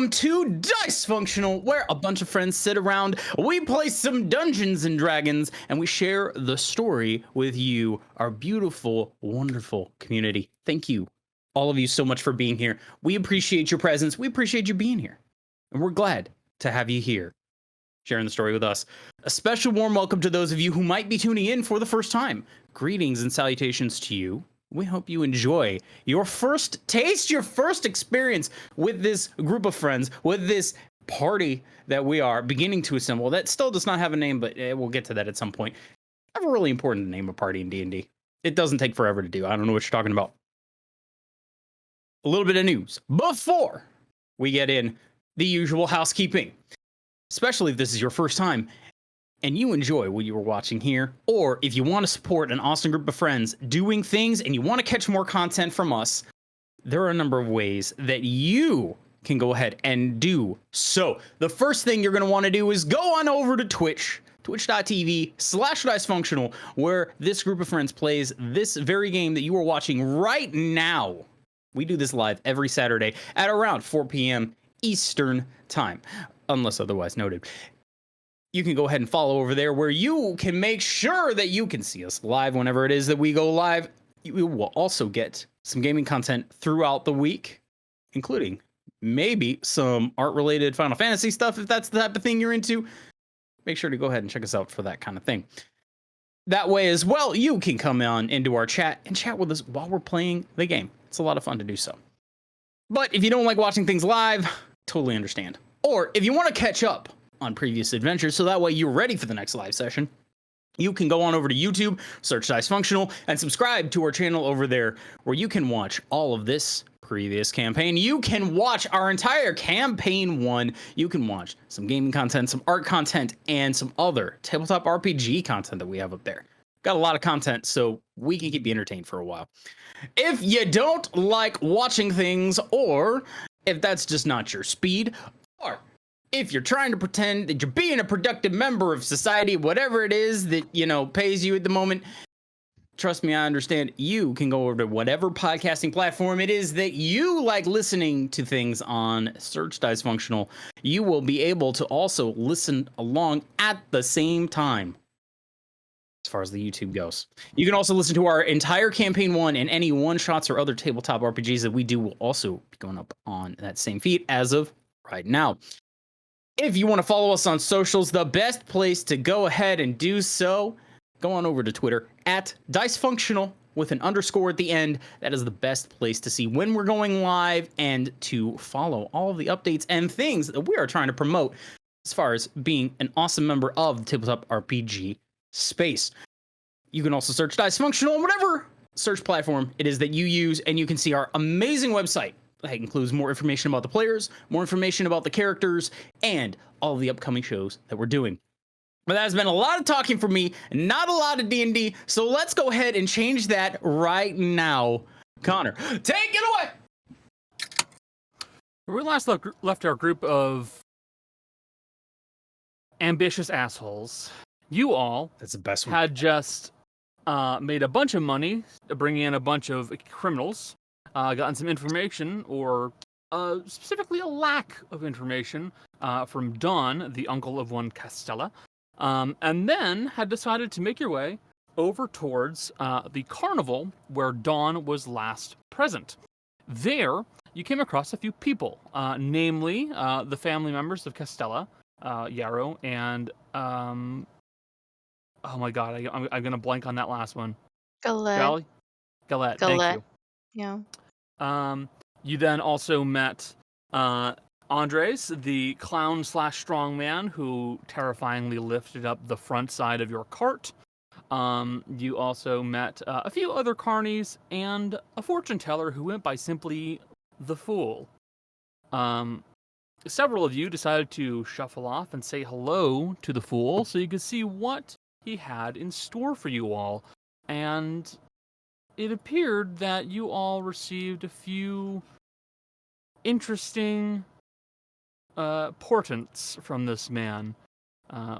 welcome to Dicefunctional, where a bunch of friends sit around, we play some Dungeons and Dragons, and we share the story with you, our beautiful, wonderful community. Thank you, all of you, so much for being here. We appreciate your presence. We appreciate you being here. And we're glad to have you here, sharing the story with us. A special warm welcome to those of you who might be tuning in for the first time. Greetings and salutations to you. We hope you enjoy your first taste, your first experience with this group of friends, with this party that we are beginning to assemble. That still does not have a name, but we'll get to that at some point. Never really important to name a party in D&D. It doesn't take forever to do. I don't know what you're talking about. A little bit of news before we get in the usual housekeeping, especially if this is your first time and you enjoy what you were watching here, or if you want to support an awesome group of friends doing things and you want to catch more content from us, there are a number of ways that you can go ahead and do so. The first thing you're going to want to do is go on over to Twitch, twitch.tv/Dicefunctional, where this group of friends plays this very game that you are watching right now. We do this live every Saturday at around 4 p.m. Eastern time, unless otherwise noted. You can go ahead and follow over there where you can make sure that you can see us live whenever it is that we go live. You will also get some gaming content throughout the week, including maybe some art-related Final Fantasy stuff, if that's the type of thing you're into. Make sure to go ahead and check us out for that kind of thing. That way as well, you can come on into our chat and chat with us while we're playing the game. It's a lot of fun to do so. But if you don't like watching things live, totally understand. Or if you want to catch up on previous adventures, so that way you're ready for the next live session, you can go on over to YouTube, search Dicefunctional, and subscribe to our channel over there, where you can watch all of this previous campaign. You can watch our entire campaign 1. You can watch some gaming content, some art content, and some other tabletop RPG content that we have up there. Got a lot of content, so we can keep you entertained for a while. If you don't like watching things, or if that's just not your speed, or if you're trying to pretend that you're being a productive member of society, whatever it is that, pays you at the moment, trust me, I understand. You can go over to whatever podcasting platform it is that you like listening to things on. Search Dicefunctional. You will be able to also listen along at the same time, as far as the YouTube goes. You can also listen to our entire campaign 1, and any one-shots or other tabletop RPGs that we do will also be going up on that same feed as of right now. If you want to follow us on socials, the best place to go ahead and do so, go on over to Twitter at Dicefunctional with an underscore at the end. That is the best place to see when we're going live and to follow all of the updates and things that we are trying to promote as far as being an awesome member of the tabletop RPG space. You can also search Dicefunctional on whatever search platform it is that you use, and you can see our amazing website. That includes more information about the players, more information about the characters, and all of the upcoming shows that we're doing. But that has been a lot of talking for me, not a lot of D&D, so let's go ahead and change that right now. Connor, take it away! We last left our group of ambitious assholes. You all That's the best one. had just made a bunch of money, bringing in a bunch of criminals, gotten some information, or specifically a lack of information, from Don, the uncle of one Castella, and then had decided to make your way over towards the carnival where Don was last present. There, you came across a few people, namely the family members of Castella, Yarrow, and oh my god, I'm going to blank on that last one. Galette. Galette, thank you. Yeah. You then also met Andres, the clown/strongman who terrifyingly lifted up the front side of your cart. You also met a few other carnies and a fortune teller who went by simply the Fool. Several of you decided to shuffle off and say hello to the Fool so you could see what he had in store for you all. And it appeared that you all received a few interesting portents from this man.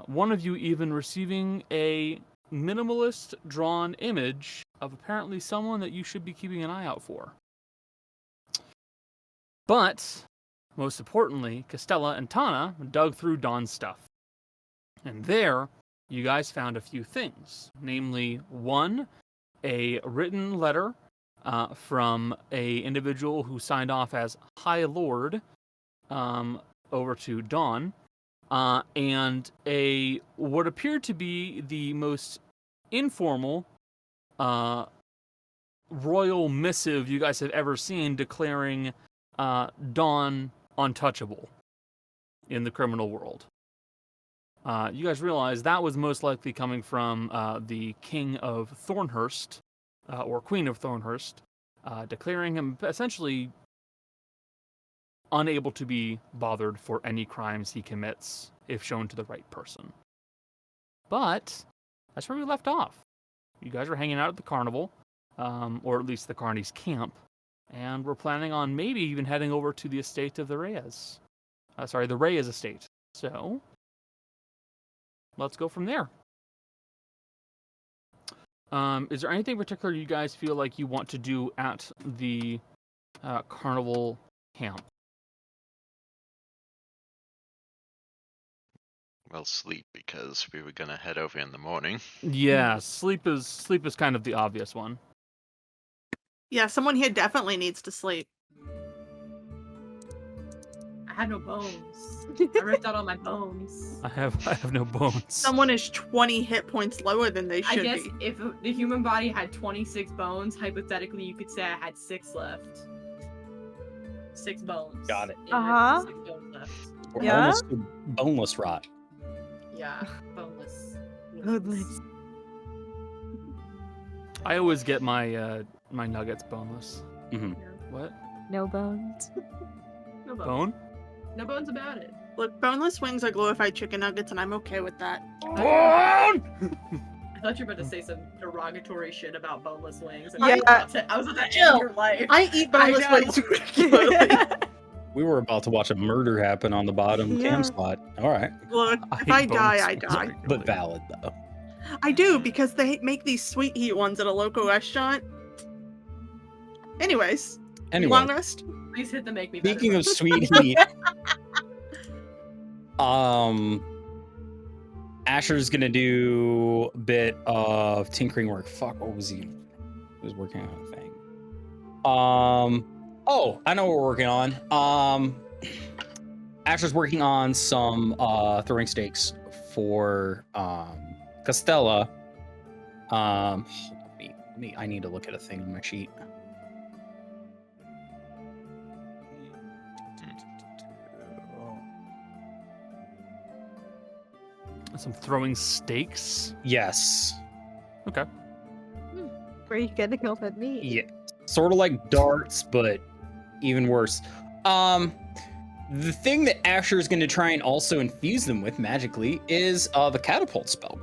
One of you even receiving a minimalist drawn image of apparently someone that you should be keeping an eye out for. But most importantly, Costella and Tana dug through Dawn's stuff. And there, you guys found a few things. Namely, one, a written letter from a individual who signed off as High Lord over to Dawn, and a what appeared to be the most informal royal missive you guys have ever seen, declaring Dawn untouchable in the criminal world. You guys realize that was most likely coming from the King of Thornhurst, or Queen of Thornhurst, declaring him essentially unable to be bothered for any crimes he commits if shown to the right person. But that's where we left off. You guys were hanging out at the carnival, or at least the Carney's camp, and we're planning on maybe even heading over to the estate of the Reyes. The Reyes estate. So, let's go from there. Is there anything particular you guys feel like you want to do at the carnival camp? Well, sleep, because we were gonna head over in the morning. Yeah, sleep is kind of the obvious one. Yeah, someone here definitely needs to sleep. I have no bones. I ripped out all my bones. I have no bones. Someone is 20 hit points lower than they I should guess be. if the human body had 26 bones, hypothetically, you could say I had 6 left. 6 bones. Got it. And I have 6 Uh-huh. bones left. We're Yeah? almost to boneless rot. Yeah, boneless. Boneless. I always get my my nuggets boneless. What? No bones. No bones. Bone? No bones about it. Look, boneless wings are glorified chicken nuggets, and I'm okay with that. Bone! I thought you were about to say some derogatory shit about boneless wings. Yeah. I was about to Chill. end your life. I eat boneless know. wings regularly. We were about to watch a murder happen on the bottom Yeah. cam slot. All right. Look, if hate I die, boneless I wings die. regularly. But valid, though. I do, because they make these sweet heat ones at a local restaurant. Anyways, Anyway, long rest? Please hit the make me better. speaking of sweet heat, Asher's gonna do a bit of tinkering work. Fuck, what was he? He was working on a thing. Oh, I know what we're working on. Asher's working on some throwing stakes for Costella. I need to look at a thing on my sheet. Some throwing stakes? Yes. Okay. Where are you getting all that meat? Yeah. Sort of like darts, but even worse. The thing that Asher is going to try and also infuse them with magically is the catapult spell.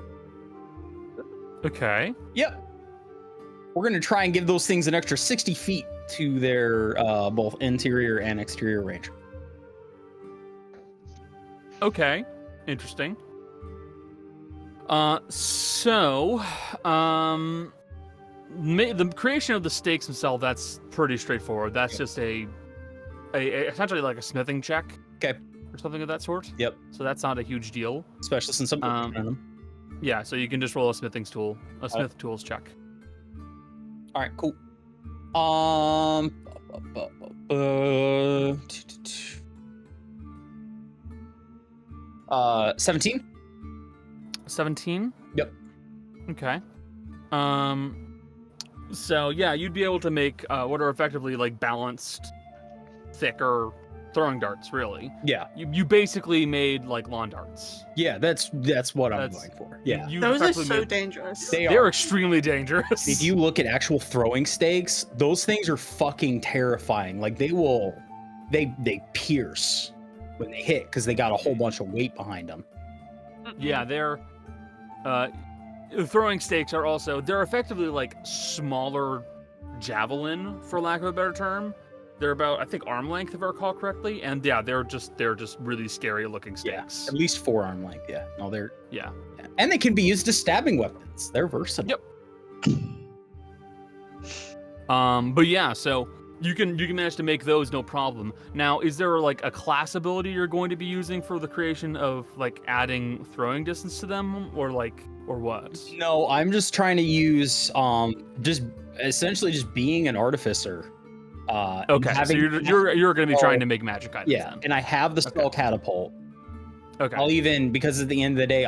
Okay. Yep. We're going to try and give those things an extra 60 feet to their both interior and exterior range. Okay. Interesting. The creation of the stakes themselves, that's pretty straightforward. That's just a essentially like a smithing check. Okay. Or something of that sort. Yep. So that's not a huge deal. Especially since I'm working on them. Yeah, so you can just roll a smith tools check. All right, cool. 17. 17? Yep. Okay. So yeah, you'd be able to make what are effectively like balanced, thicker throwing darts, really. Yeah. You basically made like lawn darts. Yeah, that's what I'm That's- going for. Yeah. You Those are effectively so made- dangerous. They're extremely dangerous. If you look at actual throwing stakes, those things are fucking terrifying. Like they pierce when they hit because they got a whole bunch of weight behind them. Yeah, they're throwing stakes are also they're effectively like smaller javelin, for lack of a better term. They're about, I think, arm length, if I recall correctly, and yeah, they're just really scary looking stakes. At least forearm length. Yeah. No, they're Yeah. and they can be used as stabbing weapons. They're versatile. Yep. But yeah, so You can manage to make those no problem. Now, is there like a class ability you're going to be using for the creation of like adding throwing distance to them, or what? No, I'm just trying to use just essentially just being an artificer. Okay, so you're going to be trying to make magic items. Yeah, then. and I have the spell catapult. Okay. I'll even, because at the end of the day,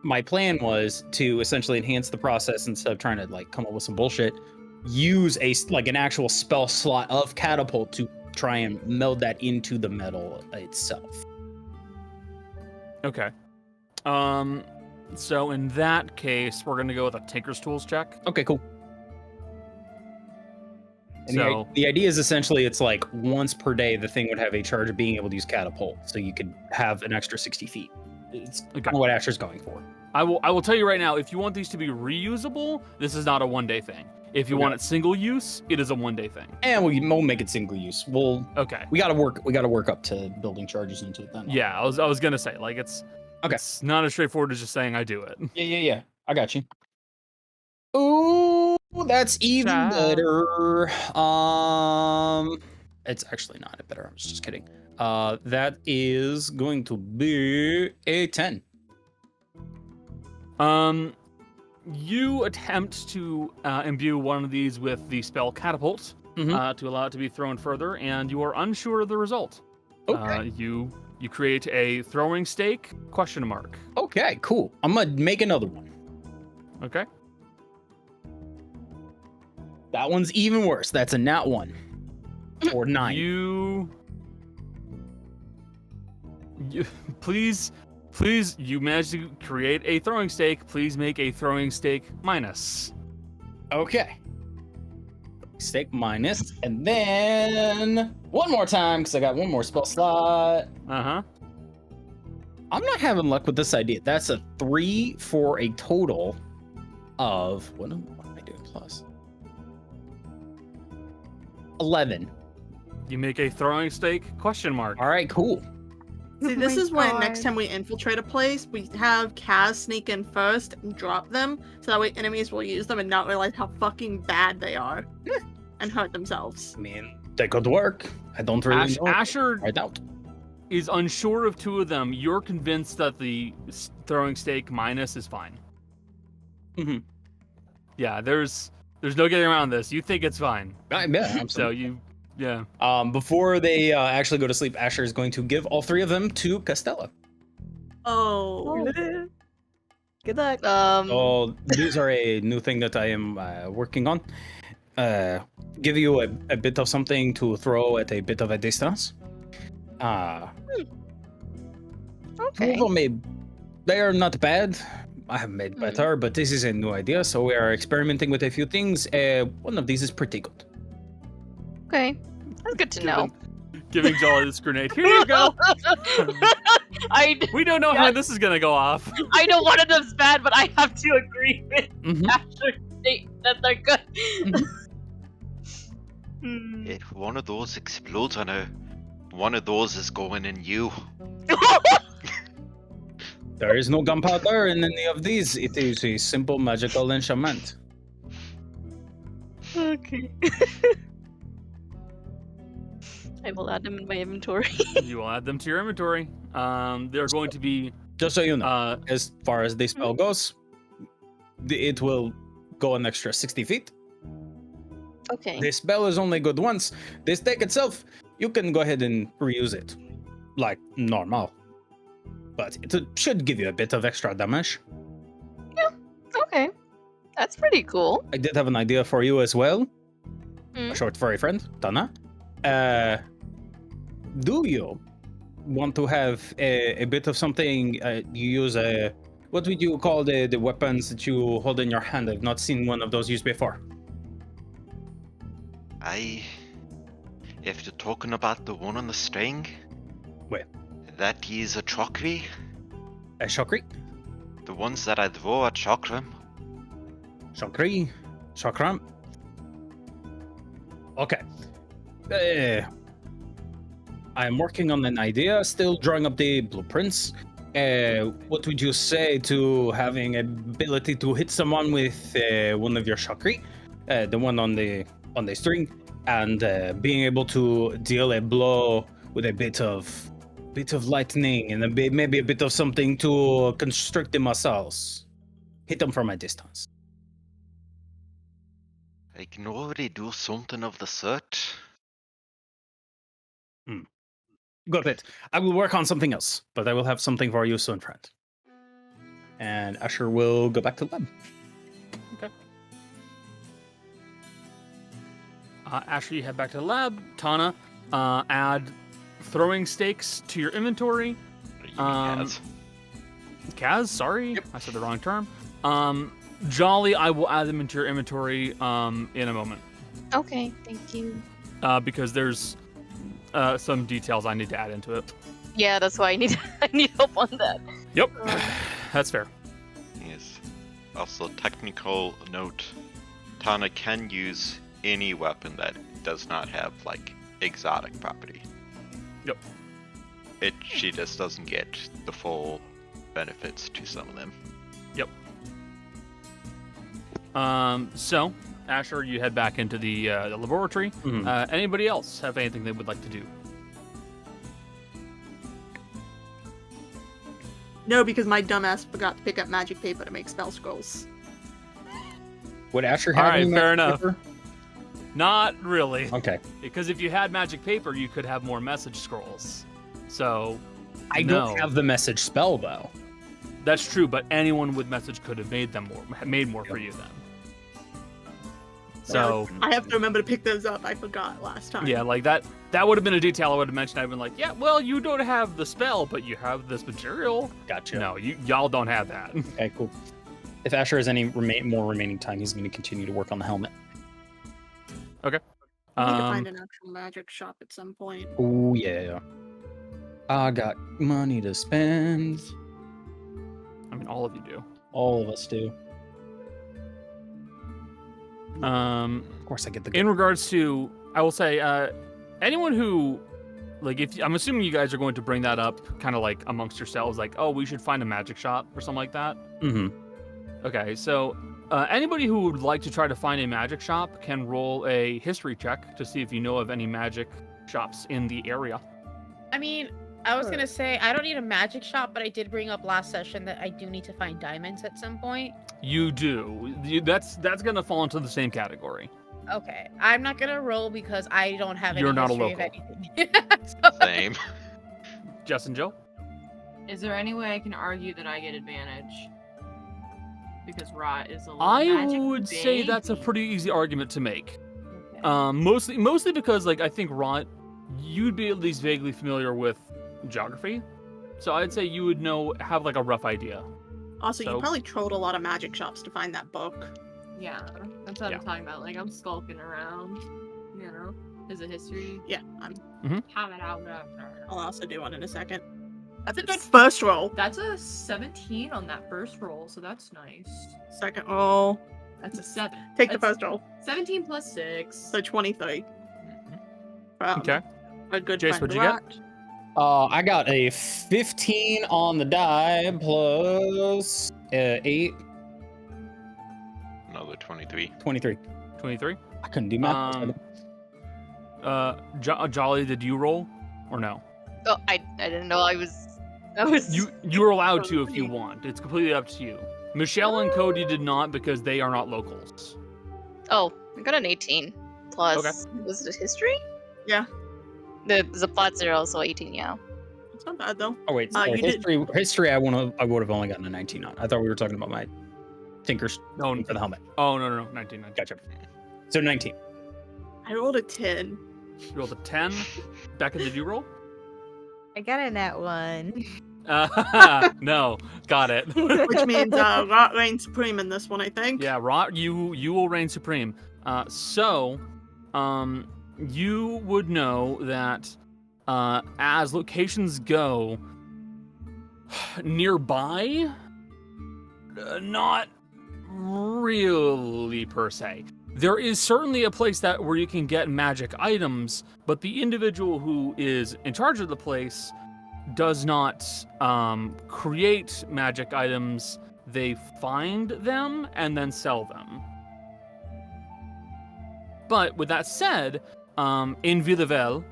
my plan was to essentially enhance the process instead of trying to like come up with some bullshit. Use an actual spell slot of catapult to try and meld that into the metal itself. Okay. So in that case, we're going to go with a Tinker's Tools check. Okay, cool. And So the idea is essentially it's like once per day the thing would have a charge of being able to use catapult, so you could have an extra 60 feet. It's kind of what Asher's going for. I will tell you right now, if you want these to be reusable, this is not a one-day thing. If you want it single use, it is a one-day thing. And we'll make it single use. Okay. We gotta work up to building charges into it then. Yeah, I was gonna say, like, it's not as straightforward as just saying I do it. Yeah. I got you. Ooh, that's even better. It's actually not better. I was just kidding. That is going to be a 10. You attempt to imbue one of these with the spell catapult to allow it to be thrown further, and you are unsure of the result. Okay. You create a throwing stake ? Okay, cool. I'm gonna make another one. Okay. That one's even worse. That's a nat 1 or 9. You please, you managed to create a throwing stake. Please make a throwing stake minus. Okay. Stake minus, and then one more time because I got one more spell slot. Uh-huh. I'm not having luck with this idea. That's a 3 for a total of what am I doing plus 11. You make a throwing stake ? All right, cool. See, Oh this my is when God. next time we infiltrate a place, we have Kaz sneak in first and drop them, so that way enemies will use them and not realize how fucking bad they are and hurt themselves. I mean, they could work. I don't really know. Asher I doubt. is unsure of two of them. You're convinced that the throwing stake minus is fine. Mhm. Yeah, there's no getting around this. You think it's fine. Yeah, absolutely. So yeah. Before they actually go to sleep, Asher is going to give all 3 of them to Castella. Oh. Good luck. So these are a new thing that I am working on. Give you a bit of something to throw at a bit of a distance. Okay. They are not bad. I have made better, but this is a new idea, so we are experimenting with a few things. One of these is pretty good. Okay. That's good to know. Giving Jolly this grenade. Here you go. I We don't know how this is gonna go off. know one of them's bad, but I have to agree with Asher's statement that they're good. If one of those explodes on her, one of those is going in you. There is no gunpowder in any of these. It is a simple magical enchantment. Okay. I will add them in my inventory. You will add them to your inventory. They're going to be Just so you know, as far as the spell goes, it will go an extra 60 feet. Okay. The spell is only good once. The stake itself, you can go ahead and reuse it like normal. But it should give you a bit of extra damage. Okay. That's pretty cool. I did have an idea for you as well. Hmm? A short furry friend, Dana. Do you want to have a bit of something? You use what would you call the weapons that you hold in your hand? I've not seen one of those used before. If you're talking about the one on the string, Where? that is a chakri. A chakri? The ones that I throw are chakram. Chakri? Chakram? Okay. I'm working on an idea, still drawing up the blueprints. What would you say to having ability to hit someone with one of your chakri? The one on the on the string, and being able to deal a blow with a bit of lightning and maybe a bit of something to constrict the muscles. Hit them from a distance. I can already do something of the sort. Got it. I will work on something else, but I will have something for you soon, friend. And Asher will go back to the lab. Okay. Asher, you head back to the lab. Tana, add throwing stakes to your inventory. Kaz, sorry, I said the wrong term. Jolly, I will add them into your inventory in a moment. Okay, thank you. Because there's some details I need to add into it. Yeah, that's why I need help on that. Yep, that's fair. Yes. Also, technical note: Tana can use any weapon that does not have like exotic property. Yep. She just doesn't get the full benefits to some of them. Yep. So, Asher, you head back into the laboratory. Mhm. Anybody else have anything they would like to do? No, because my dumbass forgot to pick up magic paper to make spell scrolls. Would Asher All have right, any fair magic enough. paper? Not really. Okay. Because if you had magic paper, you could have more message scrolls. So, I no. don't have the message spell, though. That's true, but anyone with message could have made more for you then. So, I have to remember to pick those up. I forgot last time. yeah, like that would have been a detail I would have mentioned. I've been like, yeah, well, you don't have the spell, but you have this material. Gotcha. No, y'all don't have that. Okay, cool. If Asher has any more remaining time, he's going to continue to work on the helmet. Okay. I need to find an actual magic shop at some point. Oh, yeah. I got money to spend. I mean, all of you do. All of us do. Of course, I get the. In regards to, I will say, anyone who, like, I'm assuming you guys are going to bring that up, kind of like amongst yourselves, like, oh, we should find a magic shop or something like that. Mm-hmm. Okay, so anybody who would like to try to find a magic shop can roll a history check to see if you know of any magic shops in the area. I mean, I was gonna say I don't need a magic shop, but I did bring up last session that I do need to find diamonds at some point. You do. That's gonna fall into the same category. Okay, I'm not gonna roll because I don't have any You're not a history of local. anything. So- Same. Jess and Joe? Is there any way I can argue that I get advantage? Because Rot is a little I magic would say that's a baby. pretty easy argument to make. Okay. Mostly because, like, I think Rot, you'd be at least vaguely familiar with geography, so I'd say you would have like a rough idea. Also, So- you probably trolled a lot of magic shops to find that book. Yeah, that's what Yeah. I'm talking about. Like, I'm skulking around, you know? Is it history? Yeah, I'm. Have it out. I'll also do one in a second. That's a good first roll. That's a 17 on that first roll, so that's nice. Second roll. That's a 7. Take the That's first roll. 17 plus 6. So 23. Okay. A good Jace, friend what'd you get? Rat. I got a 15 on the die plus 8, Another 23. 23. 23. I couldn't do math. Jolly, did you roll or no? Oh, I didn't know I was. You're allowed to if you want. It's completely up to you. Michelle and Cody did not because they are not locals. Oh, I got an 18 plus. Okay. Was it history? Yeah. The plot 0, so 18. Yeah. It's not bad though. Oh wait, you did- history. I would have only gotten a 19 on. I thought we were talking about my Tinker's No, for the helmet. Oh, no, 19. Gotcha. So 19. I rolled a 10. You rolled a 10. Becca, did you roll? I got a nat 1. No, got it. Which means Rat reigns supreme in this one, I think. Yeah, Rot, you will reign supreme. So, you would know that as locations go, nearby, not really per se. There is certainly a place where you can get magic items, but the individual who is in charge of the place does not create magic items. They find them and then sell them. But with that said, in Villeville,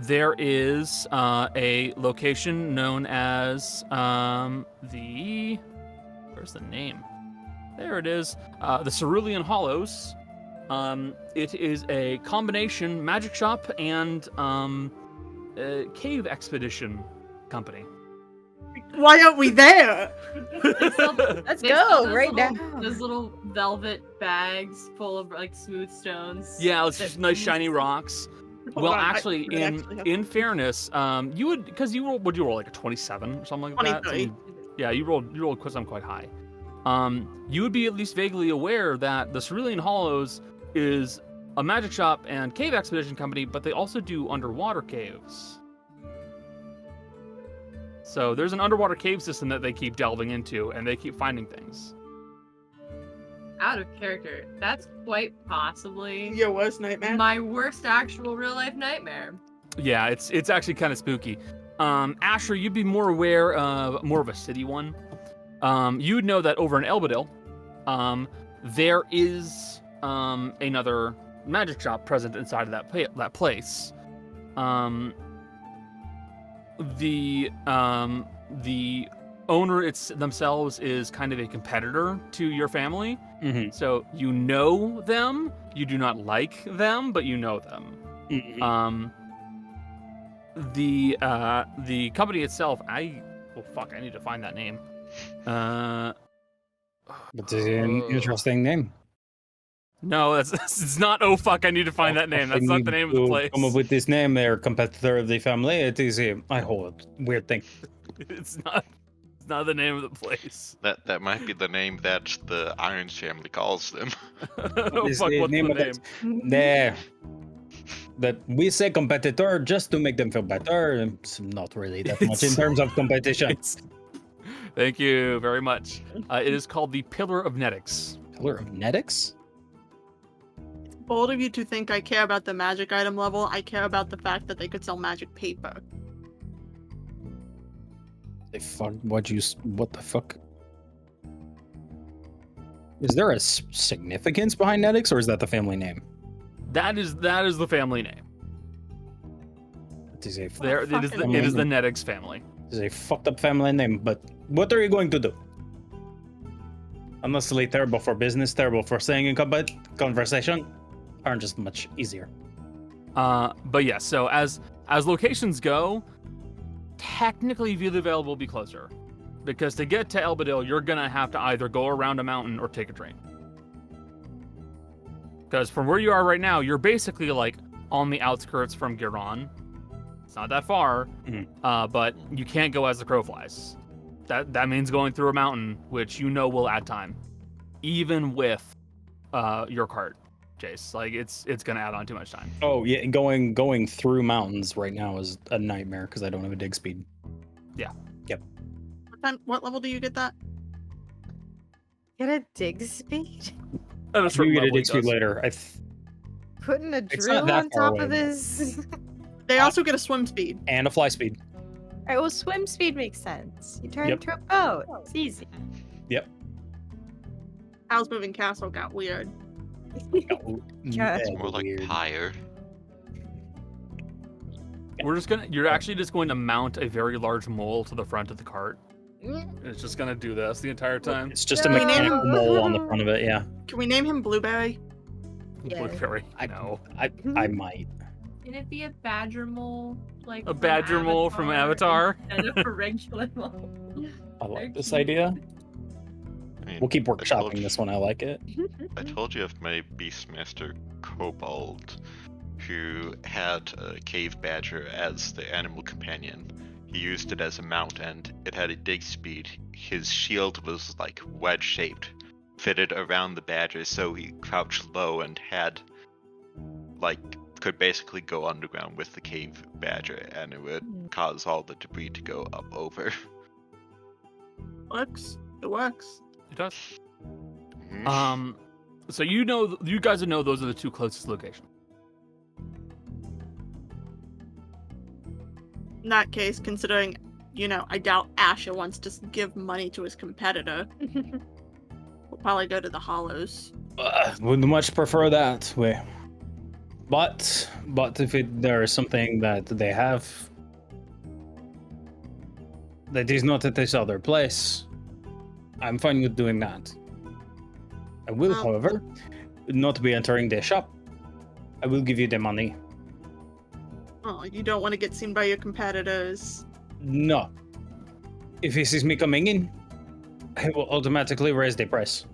there is a location known as where's the name? There it is. The Cerulean Hollows. It is a combination magic shop and cave expedition company. Why aren't we there? Let's They go sell those right little- now. Those little velvet bags full of like smooth stones. Yeah, it's that just nice you- shiny rocks. Hold Well, on, actually, I actually have- in fairness, you would, because you would you roll like a 27 or something like that? 23. Yeah, you rolled quite high. You would be at least vaguely aware that the Cerulean Hollows is a magic shop and cave expedition company, but they also do underwater caves. So there's an underwater cave system that they keep delving into, and they keep finding things. Out of character. That's quite possibly Your worst nightmare. my worst actual real life nightmare. Yeah, it's actually kind of spooky. Asher, you'd be more aware of more of a city one. You would know that over in Elbadil, there is another magic shop present inside of that place. The owner themselves is kind of a competitor to your family, Mm-hmm. so you know them. You do not like them, but you know them. Mm-hmm. The company itself, I need to find that name. It's an interesting name. No, it's not. Oh fuck! I need to find that name. That's not the name of the place. Come up with this name, they're competitor of the family. It is a weird thing. It's not. It's not the name of the place. That might be the name that the Irons family calls them. Oh It's fuck! the What's the name of name? There. That we say competitor just to make them feel better. It's not really that much in terms of competition. Thank you very much. It is called the Pillar of Netix. Pillar of Netix? Bold of you to think I care about the magic item level. I care about the fact that they could sell magic paper. What the fuck? Is there a significance behind Netix, or is that the family name? That is the family name. It is a, It is the Netix family. it is a fucked up family name, but what are you going to do? Honestly, terrible for business, terrible for saying in conversation. Aren't just much easier. But yeah, so as locations go, technically Villeville will be closer. Because to get to Elbadil, you're gonna have to either go around a mountain or take a train. Because from where you are right now, you're basically like on the outskirts from Giron. It's not that far, but you can't go as the crow flies. That means going through a mountain, which you know will add time, even with your cart, Chase. Like it's gonna add on too much time. Oh yeah, going through mountains right now is a nightmare because I don't have a dig speed. Yeah. Yep. What level do you get that? Get a dig speed? At a certain You get a level, dig it speed does. later. Putting a It's not drill that on far top of away. this? They also get a swim speed. And a fly speed. Alright, well, swim speed makes sense. You turn Yep. into a boat. It's easy. How's Moving Castle got weird. Yeah. It's more like Weird. pyre. You're actually just going to mount a very large mole to the front of the cart. It's just gonna do this the entire time. It's just a No. mechanical mole on the front of it. Yeah, Can we name him Blueberry? Yeah. Blueberry. I- No. I might. Can it be a badger mole? Like A from badger mole from Avatar? Instead of a regular mole. I like this cute. idea. I mean, We'll keep I told workshopping you- this one. I like it. I told you of my Beastmaster Kobold, who had a cave badger as the animal companion. He used it as a mount, and it had a dig speed. His shield was like wedge-shaped, fitted around the badger, so he crouched low and had, like, could basically go underground with the cave badger, and it would cause all the debris to go up over. Works. It works. It does. Mhm. So you guys would know those are the two closest locations. In that case, considering, I doubt Asher wants to give money to his competitor, we'll probably go to the Hollows. Would much prefer that way. But if there is something that they have that is not at this other place, I'm fine with doing that. I will, however, not be entering the shop. I will give you the money. Oh, you don't want to get seen by your competitors. No. If he sees me coming in, he will automatically raise the price.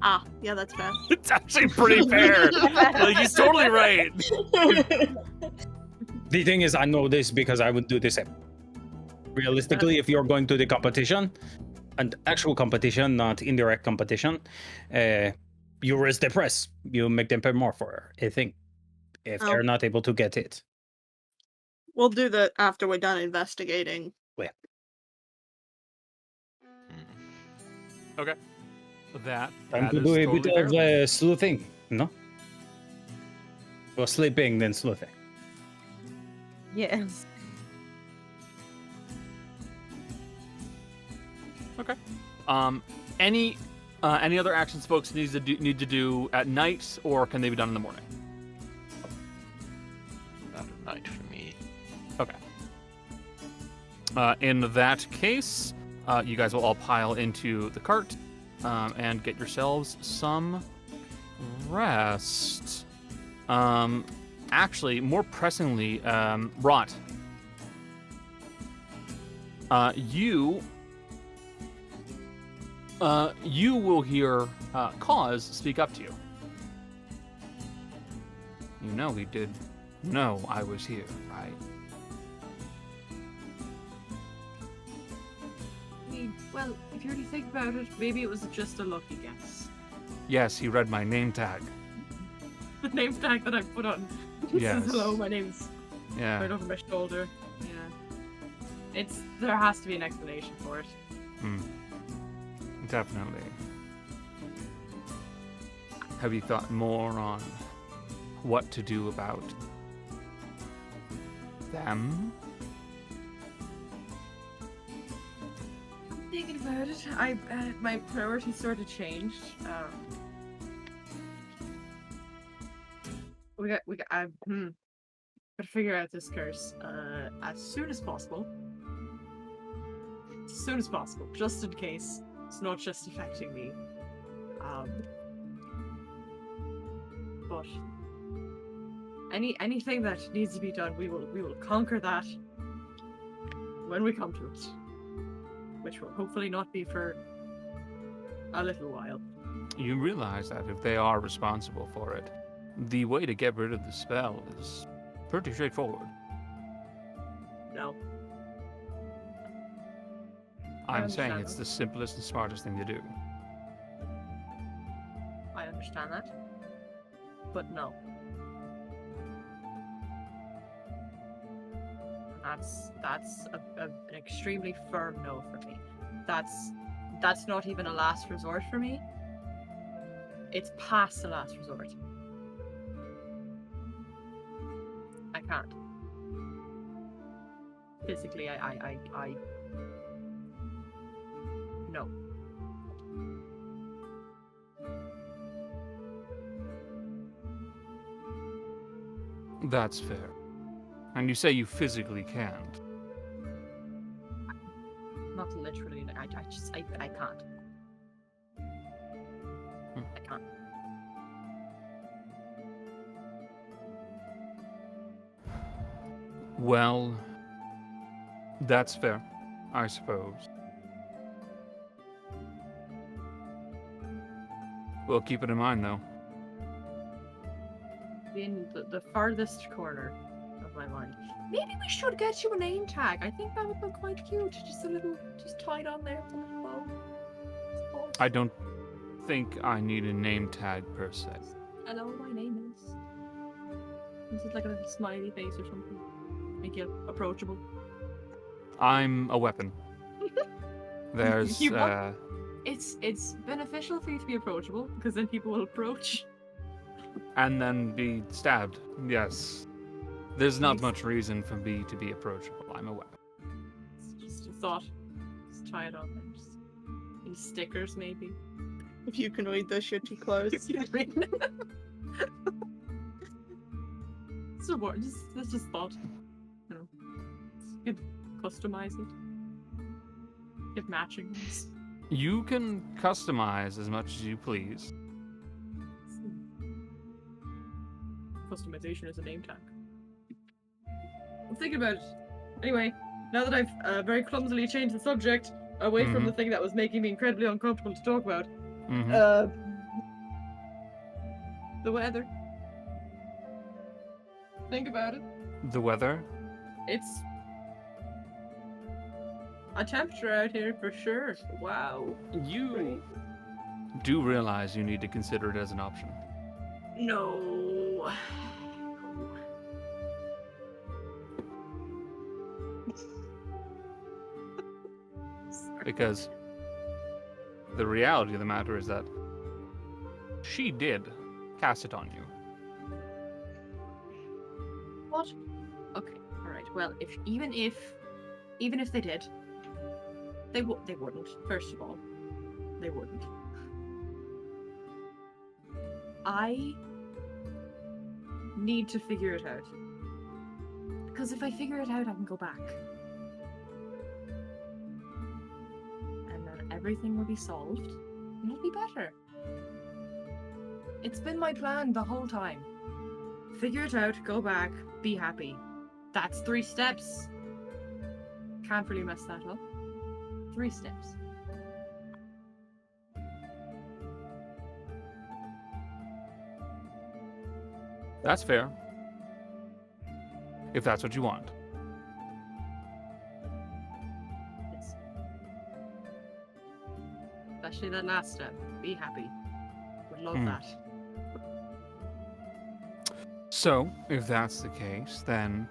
Ah, yeah, that's fair. It's actually pretty fair. Like, he's totally right. The thing is, I know this because I would do the same. Realistically, if you're going to the competition, and actual competition, not indirect competition, you raise the price. You make them pay more for a thing if they're not able to get it. We'll do that after we're done investigating. Well. Okay. Time to do a bit of sleuthing, no? Or sleeping, then sleuthing. Yes. Okay. Any other actions folks need to do at night, or can they be done in the morning? Not at night for me. Okay. In that case, you guys will all pile into the cart and get yourselves some rest. Actually, more pressingly, Rot. You will hear Cause speak up to you. You know he did know I was here, right? Well, if you really think about it, maybe it was just a lucky guess. Yes, he read my name tag. The name tag that I put on. Yes. Says, hello, my name's right over my shoulder. Yeah. There has to be an explanation for it. Definitely. Have you thought more on what to do about them? Thinking about it, my priorities sort of changed. Gotta figure out this curse as soon as possible. As soon as possible, just in case it's not just affecting me. But anything that needs to be done, we will conquer that when we come to it. Which will hopefully not be for a little while. You realize that if they are responsible for it, the way to get rid of the spell is pretty straightforward. No. I'm saying it's the simplest and smartest thing to do. I understand that. But no. That's an extremely firm no for me. That's not even a last resort for me. It's past the last resort. I can't. Physically, I no. That's fair. And you say you physically can't. Not literally. I can't. I can't. Well, that's fair, I suppose. We'll keep it in mind, though. In the farthest corner of my mind. Maybe we should get you a name tag. I think that would look quite cute. Just tied on there with a little bow. I don't think I need a name tag per se. Hello, my name is. Is it like a little smiley face or something? Make you approachable. I'm a weapon. There's It's beneficial for you to be approachable because then people will approach. And then be stabbed. Yes. There's not much reason for me to be approachable. I'm a weapon. It's just a thought. Just try it on there. Just any stickers, maybe. If you can read this, you're too close. So what? That's just thought. You know, you could customize it. Get matching ones. You can customize as much as you please. Customization is a name tag. I'm thinking about it. Anyway, now that I've very clumsily changed the subject away from the thing that was making me incredibly uncomfortable to talk about, the weather. Think about it. The weather? It's a temperature out here for sure. Wow. You do realize you need to consider it as an option. No. Because the reality of the matter is that she did cast it on you. What? Okay, all right. Well, even if they did, they wouldn't. First of all, they wouldn't. I need to figure it out. Because if I figure it out, I can go back. And then everything will be solved, and it'll be better. It's been my plan the whole time. Figure it out, go back, be happy. That's 3 steps. Can't really mess that up. 3 steps. That's fair. If that's what you want. Yes. Especially that last step. Be happy. Would love that. So, if that's the case, then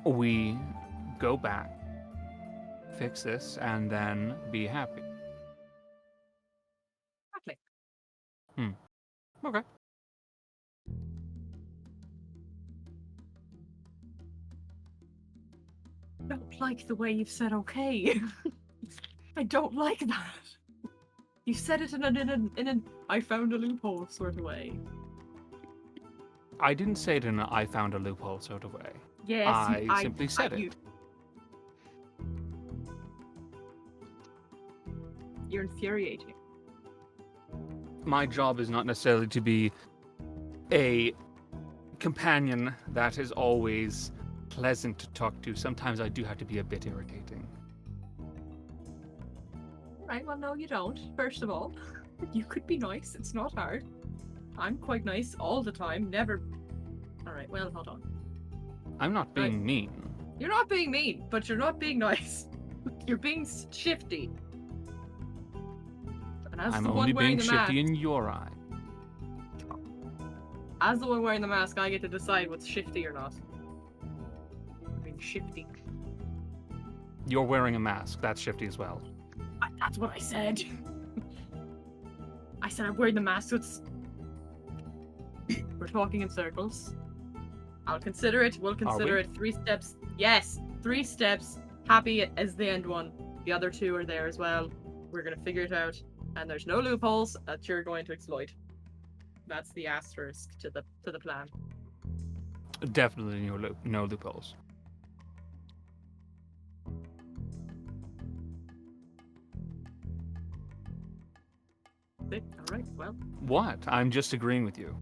we go back, fix this, and then be happy. Exactly. Okay. I don't like the way you've said okay. I don't like that. You said it in an I found a loophole sort of way. I didn't say it in an I found a loophole sort of way. Yes, I simply said it. You're infuriating. My job is not necessarily to be a companion that is always pleasant to talk to. Sometimes I do have to be a bit irritating. Right, well, no, you don't. First of all, you could be nice. It's not hard. I'm quite nice all the time. Never. Alright, well, hold on. I'm not being Right. mean. You're not being mean, but you're not being nice. You're being shifty. And as I'm the only one wearing being the mask, shifty in your eye. as the one wearing the mask, I get to decide what's shifty or not. I'm being shifty. You're wearing a mask. That's shifty as well. That's what I said. I said I'm wearing the mask, so it's... We're talking in circles. I'll consider it. We'll consider it. 3 steps. Yes, 3 steps. Happy as the end one. The other 2 are there as well. We're gonna figure it out. And there's no loopholes that you're going to exploit. That's the asterisk to the plan. Definitely no loopholes. Alright, well. What? I'm just agreeing with you.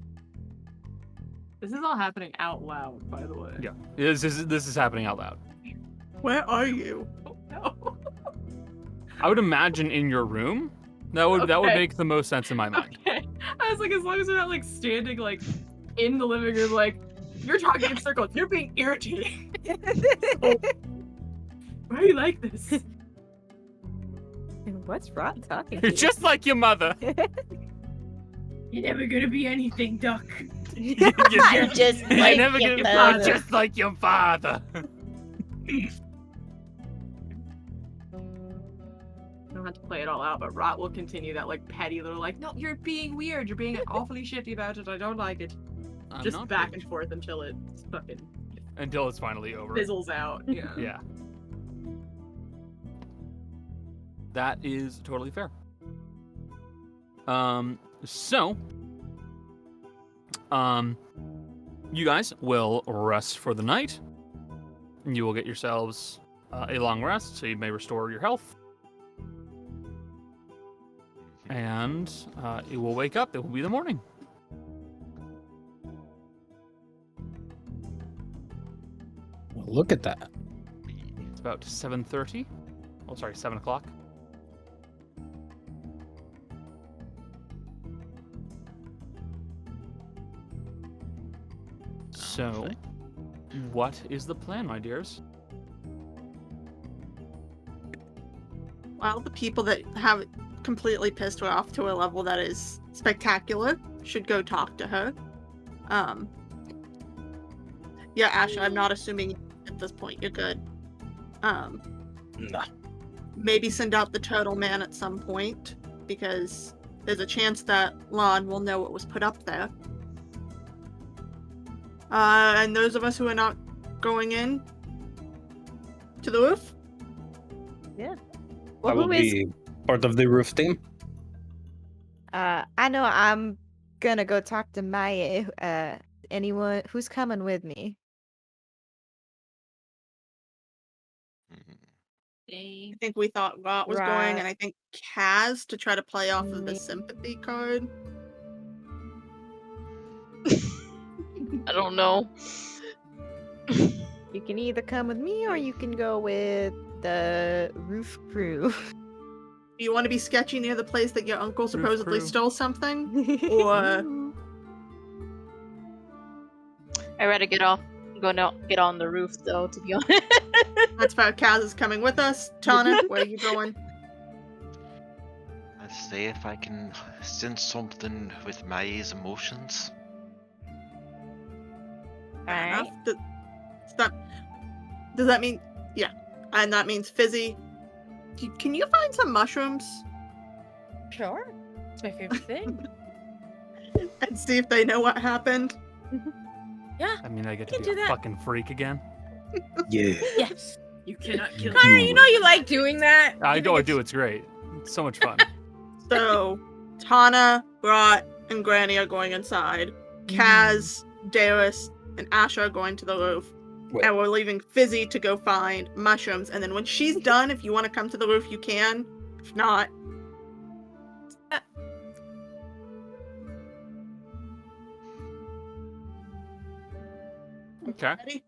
This is all happening out loud, by the way. Yeah. This is happening out loud. Where are you? Oh, no. I would imagine in your room. That would Okay. make the most sense in my mind. Okay. I was like, as long as you're not like standing like in the living room, like you're talking in circles, you're being irritating. Why are you like this? What's wrong talking You're to just like your mother. You're never gonna be anything, Duck. You're just You're like never your gonna father. be just like your father. I don't have to play it all out, but Rot will continue that like petty little like, no, you're being weird, you're being awfully shifty about it, I don't like it. I'm Just not back being- and forth until it fucking until it's finally over. fizzles out. Yeah. Yeah. That is totally fair. So, you guys will rest for the night. You will get yourselves a long rest, so you may restore your health. And you will wake up. It will be the morning. Well, look at that. It's about 7:30. Oh, sorry, 7 o'clock. So, what is the plan, my dears? Well, the people that have completely pissed her off to a level that is spectacular should go talk to her. Yeah, Asha, I'm not assuming at this point you're good. Nah. Maybe send out the turtle man at some point, because there's a chance that Lon will know what was put up there. And those of us who are not going in to the roof? Yeah. I will be part of the roof team. I know I'm gonna go talk to Malie. Anyone who's coming with me? I think we thought Rot was going, Right. and I think Kaz to try to play off of the sympathy card. I don't know. You can either come with me or you can go with the roof crew. Do you want to be sketchy near the place that your uncle supposedly crew. stole something? Or I'd rather get on the roof though, to be honest. that's why Kaz is coming with us. Tana, where are you going? Let's see if I can sense something with Maie's emotions. Enough. Does that mean... Yeah. And that means Fizzy. Can you find some mushrooms? Sure. It's my favorite thing. And see if they know what happened? Yeah. I mean, I get to can be do a that. fucking freak again. Yeah. Yes. You cannot kill Connor, you know you like doing that. I You know I think do. It's great. It's so much fun. So, Tana, Rot, and Granny are going inside. Kaz, Darius, and Asha are going to the roof. Wait. And we're leaving Fizzy to go find mushrooms. And then when she's done, if you want to come to the roof, you can. If not... Okay. Ready?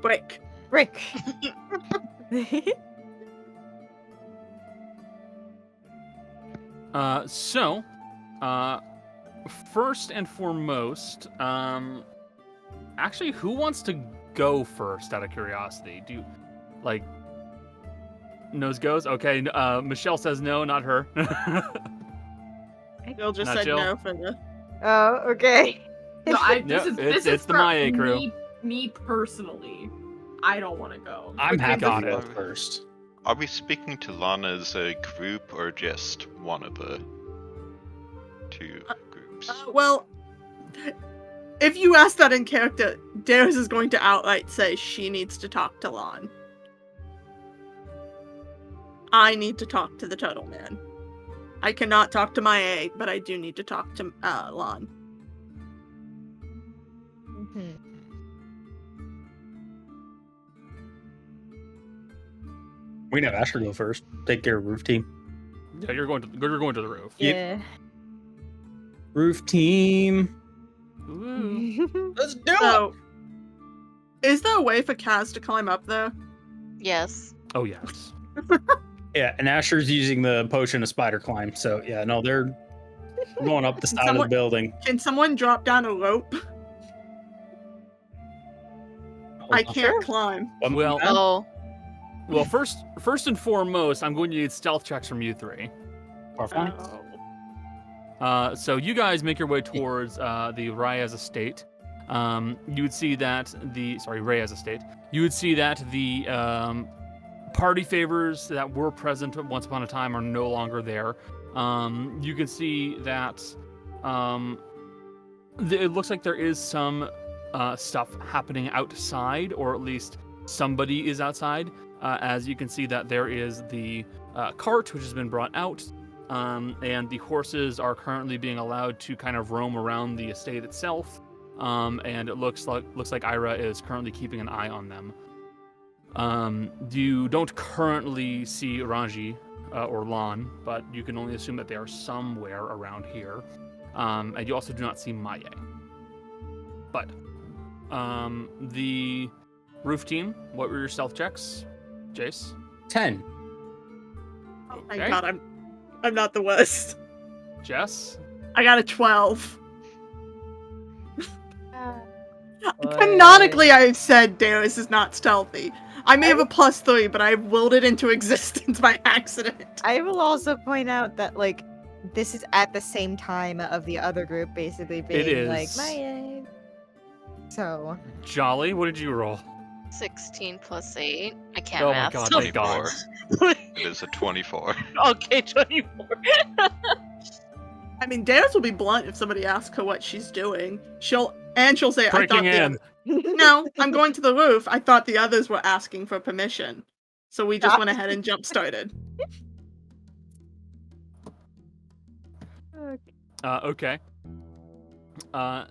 Break. Rick. So, first and foremost, actually, who wants to go first out of curiosity? Do you, like, nose goes? Okay, Michelle says no, not her. Bill just Not said Jill. no for the... Oh, okay. No, Yep, it's the for Maie crew. Me personally, I don't want to go. I'm happy Got to go it. first. Are we speaking to Lana as a group or just one of the two groups? Well, if you ask that in character, Darius is going to outright say she needs to talk to Lon. I need to talk to the Turtle Man. I cannot talk to Maie, but I do need to talk to Lon. Mhm. We can have Asher go first. Take care of roof team. Yeah, you're going to the roof. Yep. Yeah. Roof team. Ooh. Let's do it. So, is there a way for Kaz to climb up there? Yes. Oh yes. Yeah, and Asher's using the potion of spider climb. So yeah, no, they're going up the side of Someone- the building. Can someone drop down a rope? I can't climb. Well, Oh. well, first and foremost, I'm going to need stealth checks from you three. Fine. So you guys make your way towards the Reyes estate. You would see that Reyes estate. You would see that the party favors that were present once upon a time are no longer there. You can see that it looks like there is some stuff happening outside, or at least somebody is outside. As you can see that there is the cart which has been brought out. and the horses are currently being allowed to kind of roam around the estate itself. And it looks like Ira is currently keeping an eye on them. You don't currently see Ranji or Lan, but you can only assume that they are somewhere around here. And you also do not see Malie. But the roof team, what were your stealth checks, Jace? 10. Oh my Okay. god, I'm not the worst. Jess? I got a 12. Canonically, I've said Darius is not stealthy. I may have a +3, but I've willed it into existence by accident. I will also point out that, like, this is at the same time of the other group basically being like, is. my So. Jolly, what did you roll? 16 plus 8. I can't Oh math. my god, so- thank God. It is a 24. Okay, 24. I mean, Darius will be blunt if somebody asks her what she's doing. She'll say, I thought Breaking in. No, I'm going to the roof. I thought the others were asking for permission. So we just went ahead and jump started. Okay.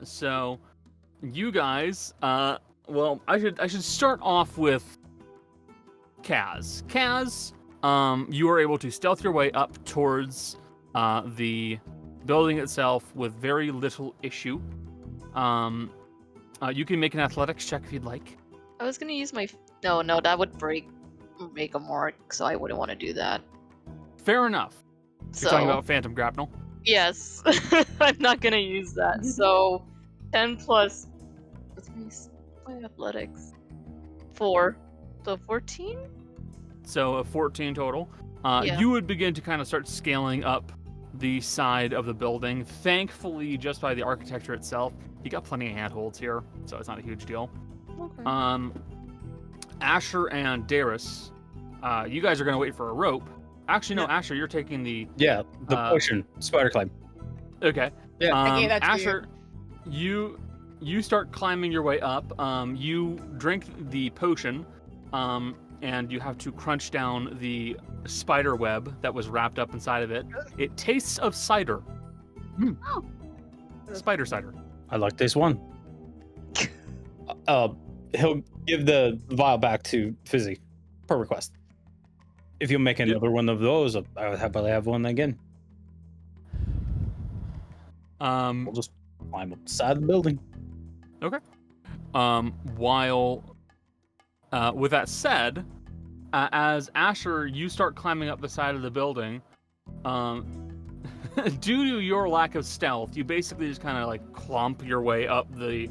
So you guys, well, I should start off with Kaz. Kaz, you are able to stealth your way up towards the building itself with very little issue. You can make an athletics check if you'd like. I was gonna use my. No, that would make a mark, so I wouldn't want to do that. Fair enough. So, You're talking about Phantom Grapnel? yes, I'm not gonna use that. So, 10 plus. What's my athletics? 4. So 14. So a 14 total. Yeah. You would begin to kind of start scaling up the side of the building. Thankfully, just by the architecture itself, you got plenty of handholds here, so it's not a huge deal. Okay. Asher and Darius, you guys are going to wait for a rope. Actually, no, Yeah. Asher, you're taking the... Yeah, the potion. Spider climb. Okay. Yeah. I gave that to Asher, you start climbing your way up. You drink the potion, and you have to crunch down the spider web that was wrapped up inside of it. It tastes of cider. Oh. Spider cider. I like this one. He'll give the vial back to Fizzy per request. If you make another one of those, I would happily have one again. We'll just climb up the side of the building. While with that said, as Asher, you start climbing up the side of the building, due to your lack of stealth, you basically just kind of like clomp your way up the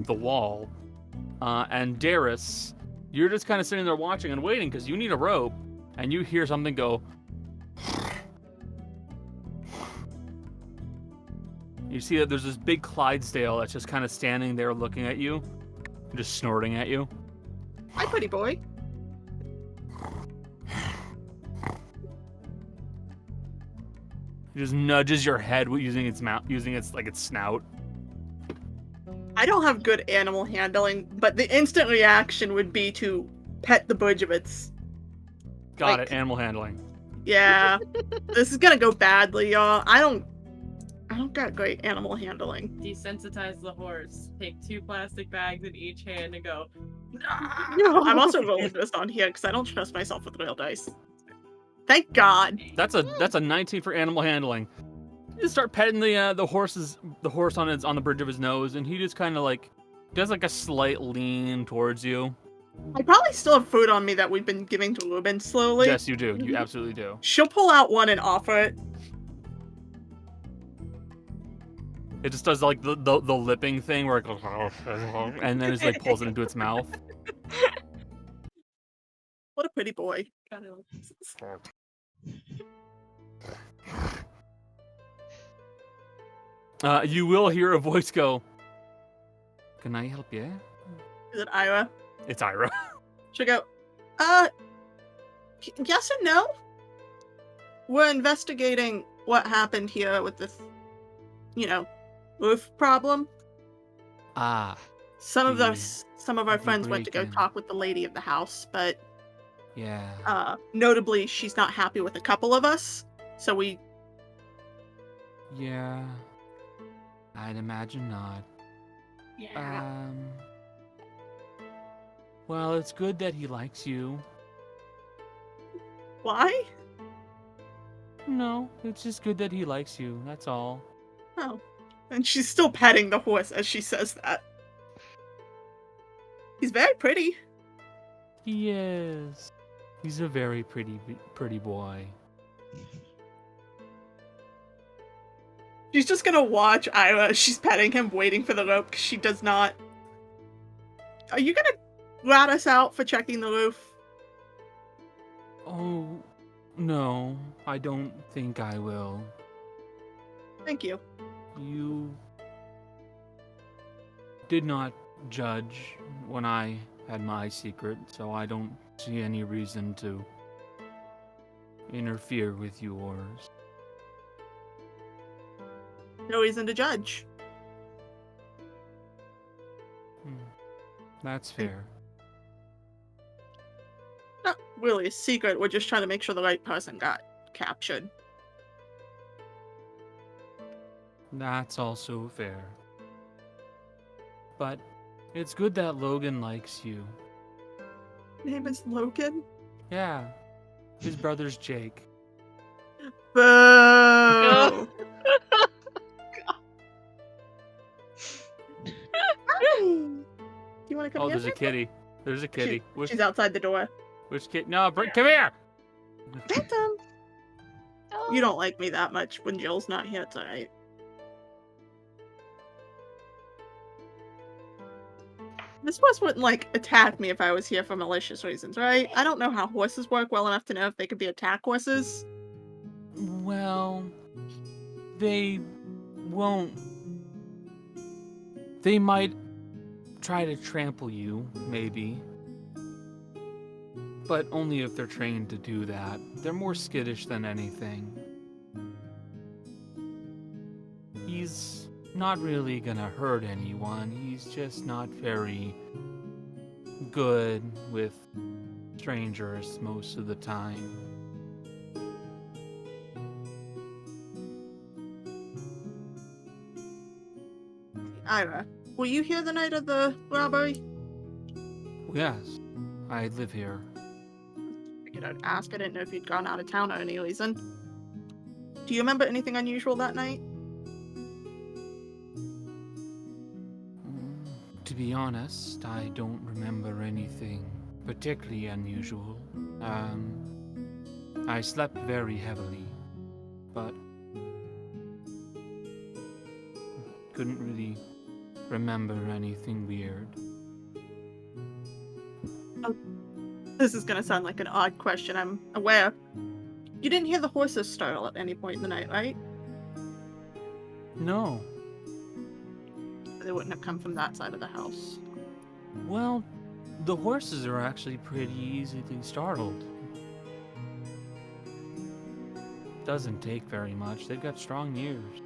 wall. And Darius, you're just kind of sitting there watching and waiting because you need a rope, and you hear something go. You see that there's this big Clydesdale that's just kind of standing there looking at you, just snorting at you. Hi, pretty boy. It just nudges your head using its mouth, using its snout. I don't have good animal handling, but the instant reaction would be to pet the bridge of its. Got Like- it. Animal handling. Yeah, this is gonna go badly, y'all. I don't got great animal handling. Desensitize the horse. Take 2 plastic bags in each hand and go. I'm also rolling this on here because I don't trust myself with real dice. Thank God. That's a 19 for animal handling. You just start petting the horse on the bridge of his nose, and he just kind of like does like a slight lean towards you. I probably still have food on me that we've been giving to Ruben slowly. Yes, you do. You absolutely do. She'll pull out one and offer it. It just does like the lipping thing where it goes, and then it just like pulls it into its mouth. What a pretty boy. God, I love this. You will hear a voice go, "Can I help you?" Is it Ira? It's Ira. She'll go, yes and no? We're investigating what happened here with this, roof problem. Ah, Some of The- our friends went to go break-in. talk with the lady of the house, but yeah. notably she's not happy with a couple of us, so we Yeah. I'd imagine not. Yeah. Well, it's good that he likes you. Why? No, it's just good that he likes you. That's all. Oh. And she's still petting the horse as she says that. He's very pretty. He is. He's a very pretty boy. She's just gonna watch Ira as she's petting him, waiting for the rope, because she does not... Are you gonna rat us out for checking the roof? Oh, no. I don't think I will. Thank you. You did not judge when I had my secret, so I don't see any reason to interfere with yours. No reason to judge. That's fair. Not really a secret, we're just trying to make sure the right person got captured. That's also fair. But it's good that Logan likes you. Name is Logan? Yeah. His brother's Jake. Boo! Do you want to come Oh, here? there's a kitty. There's a kitty. She's outside the door. Which kid? No, come here! Phantom! You don't like me that much when Jill's not here, it's alright. This horse wouldn't, like, attack me if I was here for malicious reasons, right? I don't know how horses work well enough to know if they could be attack horses. Well, they won't. They might try to trample you, maybe. But only if they're trained to do that. They're more skittish than anything. He's not really gonna hurt anyone. He's just not very good with strangers most of the time. Ira, were you here the night of the robbery? Yes, I live here. Figured I'd ask. I didn't know if you'd gone out of town or any reason. Do you remember anything unusual that night? To be honest, I don't remember anything particularly unusual. I slept very heavily, but couldn't really remember anything weird. Oh, this is gonna sound like an odd question, I'm aware. You didn't hear the horses startle at any point in the night, right? No. They wouldn't have come from that side of the house. Well, the horses are actually pretty easily startled. Doesn't take very much. They've got strong ears.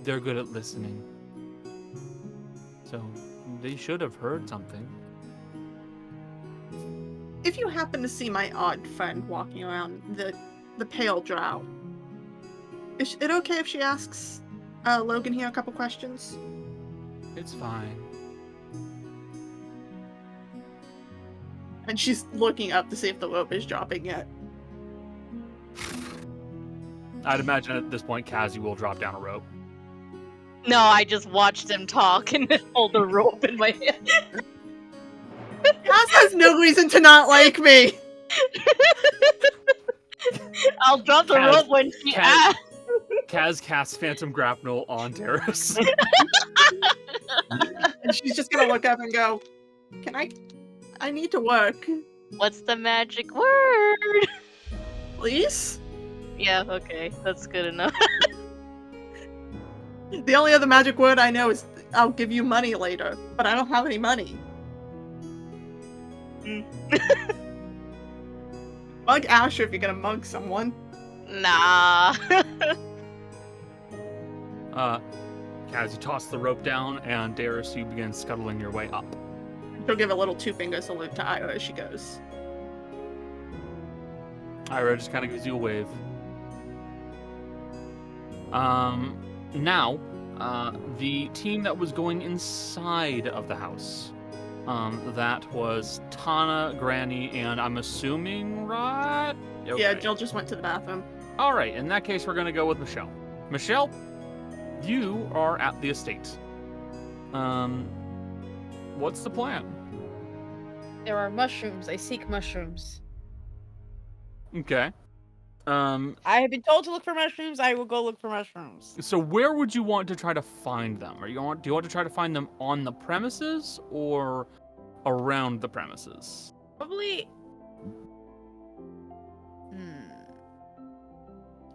They're good at listening. So, they should have heard something. If you happen to see my odd friend walking around the pale drow, is it okay if she asks Logan here a couple questions? It's fine. And she's looking up to see if the rope is dropping yet. I'd imagine at this point Kazi will drop down a rope. No, I just watched him talk and hold the rope in my hand. Kaz has no reason to not like me! I'll drop the rope when she asks. Kaz casts Phantom Grapnel on Darius. And she's just gonna look up and go, I need to work. What's the magic word? Please? Yeah, okay. That's good enough. The only other magic word I know is I'll give you money later, but I don't have any money. Mug Asher if you're gonna mug someone. Nah. Kaz, you toss the rope down, and Darius, you begin scuttling your way up. She'll give a little two-finger salute to Io as she goes. Ira just kind of gives you a wave. Now, the team that was going inside of the house, that was Tana, Granny, and I'm assuming Rod? Okay. Yeah, Jill just went to the bathroom. All right, in that case, we're going to go with Michelle. Michelle, you are at the estate. What's the plan? There are mushrooms. I seek mushrooms. Okay. I have been told to look for mushrooms. I will go look for mushrooms. So where would you want to try to find them? Do you want to try to find them on the premises or around the premises? Probably.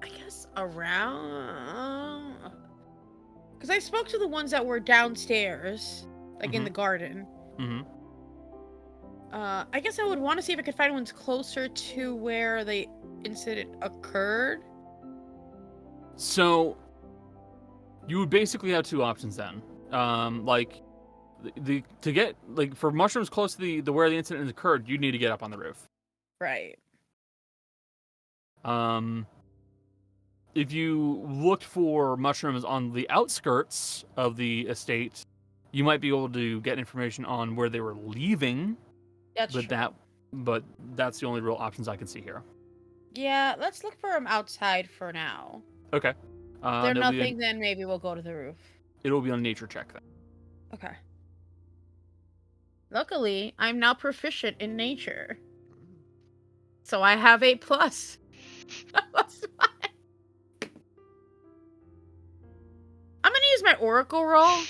I guess around. Because I spoke to the ones that were downstairs, like in the garden. Mm-hmm. I guess I would want to see if I could find ones closer to where the incident occurred. So you would basically have two options then. To get for mushrooms close to the where the incident occurred, you need to get up on the roof. Right. If you looked for mushrooms on the outskirts of the estate, you might be able to get information on where they were leaving. That's true. But that's the only real options I can see here. Yeah, let's look for them outside for now. Okay. If they're nothing, then maybe we'll go to the roof. It'll be on a nature check then. Okay. Luckily, I'm now proficient in nature. So I have a plus. That's fine. I'm gonna use my oracle roll.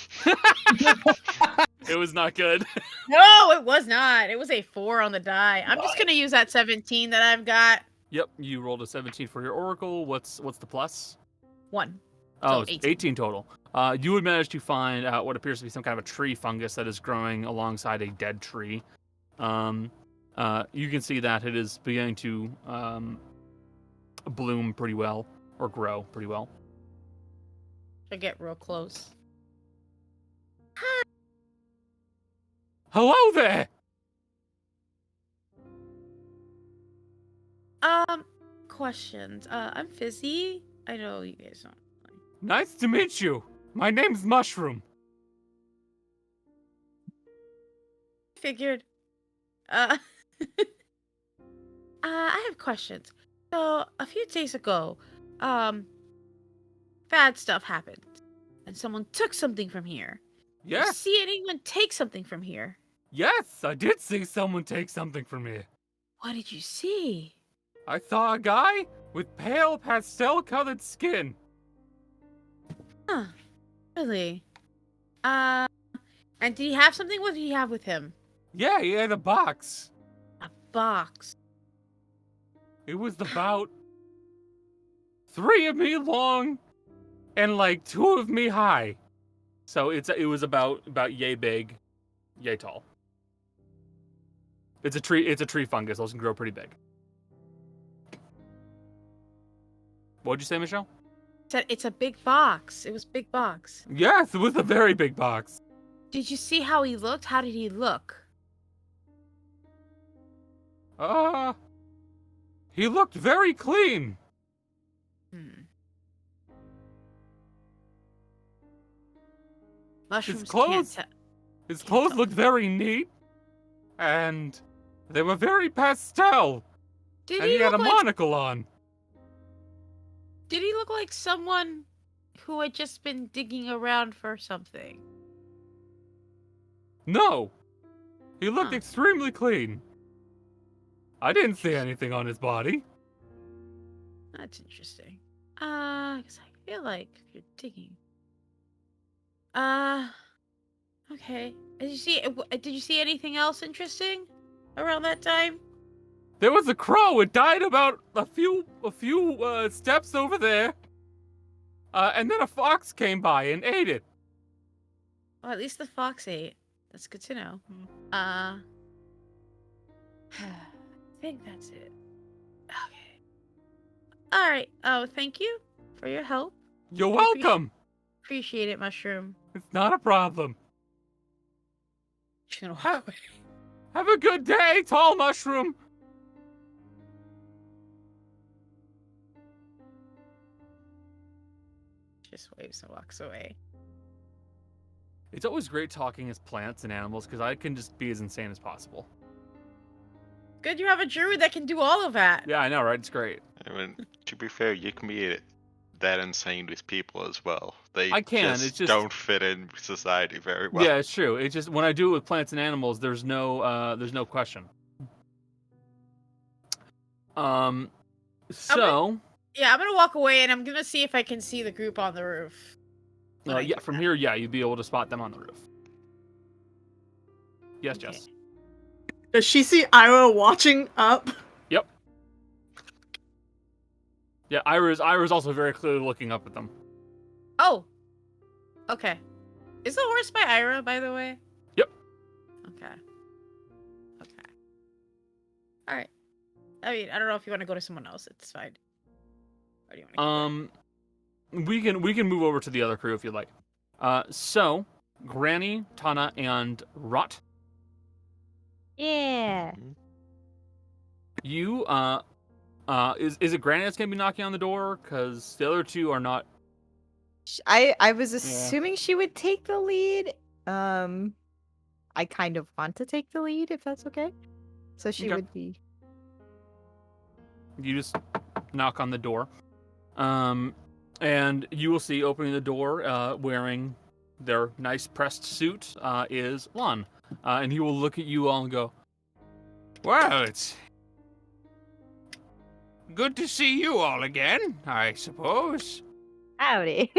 It was not good. No, it was not. It was a 4 on the die. I'm just gonna use that 17 that I've got. Yep, you rolled a 17 for your oracle. What's the plus? 1. Oh, So it's 18 total. You would manage to find out what appears to be some kind of a tree fungus that is growing alongside a dead tree. You can see that it is beginning to bloom pretty well, or grow pretty well. I get real close. Hello there! Questions. I'm Fizzy. I know you guys don't. Nice to meet you. My name's Mushroom. Figured. I have questions. So, a few days ago, bad stuff happened. And someone took something from here. Yes. Did you see anyone take something from here? Yes, I did see someone take something from here. What did you see? I saw a guy with pale pastel-colored skin. Huh. Really? And did he have something? What did he have with him? Yeah, he had a box. A box. It was about 3 of me long and like 2 of me high. So it was about yay big, yay tall. It's a tree fungus. Those can grow pretty big. What'd you say, Michelle? Said it's a big box. It was a big box. Yes, it was a very big box. Did you see how he looked? How did he look? He looked very clean. Mushrooms His clothes looked very neat, and they were very pastel. Did and he had a monocle on. Did he look like someone who had just been digging around for something? No. He looked extremely clean. I didn't see anything on his body. That's interesting. 'Cause I feel like you're digging. Okay. Did you see anything else interesting around that time? There was a crow. It died about a few steps over there. And then a fox came by and ate it. Well, at least the fox ate. That's good to know. I think that's it. Okay. All right. Oh, thank you for your help. You're welcome. Appreciate it, Mushroom. It's not a problem. She's gonna walk away. Have a good day, Tall Mushroom. just waves and walks away. It's always great talking as plants and animals because I can just be as insane as possible. Good, you have a druid that can do all of that. Yeah, I know, right? It's great. I mean, to be fair, you can be that insane with people as well. They I can. Just it's just don't fit in society very well. Yeah, it's true. It's just when I do it with plants and animals, there's no question. So Yeah, I'm gonna walk away and I'm gonna see if I can see the group on the roof. yeah, from here, yeah, you'd be able to spot them on the roof. Yes, Okay. Jess. Does she see Ira watching up? Yep. Yeah, Ira's also very clearly looking up at them. Oh. Okay. Is the horse by Ira, by the way? Yep. Okay. Okay. All right. I mean, I don't know if you want to go to someone else. It's fine. Or do you want to We can move over to the other crew if you'd like. So Granny, Tana, and Rot. Yeah. You is it Granny that's gonna be knocking on the door? Because the other two are not. I was assuming she would take the lead. I kind of want to take the lead if that's okay. So she Okay. would be. You just knock on the door, and you will see opening the door, wearing their nice pressed suit, is Lon, and he will look at you all and go, Well, it's good to see you all again, I suppose. Howdy.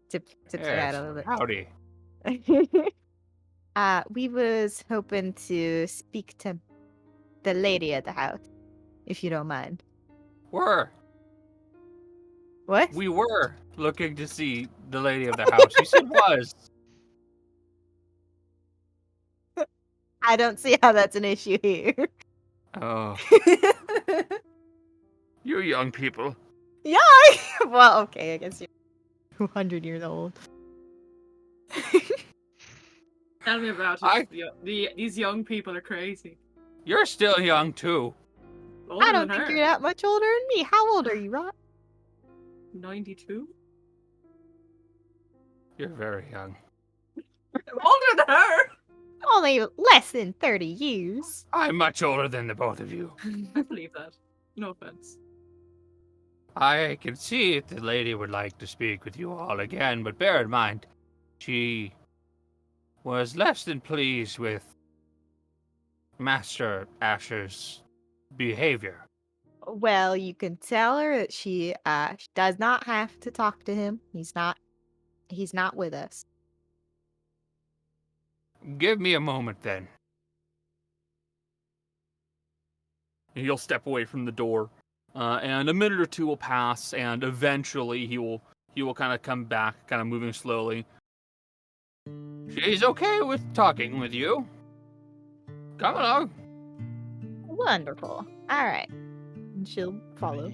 Tips her Yes, out a little bit. howdy. We was hoping to speak to the lady at the house, if you don't mind. What? We were looking to see the lady of the house. You said was. I don't see how that's an issue here. Oh, you young people. Yeah. Well, okay, I guess you're 200 years old. Tell me about it. These young people are crazy. You're still young too. Older I don't than think her. you're that much older than me. How old are you, Rod? 92? You're very young. I'm older than her! Only less than 30 years. I'm much older than the both of you. I believe that. No offense. I can see if the lady would like to speak with you all again, but bear in mind, she was less than pleased with Master Asher's behavior. Well, you can tell her that she does not have to talk to him. He's not with us. Give me a moment then. he'll step away from the door, and a minute or two will pass, and eventually he will kind of come back, kind of moving slowly. She's okay with talking with you. Come along. Wonderful. All right. And she'll follow.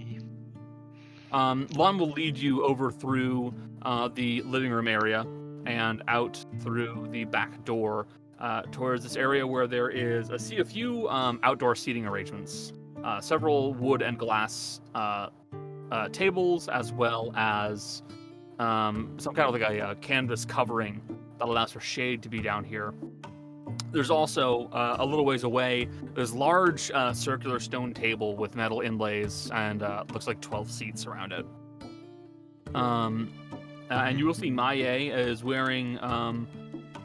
Lon will lead you over through the living room area and out through the back door towards this area where there is a few outdoor seating arrangements, several wood and glass tables, as well as some kind of like a canvas covering that allows for shade to be down here. There's also, a little ways away, this large circular stone table with metal inlays and looks like 12 seats around it. And you will see Malie is wearing,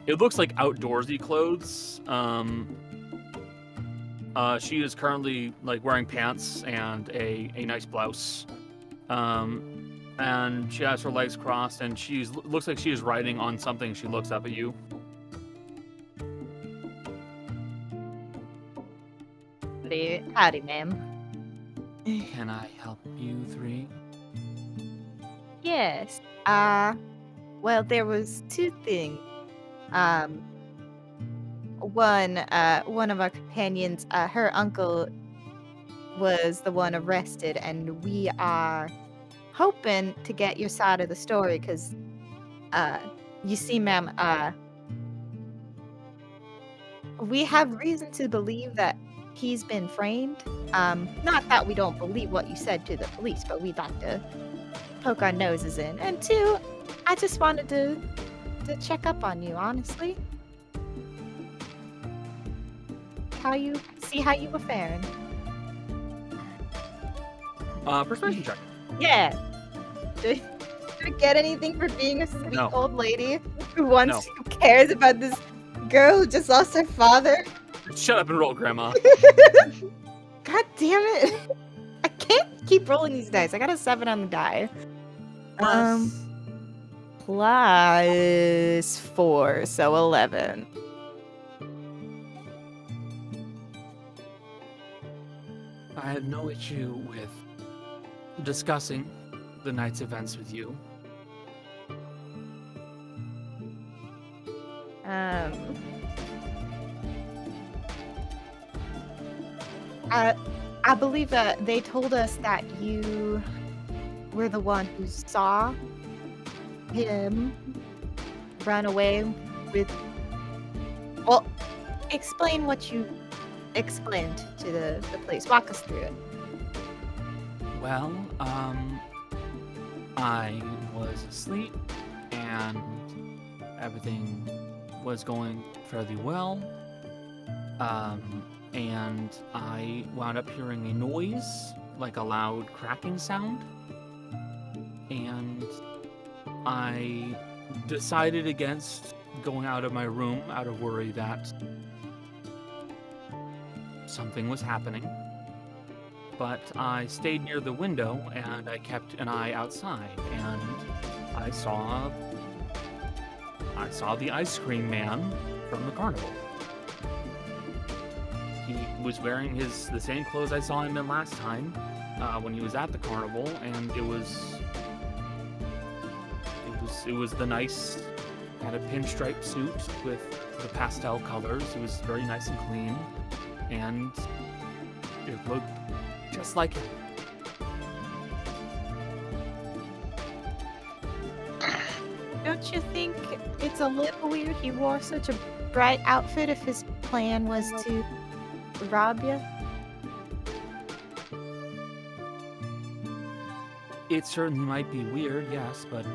it looks like outdoorsy clothes. She is currently like wearing pants and a nice blouse. And she has her legs crossed, and looks like she is writing on something. She looks up at you. Howdy, ma'am. Can I help you three? Yes. Well, there was two things. One of our companions, her uncle was the one arrested, and we are hoping to get your side of the story, because, you see, ma'am, we have reason to believe that he's been framed. Not that we don't believe what you said to the police, but we'd like to poke our noses in. And two, I just wanted to check up on you, honestly. How you were faring. Persuasion check. Yeah. Did I get anything for being a sweet No. old lady who cares about this girl who just lost her father? Shut up and roll, Grandma. God damn it. I can't keep rolling these dice. I got a 7 on the die. Plus 4, so 11. I had no issue with discussing the night's events with you. I believe that they told us that you were the one who saw him run away with... Well, explain what you explained to the police. Walk us through it. Well, I was asleep and everything was going fairly well. And I wound up hearing a noise, like a loud cracking sound. And I decided against going out of my room out of worry that something was happening. But I stayed near the window and I kept an eye outside, and I saw the ice cream man from the carnival. He was wearing the same clothes I saw him in last time when he was at the carnival, and it was the nice kind of pinstripe suit with the pastel colors. It was very nice and clean, and it looked just like him. Don't you think it's a little weird he wore such a bright outfit if his plan was to rob you? It certainly might be weird, yes, but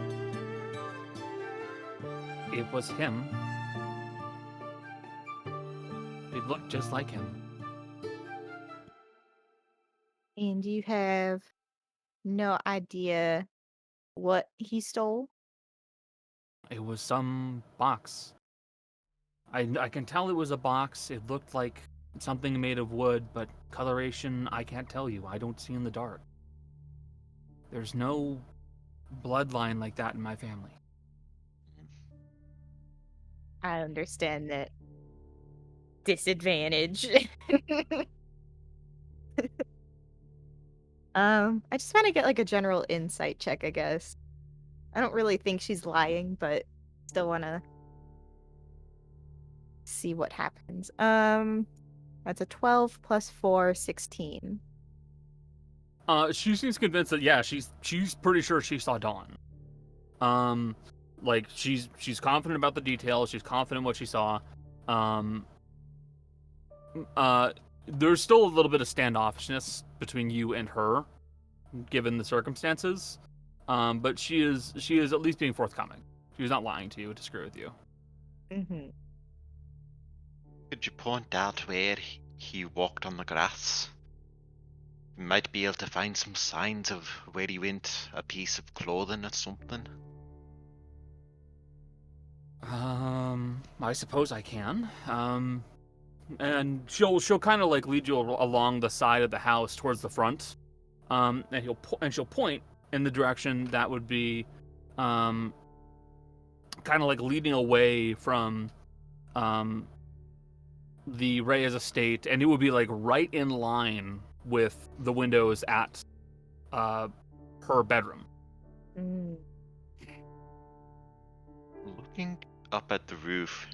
it was him. It looked just like him. And you have no idea what he stole? It was some box. I can tell it was a box. It looked like something made of wood, but coloration, I can't tell you. I don't see in the dark. There's no bloodline like that in my family. I understand that disadvantage. I just want to get like a general insight check, I guess. I don't really think she's lying, but still want to see what happens. That's a 12 plus 4, 16. She seems convinced that she's pretty sure she saw Dawn. Like she's confident about the details. She's confident what she saw. There's still a little bit of standoffishness between you and her, given the circumstances. But she is at least being forthcoming. She's not lying to you to screw with you. Mm-hmm. Could you point out where he walked on the grass? We might be able to find some signs of where he went, a piece of clothing or something. I suppose I can. And she'll kind of like lead you along the side of the house towards the front. And she'll point in the direction that would be, kind of like leading away from, the Reyes estate, and it would be like right in line with the windows at, her bedroom. Mm. Looking up at the roof,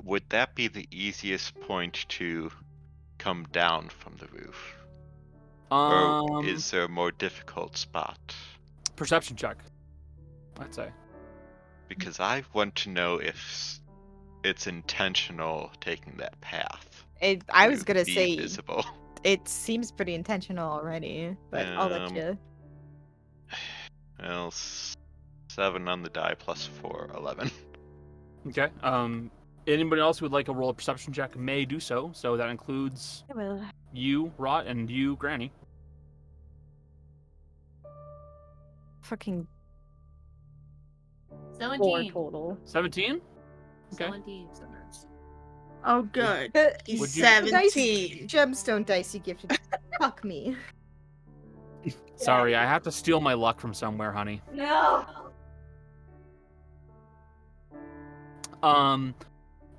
would that be the easiest point to come down from the roof? Or is there a more difficult spot? Perception check, I'd say. Because I want to know if it's intentional taking that path. I was gonna be say visible. it seems pretty intentional already, but I'll let you. Well, 7 on the die plus 4, 11. Okay. Anybody else who would like a roll a perception check may do so. So that includes you, Rot, and you, Granny. Fucking 17 total. 17? Okay. 17. Oh, good. He's Would you- 17. Gemstone dice you gifted. Fuck me. Sorry, I have to steal my luck from somewhere, honey. No.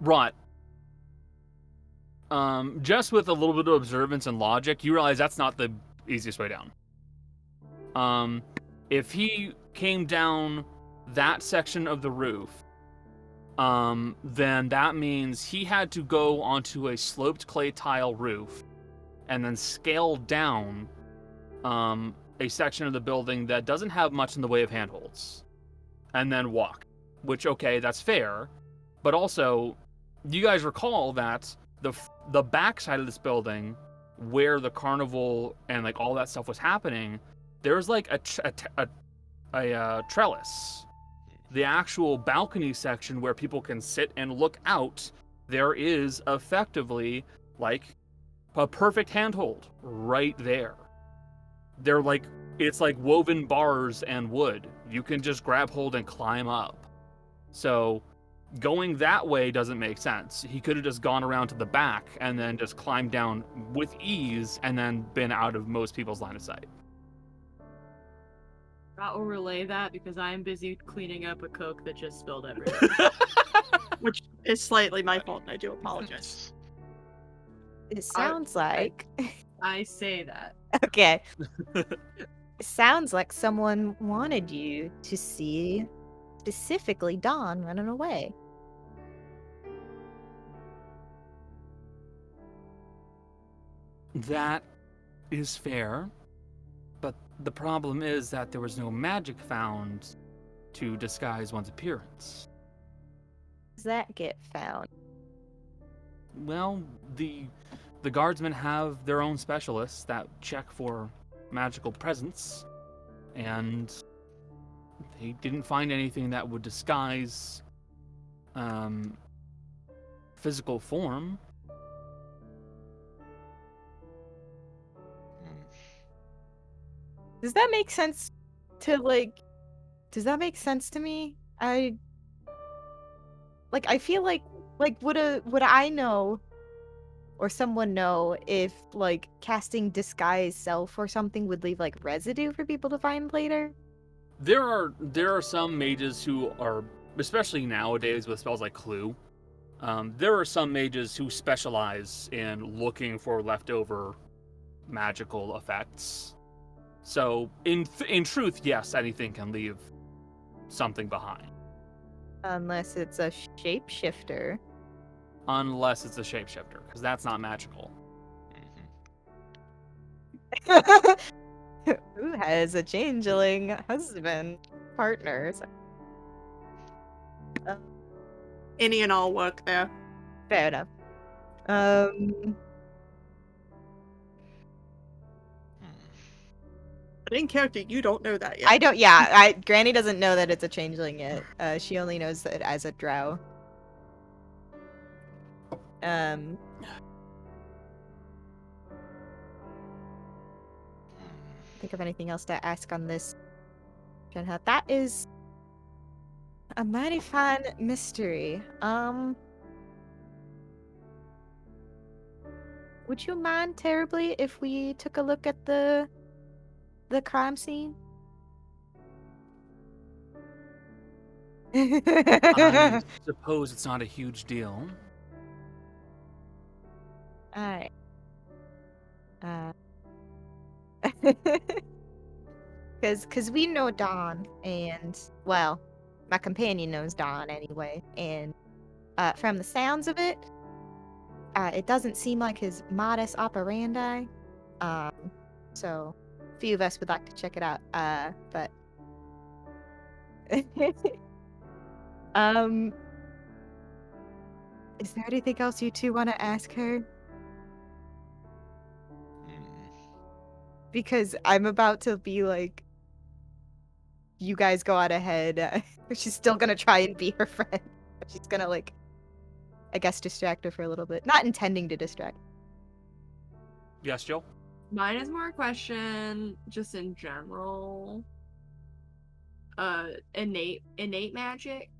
Rot. Just with a little bit of observance and logic, you realize that's not the easiest way down. If he came down that section of the roof, then that means he had to go onto a sloped clay tile roof and then scale down a section of the building that doesn't have much in the way of handholds and then walk, which, okay, that's fair. But also, you guys recall that the backside of this building where the carnival and like all that stuff was happening, there's like a trellis. The actual balcony section where people can sit and look out, there is effectively like a perfect handhold right there. They're like, it's like woven bars and wood. You can just grab hold and climb up. So going that way doesn't make sense. He could have just gone around to the back and then just climbed down with ease and then been out of most people's line of sight. I will relay that because I am busy cleaning up a Coke that just spilled everywhere. Which is slightly my fault, and I do apologize. It sounds like. I say that. Okay. It sounds like someone wanted you to see specifically Dawn running away. That is fair, but the problem is that there was no magic found to disguise one's appearance. Does that get found? Well, the guardsmen have their own specialists that check for magical presence, and they didn't find anything that would disguise physical form. Does that make sense to does that make sense to me? I feel like would I know or someone know if like casting disguise self or something would leave like residue for people to find later? There are some mages who are, especially nowadays with spells like Clue, there are some mages who specialize in looking for leftover magical effects. So, in truth, yes, anything can leave something behind. Unless it's a shapeshifter. Unless it's a shapeshifter, because that's not magical. Who has a changeling husband partners? Any and all work there. Fair enough. But in character, you don't know that yet. I don't. Yeah, Granny doesn't know that it's a changeling yet. She only knows it as a drow. Think of anything else to ask on this? That is a mighty fine mystery. Would you mind terribly if we took a look at the crime scene? I suppose it's not a huge deal. Alright. Because we know Dawn, and, well, my companion knows Dawn anyway, and from the sounds of it, it doesn't seem like his modus operandi. So, a few of us would like to check it out, but... Is there anything else you two want to ask her? Because I'm about to be like, you guys go on ahead. She's still gonna try and be her friend. She's gonna, like, I guess, distract her for a little bit. Not intending to distract. Yes, Jill? Mine is more a question, just in general. Innate magic.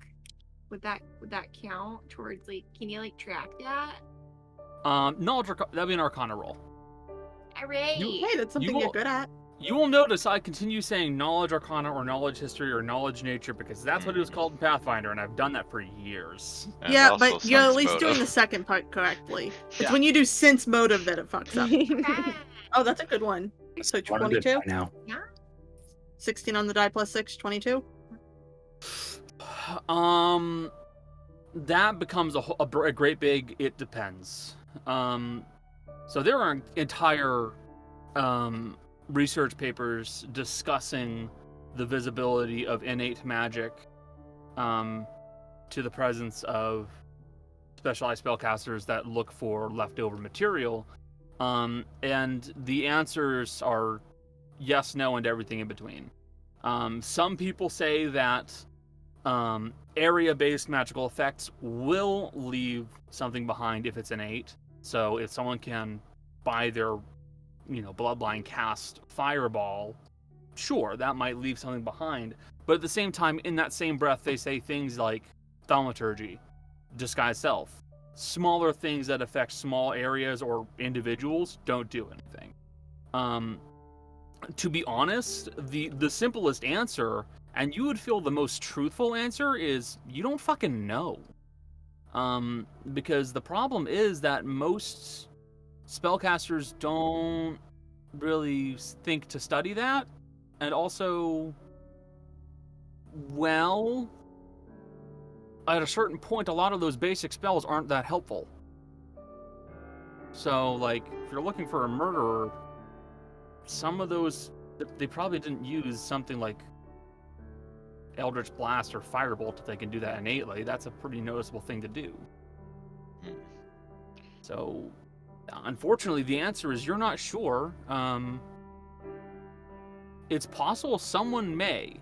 Would that count towards, like, can you, like, track that? Knowledge, that'd be an Arcana roll. Alright. Hey, that's something you're good at. You will notice I continue saying knowledge arcana or knowledge history or knowledge nature because that's what it was called in Pathfinder, and I've done that for years. And Yeah, also but you're at sense least motive. doing the second part correctly. It's Yeah. when you do sense motive that it fucks up. Oh, that's a good one. So 22? Now. 16 on the die plus 6, 22? That becomes a great big it depends. So there are entire research papers discussing the visibility of innate magic to the presence of specialized spellcasters that look for leftover material. And the answers are yes, no, and everything in between. Some people say that area-based magical effects will leave something behind if it's innate. So if someone can, by their bloodline, cast Fireball, sure, that might leave something behind. But at the same time, in that same breath, they say things like Thaumaturgy, Disguise Self. Smaller things that affect small areas or individuals don't do anything. To be honest, the simplest answer, and you would feel the most truthful answer, is you don't fucking know. Because the problem is that most spellcasters don't really think to study that, and also, well, at a certain point, a lot of those basic spells aren't that helpful. So, like, if you're looking for a murderer, some of those, they probably didn't use something like Eldritch Blast or Firebolt if they can do that innately. That's a pretty noticeable thing to do. So, unfortunately, the answer is you're not sure. It's possible someone may.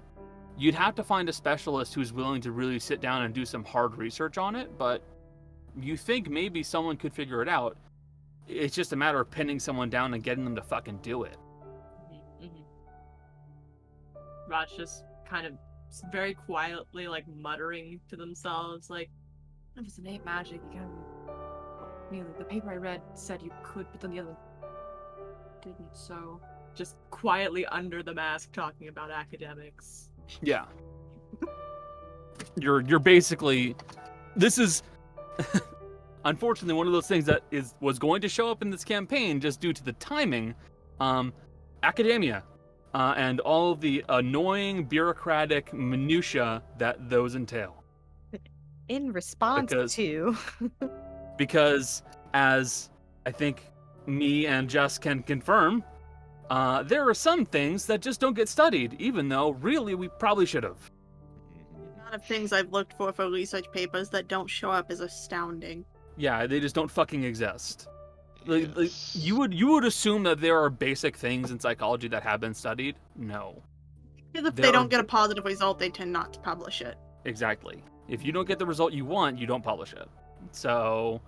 You'd have to find a specialist who's willing to really sit down and do some hard research on it, but you think maybe someone could figure it out. It's just a matter of pinning someone down and getting them to fucking do it. Raj just kind of very quietly, like, muttering to themselves, like, if it's innate magic, you can... the paper I read said you could, but then the other didn't, so... Just quietly under the mask talking about academics. Yeah. You're basically... This is... unfortunately, one of those things that was going to show up in this campaign just due to the timing. Academia. And all of the annoying bureaucratic minutia that those entail. In response to... Because, as I think me and Jess can confirm, there are some things that just don't get studied, even though, really, we probably should have. The amount of things I've looked for research papers that don't show up is astounding. Yeah, they just don't fucking exist. Like, Yes. you would assume that there are basic things in psychology that have been studied? No. Because if There they are- don't get a positive result, they tend not to publish it. Exactly. If you don't get the result you want, you don't publish it. So,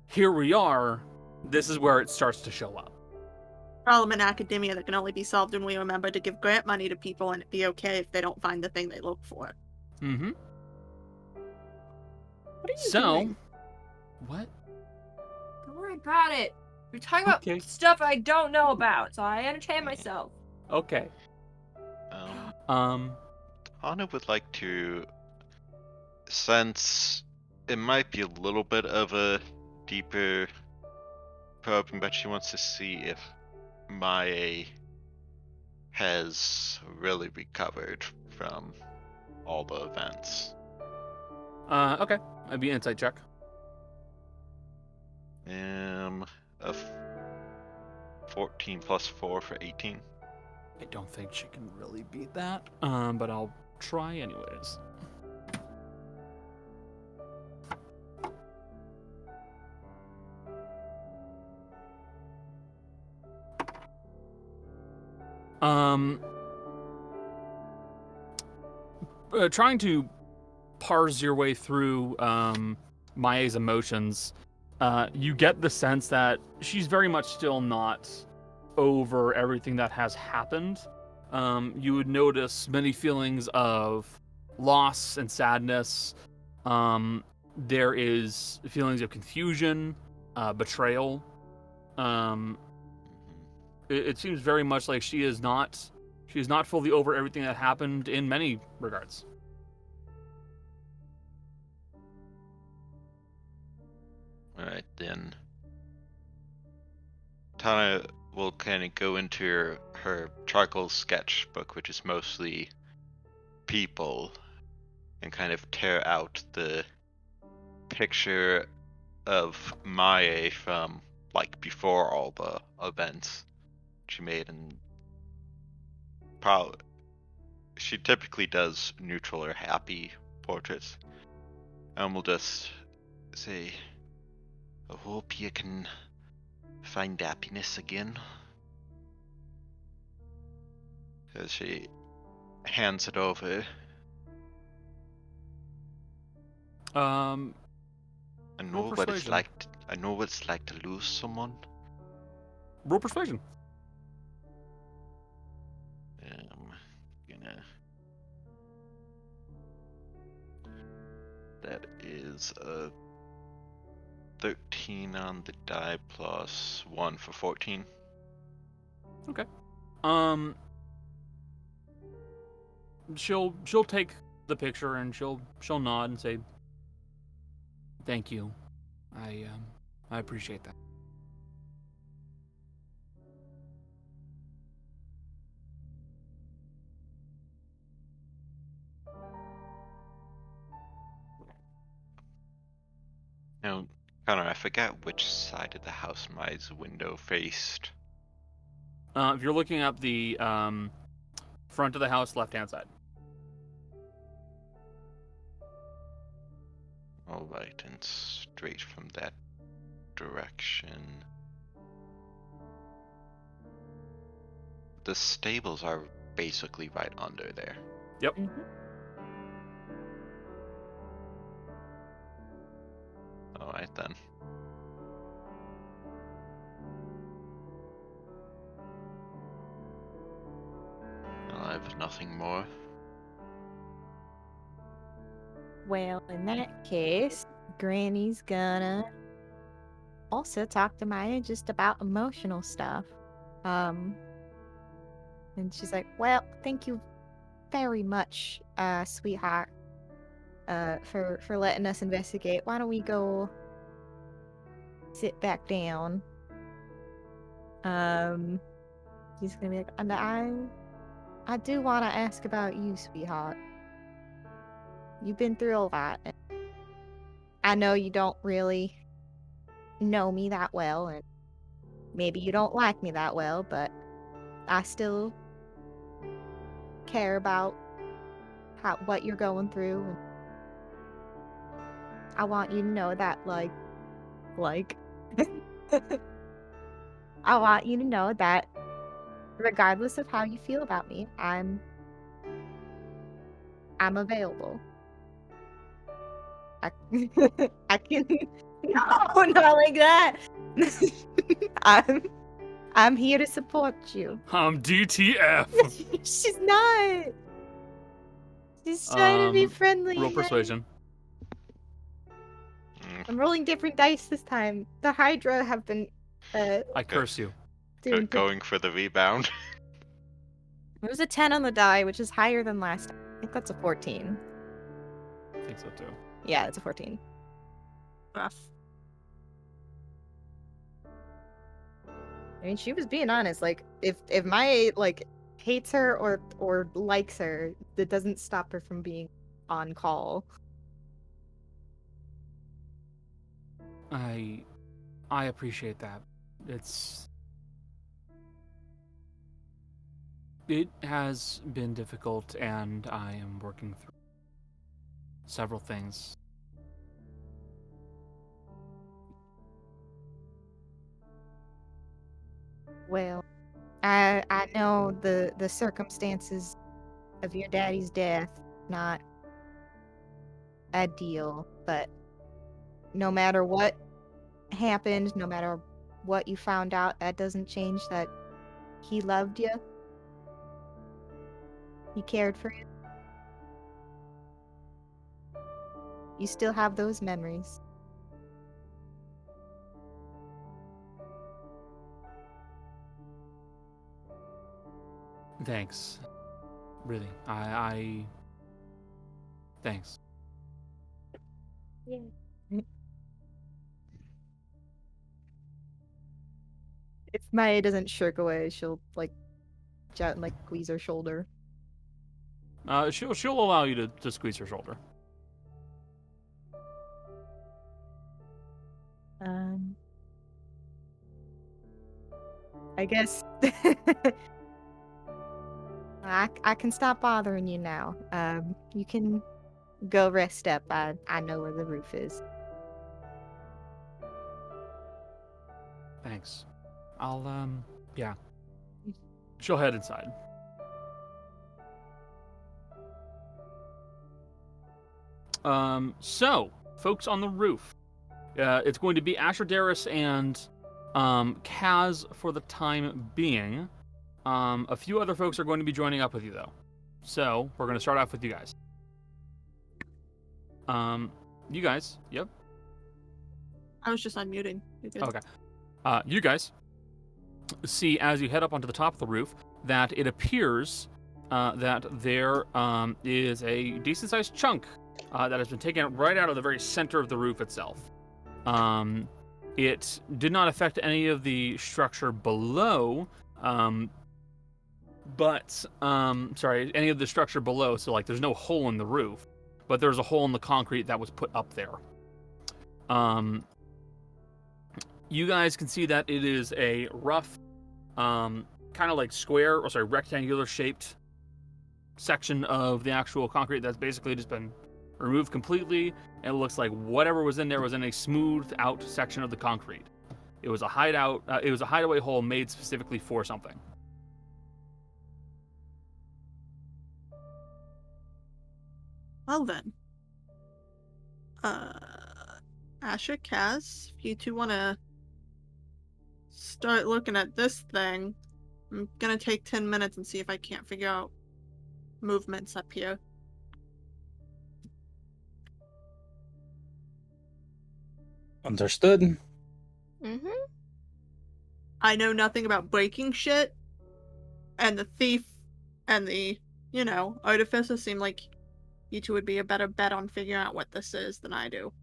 here we are. This is where it starts to show up. Problem in academia that can only be solved when we remember to give grant money to people and it be okay if they don't find the thing they look for. Mm-hmm. What are you So, doing? what? Don't worry about it. We're talking about Okay. stuff I don't know about, so I entertain myself. Okay. Anna would like to, since it might be a little bit of a deeper problem, but she wants to see if Malie has really recovered from all the events. Okay. That'd be an insight check. A 14 plus 4 for 18. I don't think she can really beat that, but I'll try anyways. trying to parse your way through Maie's emotions, you get the sense that she's very much still not over everything that has happened. You would notice many feelings of loss and sadness. There is feelings of confusion, betrayal. It seems very much like she is not fully over everything that happened in many regards. Alright, then. Tana will kind of go into her charcoal sketchbook, which is mostly people, and kind of tear out the picture of Maie from, like, before all the events she made, and probably she typically does neutral or happy portraits, and we'll just say, I hope you can find happiness again. As she hands it over. I know what it's like. I know what it's like to lose someone. Roll persuasion. That is a 13 on the die plus 1 for 14. Okay. She'll take the picture and she'll nod and say, "Thank you. I appreciate that." Now, Connor, I forgot which side of the house Mai's window faced. If you're looking at the front of the house, left-hand side. Alright, and straight from that direction. The stables are basically right under there. Yep. Mm-hmm. Alright then. Well, I have nothing more. Well, in that case, Granny's gonna also talk to Maya just about emotional stuff. And she's like, "Well, thank you very much, sweetheart, for letting us investigate. Why don't we go sit back down?" He's gonna be like, "And I do want to ask about you, sweetheart. You've been through a lot. And I know you don't really know me that well, and maybe you don't like me that well, but I still care about what you're going through. And I want you to know that, like, I want you to know that regardless of how you feel about me, I'm available. I can no, not like that. I'm here to support you." DTF. She's not. She's trying to be friendly. Roll persuasion. I'm rolling different dice this time. The Hydra have been I curse you. Going for the rebound. It was a 10 on the die, which is higher than last time. I think that's a 14. I think so too. Yeah, it's a 14. Rough. I mean, she was being honest. Like, if Maya, like, hates her or likes her, that doesn't stop her from being on call. I appreciate that. It has been difficult, and I am working through several things. Well, I know the circumstances of your daddy's death not ideal, but no matter what happened, no matter what you found out, that doesn't change that he loved you. He cared for you. You still have those memories. Thanks. Really. Thanks. Yeah. If Maya doesn't shirk away, she'll like reach out and like squeeze her shoulder. She'll allow you to squeeze her shoulder. I guess I can stop bothering you now. You can go rest up. I know where the roof is. Thanks. I'll yeah. She'll head inside. So folks on the roof, it's going to be Asher, Darius, and Kaz for the time being. A few other folks are going to be joining up with you, though. So, we're going to start off with you guys. You guys, yep. I was just unmuting. You're good. Okay. You guys see, as you head up onto the top of the roof, that it appears that there is a decent-sized chunk that has been taken right out of the very center of the roof itself. It did not affect any of the structure below, any of the structure below, so like there's no hole in the roof, but there's a hole in the concrete that was put up there. You guys can see that it is a rough, kind of like rectangular shaped section of the actual concrete that's basically just been removed completely, and it looks like whatever was in there was in a smoothed out section of the concrete. It was a hideout. It was a hideaway hole made specifically for something. Well then, Asher, Kaz, if you two want to start looking at this thing, I'm gonna take 10 minutes and see if I can't figure out movements up here. Understood. Mm-hmm. I know nothing about breaking shit, and the thief and the, artificer seem like you two would be a better bet on figuring out what this is than I do.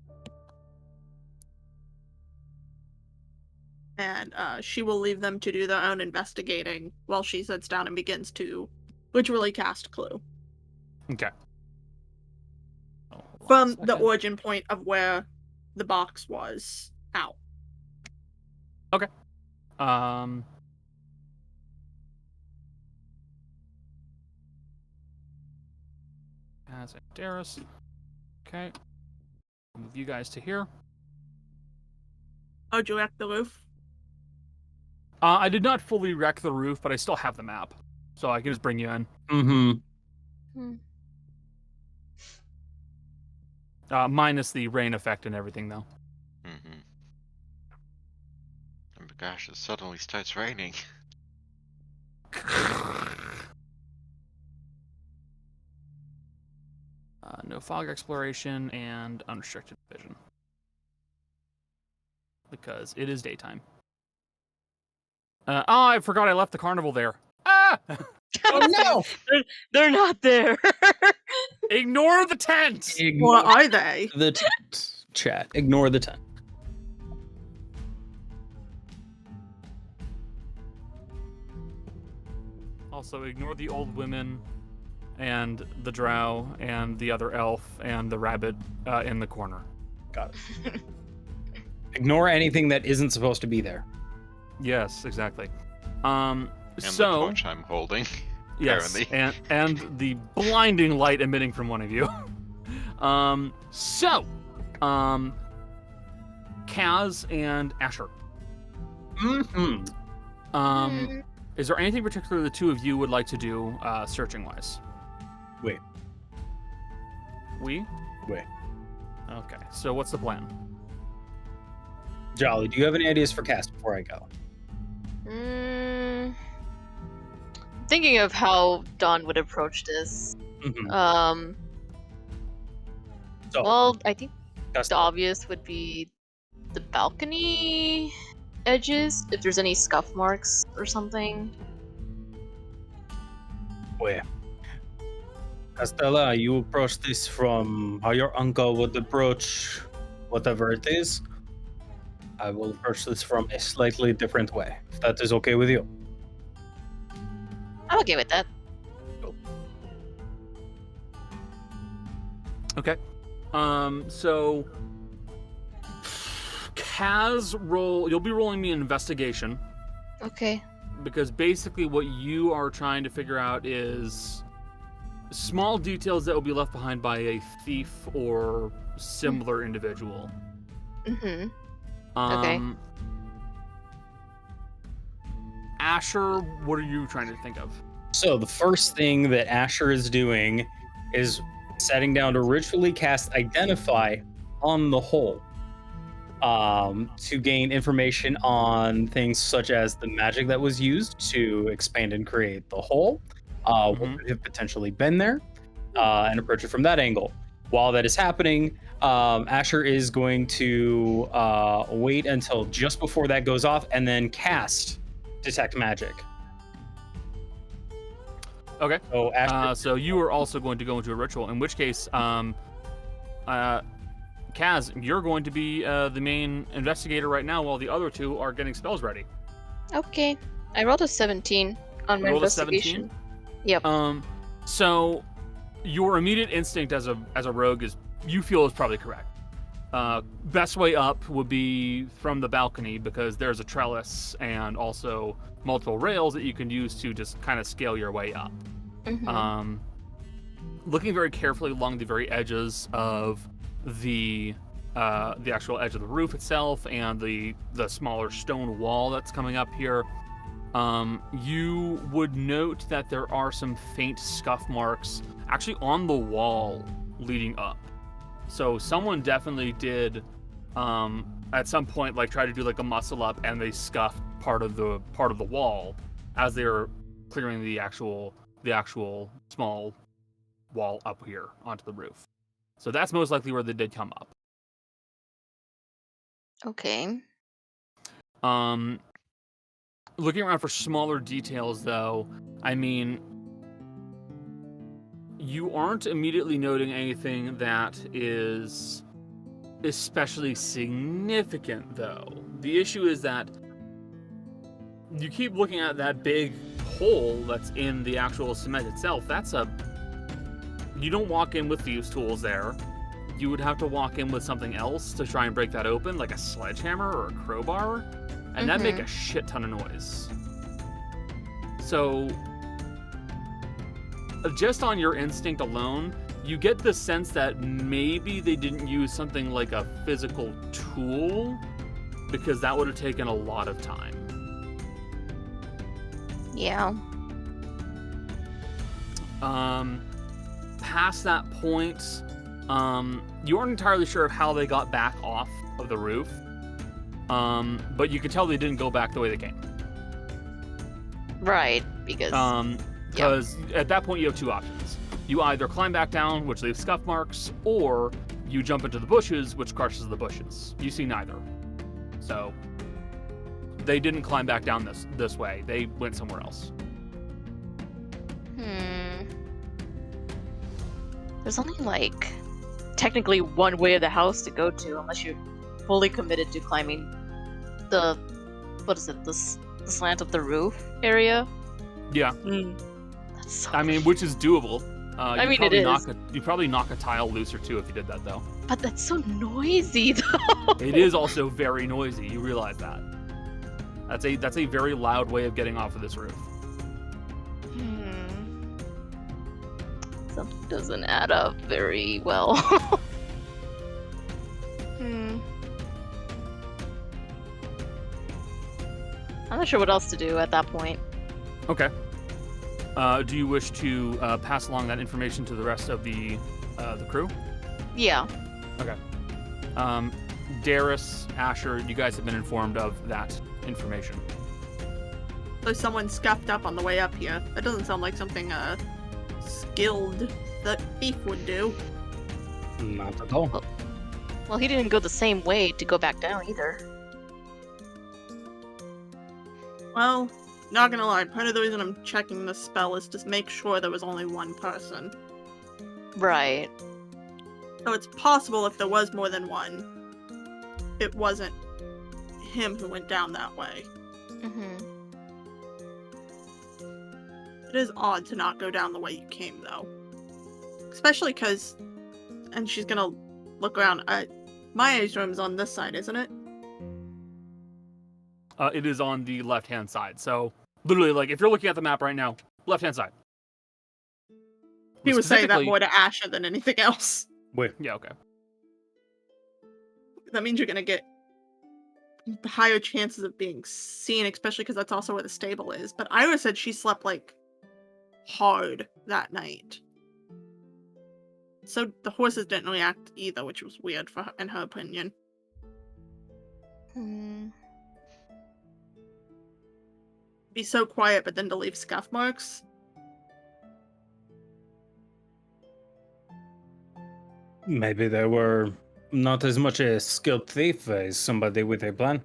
And she will leave them to do their own investigating while she sits down and begins to literally cast Clue. Okay. From the origin point of where the box was out. Okay. As a Darius. Okay. I'll move you guys to here. Oh, did you wreck the roof? I did not fully wreck the roof, but I still have the map. So I can just bring you in. Mm-hmm. Minus the rain effect and everything, though. Mm-hmm. Oh my gosh, it suddenly starts raining. No fog exploration and unrestricted vision. Because it is daytime. I forgot I left the carnival there. Ah! Oh no! They're not there. Ignore the tent! What are they? The tent. Chat. Ignore the tent. Also, ignore the old women and the drow and the other elf and the rabbit in the corner. Got it. Ignore anything that isn't supposed to be there. Yes, exactly. And the torch I'm holding. Yes, apparently. and the blinding light emitting from one of you. Kaz and Asher. Mm-hmm. Is there anything particular the two of you would like to do, searching-wise? Wait. We? We. Okay, so what's the plan? Jolly, do you have any ideas for cast before I go? Thinking of how Dawn would approach this. Mm-hmm. Well, I think the obvious would be the balcony edges, if there's any scuff marks or something. Where? Castella, you approach this from how your uncle would approach whatever it is. I will approach this from a slightly different way, if that is okay with you. I'm okay with that. Okay. So Kaz, you'll be rolling me an investigation. Okay. Because basically what you are trying to figure out is small details that will be left behind by a thief or similar individual. Mm-hmm. Okay. Asher, what are you trying to think of? So the first thing that Asher is doing is setting down to ritually cast Identify on the hole to gain information on things such as the magic that was used to expand and create the hole, what could have potentially been there, and approach it from that angle. While that is happening, Asher is going to wait until just before that goes off and then cast Detect Magic. Okay. So, Asher, so you are also going to go into a ritual, in which case, Kaz, you're going to be the main investigator right now while the other two are getting spells ready. Okay. I rolled a 17 on my investigation. 17? Yep. So your immediate instinct as a rogue is you feel is probably correct. Best way up would be from the balcony because there's a trellis and also multiple rails that you can use to just kind of scale your way up. Mm-hmm. Looking very carefully along the very edges of the actual edge of the roof itself and the smaller stone wall that's coming up here, you would note that there are some faint scuff marks actually on the wall leading up. So someone definitely did at some point like try to do like a muscle up and they scuffed part of the wall as they were clearing the actual small wall up here onto the roof. So that's most likely where they did come up. Okay. Looking around for smaller details, though, I mean, you aren't immediately noting anything that is especially significant, though. The issue is that you keep looking at that big hole that's in the actual cement itself. You don't walk in with thieves' tools there. You would have to walk in with something else to try and break that open, like a sledgehammer or a crowbar, and that'd make a shit ton of noise. So, just on your instinct alone, you get the sense that maybe they didn't use something like a physical tool, because that would have taken a lot of time. Yeah. Past that point, you aren't entirely sure of how they got back off of the roof, but you can tell they didn't go back the way they came. Right, because at that point you have two options. You either climb back down, which leaves scuff marks, or you jump into the bushes, which crushes the bushes. You see neither. So they didn't climb back down this way. They went somewhere else. There's only technically one way of the house to go to, unless you're fully committed to climbing the slant of the roof area. Yeah. That's so which is doable. It is. You'd probably knock a tile loose or two if you did that, though. But that's so noisy, though. It is also very noisy. You realize that. That's a very loud way of getting off of this roof. Something doesn't add up very well. I'm not sure what else to do at that point. Okay. Do you wish to pass along that information to the rest of the The crew? Yeah. Okay. Darius, Asher, you guys have been informed of that information. So someone scuffed up on the way up here. That doesn't sound like something skilled thief would do. Not at all. Well, he didn't go the same way to go back down either. Well, not gonna lie, part of the reason I'm checking the spell is to make sure there was only one person. Right. So it's possible if there was more than one, it wasn't him who went down that way. Mm-hmm. It is odd to not go down the way you came, though. Especially because... And she's gonna look around. Maya's room's on this side, isn't it? It is on the left-hand side. So, literally, like, if you're looking at the map right now, left-hand side. He was saying that more to Asher than anything else. Wait. Yeah, okay. That means you're gonna get higher chances of being seen, especially because that's also where the stable is. But Ira said she slept, like, hard that night. So the horses didn't react either, which was weird for her, in her opinion. Be so quiet, but then to leave scuff marks. Maybe they were not as much a skilled thief as somebody with a plan.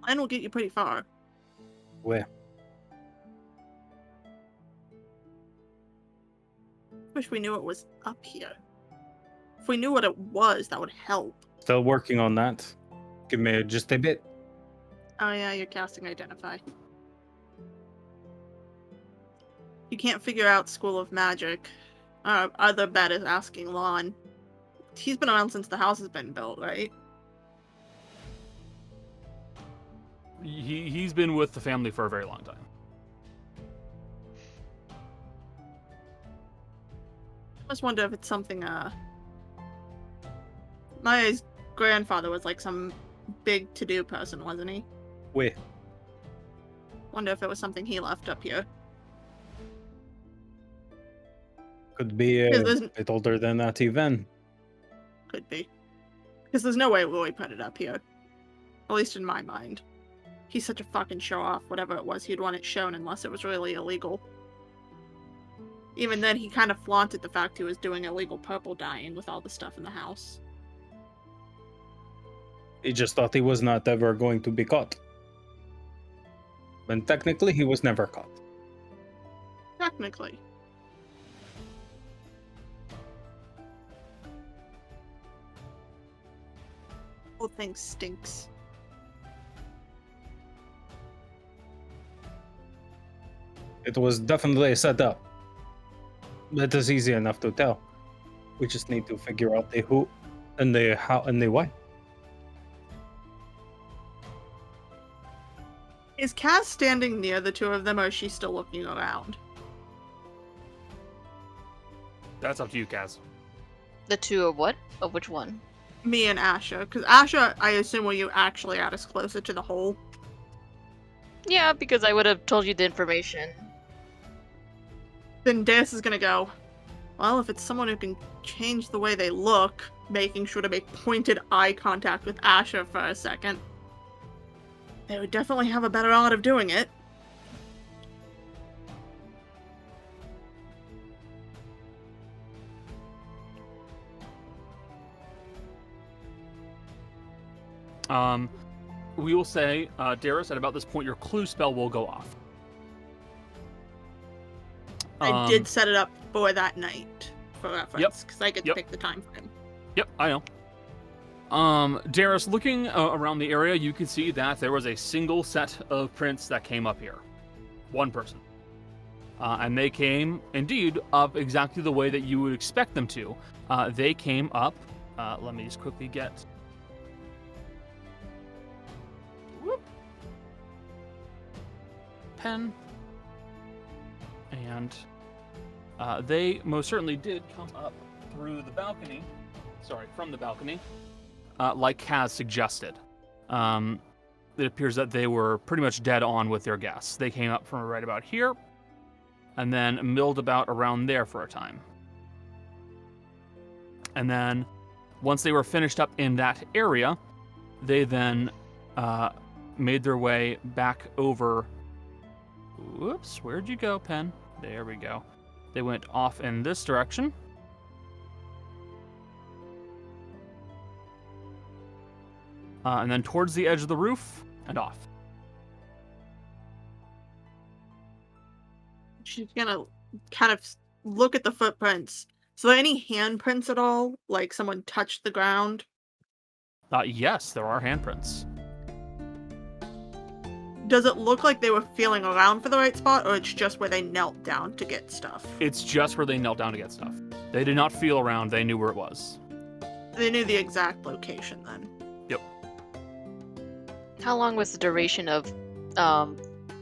Plan will get you pretty far. Where? Wish we knew it was up here. If we knew what it was, that would help. Still working on that. Give me just a bit. Oh yeah, you're casting Identify. You can't figure out School of Magic. Other bet is asking Lon. He's been around since the house has been built, right? He's been with the family for a very long time. I just wonder if it's something, Maya's grandfather was like some big to-do person, wasn't he? Where? Wonder if it was something he left up here. Could be a 'Cause there's- bit older than that even. Could be. Because there's no way Roy put it up here. At least in my mind. He's such a fucking show-off, whatever it was, he'd want it shown unless it was really illegal. Even then, he kind of flaunted the fact he was doing illegal purple dyeing with all the stuff in the house. He just thought he was not ever going to be caught. And technically, he was never caught. Technically. Whole thing stinks. It was definitely a setup. That is easy enough to tell. We just need to figure out the who and the how and the why. Is Cass standing near the two of them, or is she still looking around? That's up to you, Kaz. The two of what? Of which one? Me and Asher. Because Asher, I assume, were you actually at us closer to the hole? Yeah, because I would have told you the information. Then Deus is gonna go, well, if it's someone who can change the way they look, making sure to make pointed eye contact with Asher for a second, they would definitely have a better odds of doing it. We will say, Darius, at about this point, your clue spell will go off. I did set it up for that night, for reference, because I get to pick the time frame. Yep, I know. Darius, looking around the area, you can see that there was a single set of prints that came up here. One person. And they came, indeed, up exactly the way that you would expect them to. They came up, let me just quickly get... pen. And they most certainly did come up through the balcony. Sorry, from the balcony. Like Kaz suggested. It appears that they were pretty much dead on with their guess. They came up from right about here. and then milled about around there for a time. And then, once they were finished up in that area, they then made their way back over. Whoops, where'd you go, Pen? There we go. They went off in this direction. And then towards the edge of the roof and off. She's gonna kind of look at the footprints. So, are there any handprints at all? Like someone touched the ground? Yes, there are handprints. Does it look like they were feeling around for the right spot, or it's just where they knelt down to get stuff? It's just where they knelt down to get stuff. They did not feel around, they knew where it was. They knew the exact location then. Yep. How long was the duration of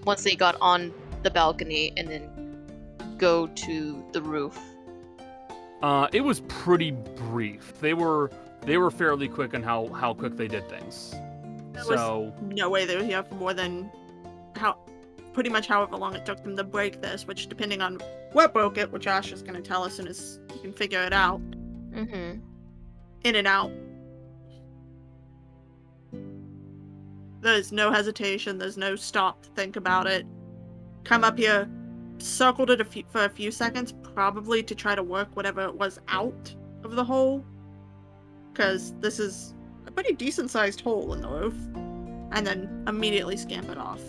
once they got on the balcony and then go to the roof? It was pretty brief. They were fairly quick on how quick they did things. There was no way they were here for more than pretty much however long it took them to break this, which depending on what broke it, which Ash is going to tell us as soon as you can figure it out. Mm-hmm. In and out. There's no hesitation, there's no stop to think about it. Come up here, circled it for a few seconds, probably to try to work whatever it was out of the hole. Because this is a pretty decent sized hole in the roof. And then immediately scampered off.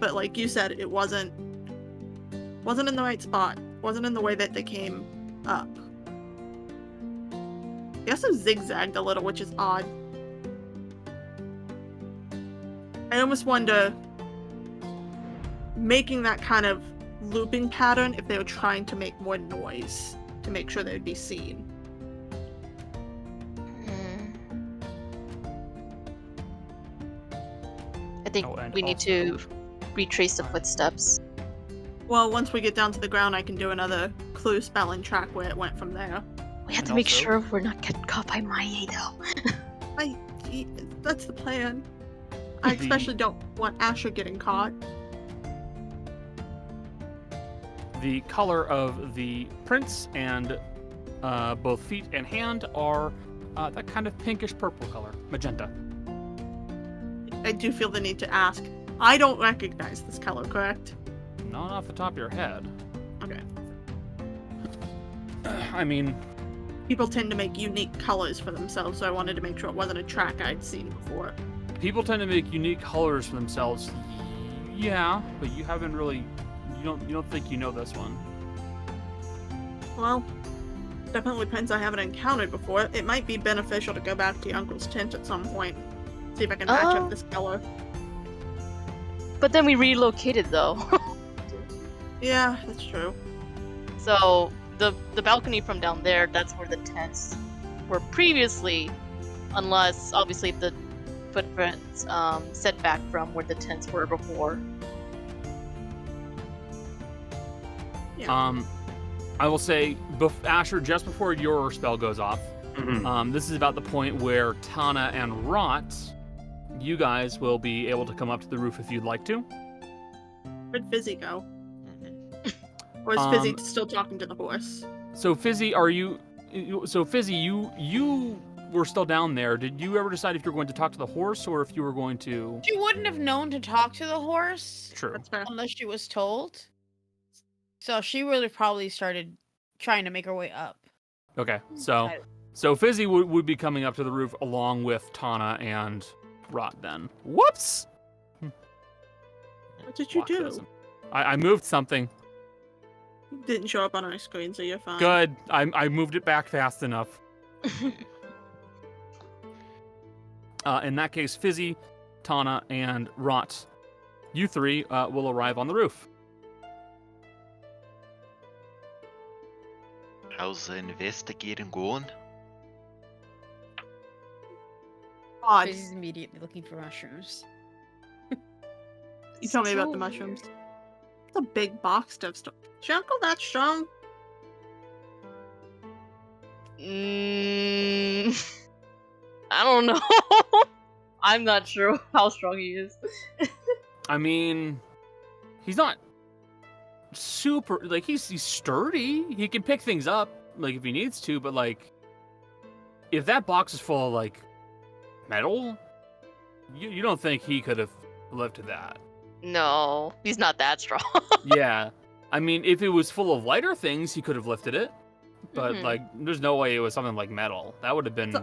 But like you said, it wasn't in the right spot. Wasn't in the way that they came up. They also zigzagged a little, which is odd. I almost wonder, making that kind of looping pattern, if they were trying to make more noise to make sure they'd be seen. I think we need to retrace the footsteps. Well, once we get down to the ground, I can do another clue spell and track where it went from there. We have to make sure we're not getting caught by Malie, though. That's the plan. I especially don't want Asher getting caught. The color of the prints and both feet and hand are that kind of pinkish purple color, magenta. I do feel the need to ask. I don't recognize this color, correct? Not off the top of your head. Okay. I mean, people tend to make unique colors for themselves, so I wanted to make sure it wasn't a track I'd seen before. People tend to make unique colors for themselves. Yeah, but you haven't really. You don't think you know this one. Well, definitely depends. I haven't encountered before. It might be beneficial to go back to your uncle's tent at some point. See if I can match up this color. But then we relocated, though. Yeah, that's true. So the balcony from down there, that's where the tents were previously, unless obviously the footprints set back from where the tents were before. Yeah. I will say, Asher, just before your spell goes off, this is about the point where Tana and Rot, you guys will be able to come up to the roof if you'd like to. Where'd Fizzy go? Or is Fizzy still talking to the horse? So Fizzy, you were still down there. Did you ever decide if you were going to talk to the horse or if you were going to... She wouldn't have known to talk to the horse. True. That's fair. Unless she was told. So she really probably started trying to make her way up. Okay, so Fizzy would be coming up to the roof along with Tana and Rot then. Whoops! What did you do? I moved something. Didn't show up on our screen, so you're fine. Good. I moved it back fast enough. In that case, Fizzy, Tana, and Rot, you three will arrive on the roof. How's the investigating going? Odd. Fizzy's immediately looking for mushrooms. You told me about the mushrooms. It's a big box of stuff. Is your uncle that strong? I don't know. I'm not sure how strong he is. I mean, he's not super like he's sturdy. He can pick things up like if he needs to, but like if that box is full of like metal, you don't think he could have lifted that? No, he's not that strong. Yeah, I mean, if it was full of lighter things, he could have lifted it. But like, there's no way it was something like metal. That would have been.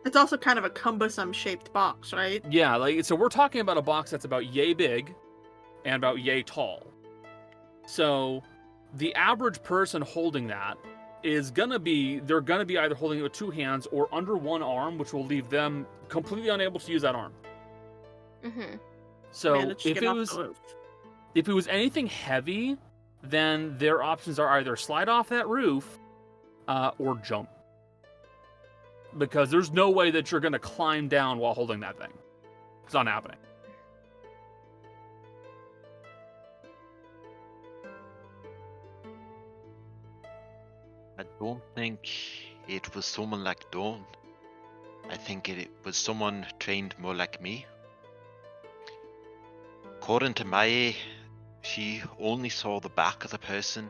It's also kind of a cumbersome shaped box, right? Yeah, like so we're talking about a box that's about yay big, and about yay tall. So, the average person holding that is gonna be either holding it with two hands or under one arm, which will leave them completely unable to use that arm. So if it was anything heavy, then their options are either slide off that roof or jump. Because there's no way that you're gonna climb down while holding that thing. It's not happening. I don't think it was someone like Dawn. I think it was someone trained more like me. According to Malie, she only saw the back of the person,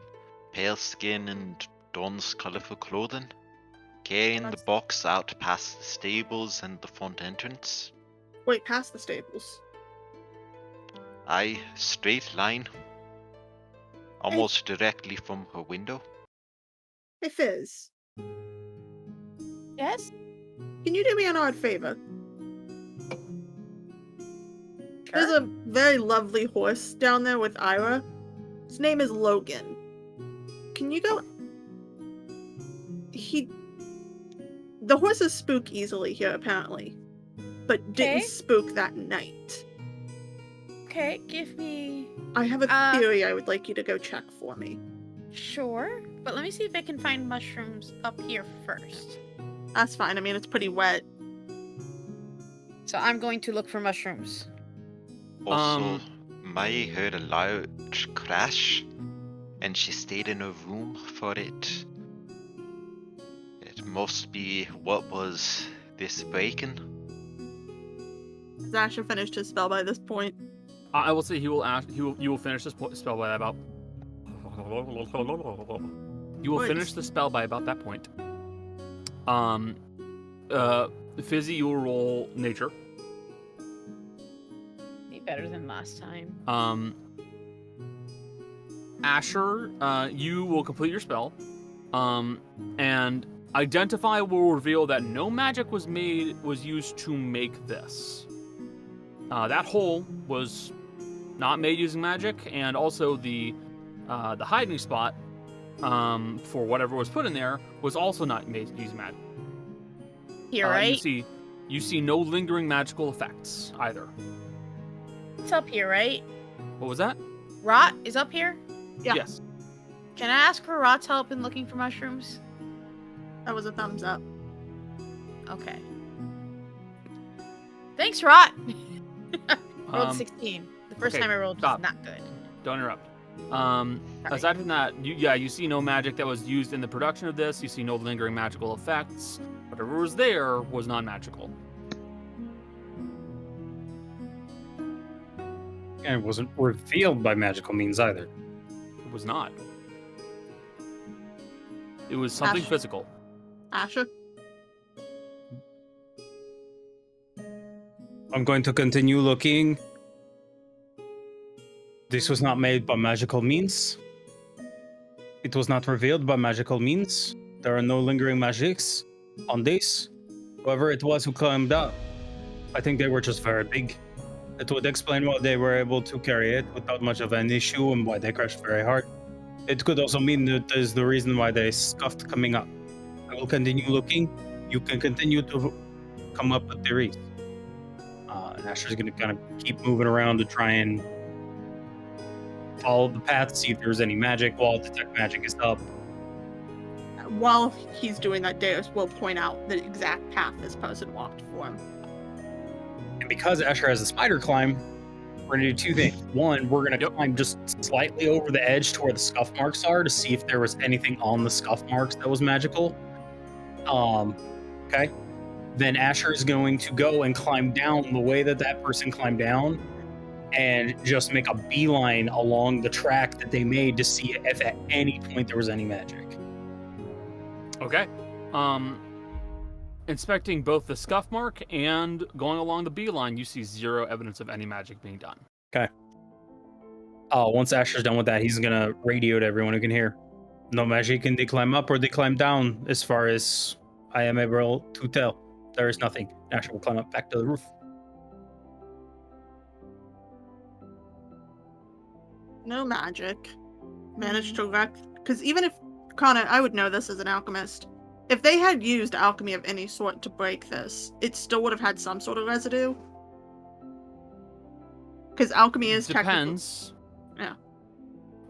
pale skin and Dawn's colourful clothing, carrying the box out past the stables and the front entrance. Wait, past the stables? Aye, straight line. Almost directly from her window. Hey, Fizz. Yes? Can you do me an odd favor? Sure. There's a very lovely horse down there with Ira. His name is Logan. Can you go... The horses spook easily here, apparently. But didn't spook that night. Okay, give me... I have a theory I would like you to go check for me. Sure, but let me see if I can find mushrooms up here first. That's fine. I mean, it's pretty wet. So I'm going to look for mushrooms. Also, Malie heard a loud crash, and she stayed in her room for it. It must be what was this breaking. Has Asher finished his spell by this point? I will say you will finish this spell by about. You will finish the spell by about that point. Fizzy, you will roll nature. Be better than last time. Asher, you will complete your spell. And identify will reveal that no magic was used to make this. That hole was not made using magic, and also the hiding spot for whatever was put in there was also not made using magic. Here, right? You see no lingering magical effects either. It's up here, right? What was that? Rot is up here? Yeah. Yes. Can I ask for Rot's help in looking for mushrooms? That was a thumbs up. Okay. Thanks, Rot! Rolled 16. The first time I rolled was not good. Don't interrupt. Aside from that, you see no magic that was used in the production of this. You see no lingering magical effects. Whatever was there was non-magical. And it wasn't revealed by magical means either. It was not. It was something physical. Asher? I'm going to continue looking. This was not made by magical means. It was not revealed by magical means. There are no lingering magics on this. Whoever it was who climbed up, I think they were just very big. It would explain why they were able to carry it without much of an issue and why they crashed very hard. It could also mean that is the reason why they scuffed coming up. I will continue looking. You can continue to come up with theories. And Asher's going to kind of keep moving around to try and follow the path, see if there's any magic. While detect magic is up. While he's doing that, Deus will point out the exact path this person walked for him. And because Asher has a spider climb, we're going to do two things. One, we're going to climb just slightly over the edge to where the scuff marks are to see if there was anything on the scuff marks that was magical. Okay. Then Asher is going to go and climb down the way that person climbed down and just make a beeline along the track that they made to see if at any point there was any magic. Okay. Inspecting both the scuff mark and going along the beeline, you see zero evidence of any magic being done. Okay. Once Asher's done with that, he's gonna radio to everyone who can hear. No magic, and they climb up or they climb down. As far as I am able to tell, there is nothing. Asher will climb up back to the roof. No magic. Managed to wreck. Because even if Connor, I would know this as an alchemist. If they had used alchemy of any sort to break this, it still would have had some sort of residue. Because alchemy is depends. Yeah.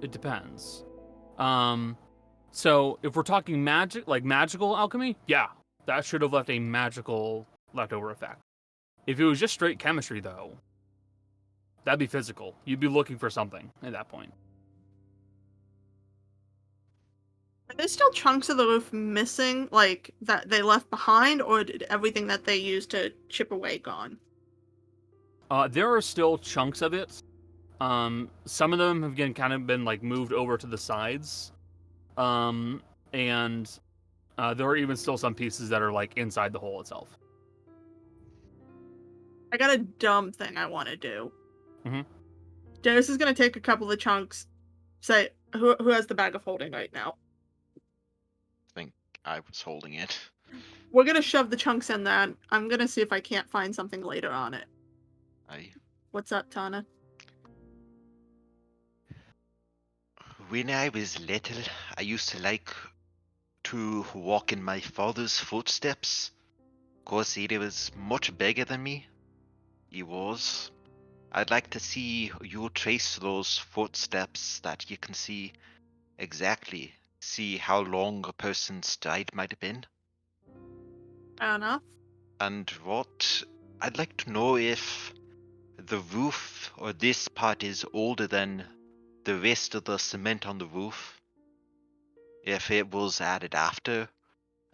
It depends. So if we're talking magic, like magical alchemy, yeah, that should have left a magical leftover effect. If it was just straight chemistry, though, that'd be physical. You'd be looking for something at that point. Are there still chunks of the roof missing, like, that they left behind, or did everything that they used to chip away gone? There are still chunks of it. Some of them have kind of been, like, moved over to the sides. And there are even still some pieces that are, like, inside the hole itself. I got a dumb thing I want to do. Mm-hmm. Darius is going to take a couple of chunks. Say, who has the bag of holding right now? I was holding it. We're gonna shove the chunks in there. I'm gonna see if I can't find something later on it. What's up, Tana? When I was little, I used to like to walk in my father's footsteps. Cause he was much bigger than me. He was. I'd like to see you trace those footsteps that you can see exactly. See how long a person's stride might have been. Fair enough. And what I'd like to know if the roof or this part is older than the rest of the cement on the roof. If it was added after,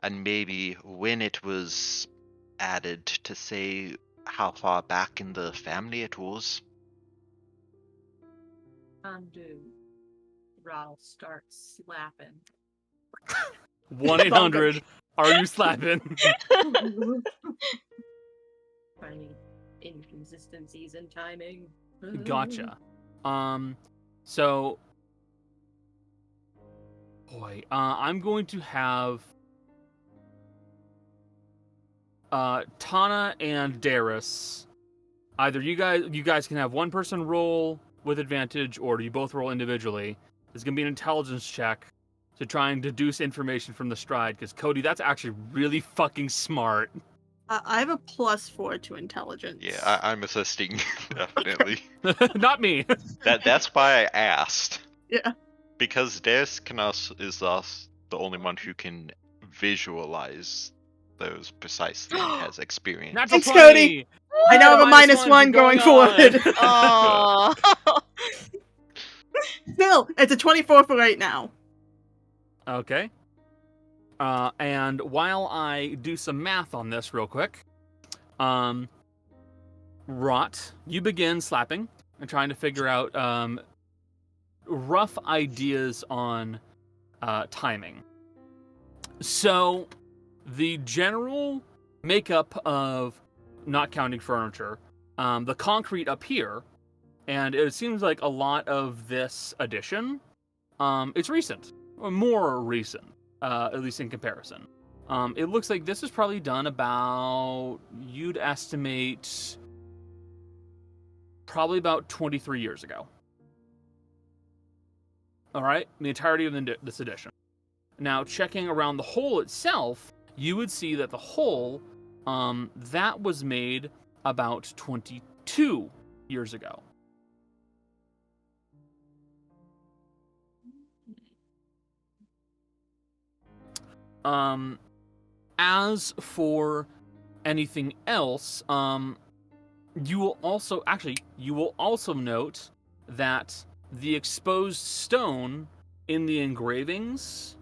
and maybe when it was added to say how far back in the family it was. Undo. Rattle starts slapping. 1-800, are you slapping? Finding inconsistencies in timing. Gotcha. So, boy, I'm going to have Tana and Darius. Either you guys can have one person roll with advantage, or you both roll individually. There's going to be an intelligence check to try and deduce information from the stride, because Cody, that's actually really fucking smart. I have a +4 to intelligence. Yeah, I'm assisting, definitely. Not me. That's why I asked. Yeah. Because Darius is the only one who can visualize those precisely and has experience. Natural Thanks, Cody! I now have a -1 going forward. Oh. Still, it's a 24 for right now. Okay. And while I do some math on this real quick, Rot, you begin slapping and trying to figure out rough ideas on timing. So, the general makeup of, not counting furniture, the concrete up here, and it seems like a lot of this addition, it's recent, or more recent, at least in comparison. It looks like this was probably done about, you'd estimate, probably about 23 years ago. All right, the entirety of this edition. Now, checking around the hole itself, you would see that the hole, that was made about 22 years ago. As for anything else, you will also note that the exposed stone in the engravings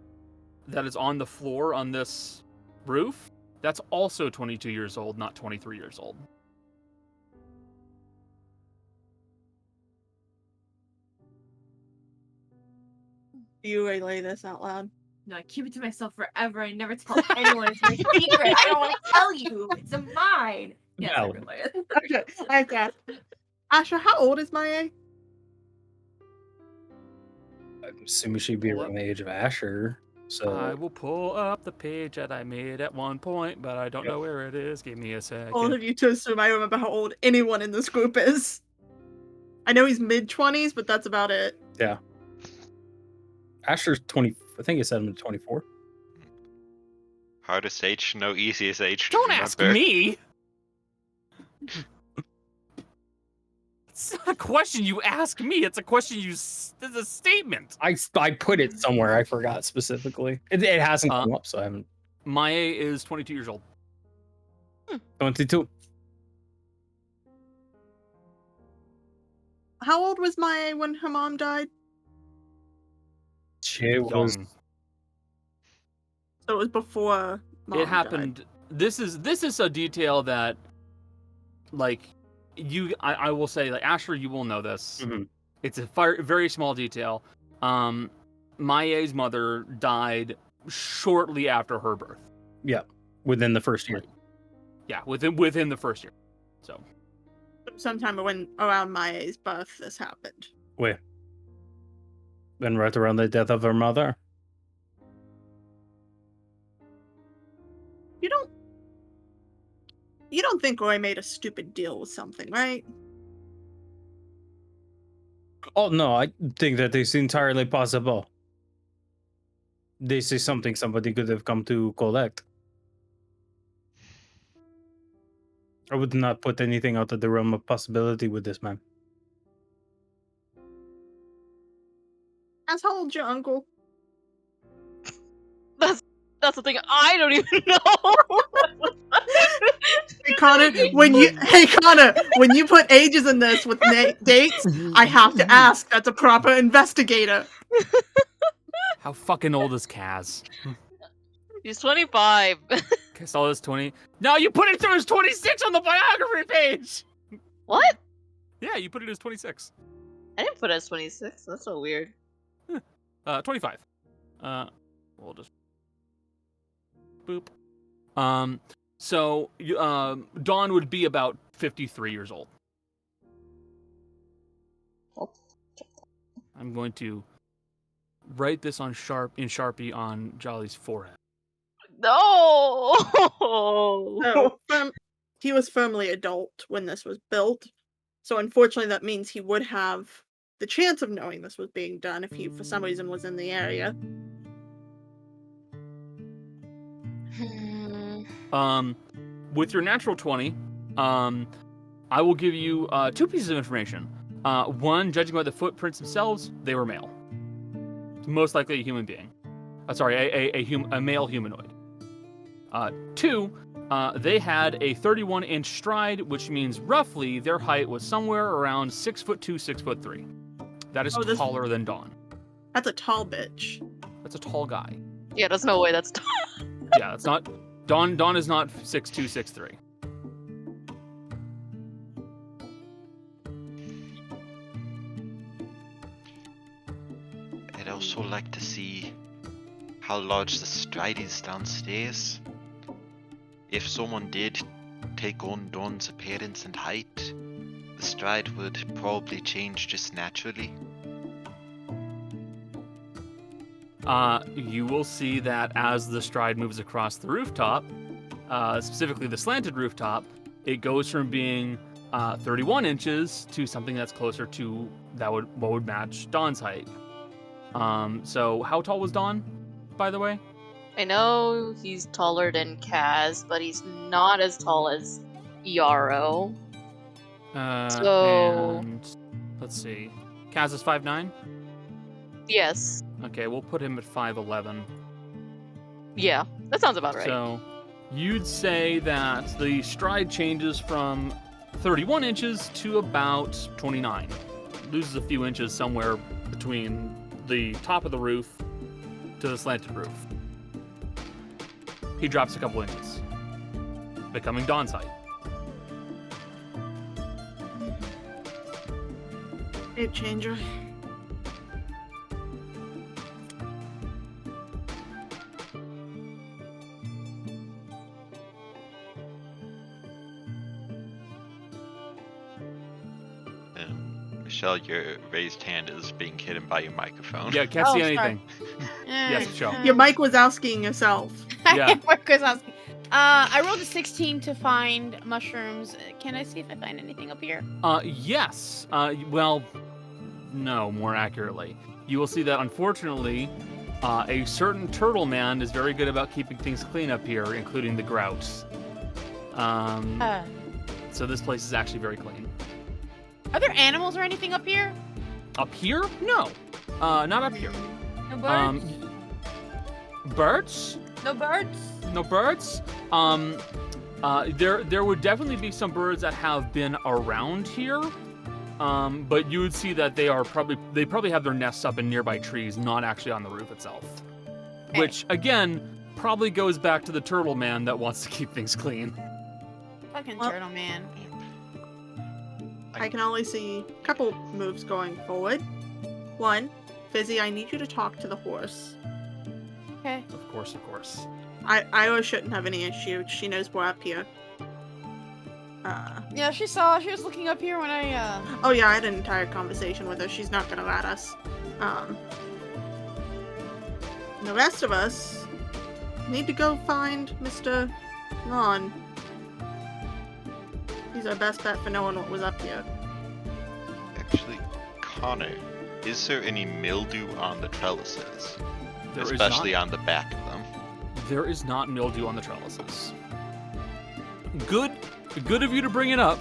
that is on the floor on this roof, that's also 22 years old, not 23 years old. You relay this out loud. No, I keep it to myself forever. I never tell anyone. It's my secret. I don't want to tell you. It's mine. Yes, I relay it. Okay, I have to ask. Asher, how old is Malie? I'm assuming she'd be around the age of Asher. So I will pull up the page that I made at one point, but I don't know where it is. Give me a second. All of you to assume I remember how old anyone in this group is. I know he's mid-20s, but that's about it. Yeah. Asher's 20. I think he said him to 24. Hardest age, no easiest age. To Don't remember. ask me. It's not a question you ask me. It's a question you. It's a statement. I put it somewhere. I forgot specifically. It hasn't come up, so I haven't. Maya is 22 years old. 22. How old was Maya when her mom died? She was. So it was before mom It happened. died. This is a detail that, like, I will say, like, Asher, you will know this. Mm-hmm. It's a very small detail. Maya's mother died shortly after her birth. Yeah, within the first year. Yeah, within the first year. So sometime around Maya's birth, this happened. Wait. Then right around the death of her mother. You don't think Roy made a stupid deal with something, right? Oh no, I think that it's entirely possible. This is something somebody could have come to collect. I would not put anything out of the realm of possibility with this man. As how old's your uncle? That's the thing. I don't even know. Hey Connor, when you put ages in this with dates, I have to ask. That's a proper investigator. how fucking old is Kaz? He's 25. Kaz is 20. No, you put it through as 26 on the biography page. What? Yeah, you put it as 26. I didn't put it as 26. That's so weird. 25. We'll just boop. So Dawn would be about 53 years old. I'm going to write this in Sharpie on Jolly's forehead. No. So, he was firmly adult when this was built. So unfortunately, that means he would have the chance of knowing this was being done if he, for some reason, was in the area. With your natural 20, I will give you 2 pieces of information. One, judging by the footprints themselves, they were male. Most likely a human being. A male humanoid. 2, they had a 31-inch stride, which means roughly their height was somewhere around 6'2", 6'3". That is taller than Dawn. That's a tall bitch. That's a tall guy. Yeah, there's no way that's tall. Yeah, that's not... Dawn is not 6'2", 6'3". I'd also like to see how large the stride is downstairs. If someone did take on Dawn's appearance and height, the stride would probably change just naturally. You will see that as the stride moves across the rooftop, specifically the slanted rooftop, it goes from being 31 inches to something that's closer to what would match Dawn's height. So how tall was Dawn, by the way? I know he's taller than Kaz, but he's not as tall as Yarrow. And let's see. Kaz is 5'9"? Yes. Okay, we'll put him at 5'11". Yeah, that sounds about right. So you'd say that the stride changes from 31 inches to about 29. Loses a few inches somewhere between the top of the roof to the slanted roof. He drops a couple inches, becoming Dawn's height. Shape changer. Michelle, your raised hand is being hidden by your microphone. Yeah, can't see sorry. anything. Yes, Michelle. Your mic was asking yourself. Yeah. I rolled a 16 to find mushrooms. Can I see if I find anything up here? Yes. Well, no, more accurately. You will see that, unfortunately, a certain turtle man is very good about keeping things clean up here, including the grouse. So this place is actually very clean. Are there animals or anything up here? Up here? No. Not up here. No birds? Birds? No birds? No birds? There would definitely be some birds that have been around here. But you would see that they probably have their nests up in nearby trees, not actually on the roof itself. Okay. Which, again, probably goes back to the turtle man that wants to keep things clean. Fucking Well- turtle man. I can only see a couple moves going forward. One, Fizzy, I need you to talk to the horse. Okay. Of course, of course. Iowa shouldn't have any issue. She knows we're up here. Yeah, she was looking up here when I, Oh yeah, I had an entire conversation with her. She's not gonna rat us. The rest of us need to go find Mr. Lon. He's our best bet for knowing what was up here. Actually, Connor, is there any mildew on the trellises? There is Especially not. on the back of them. There is not mildew on the trellises. Good of you to bring it up,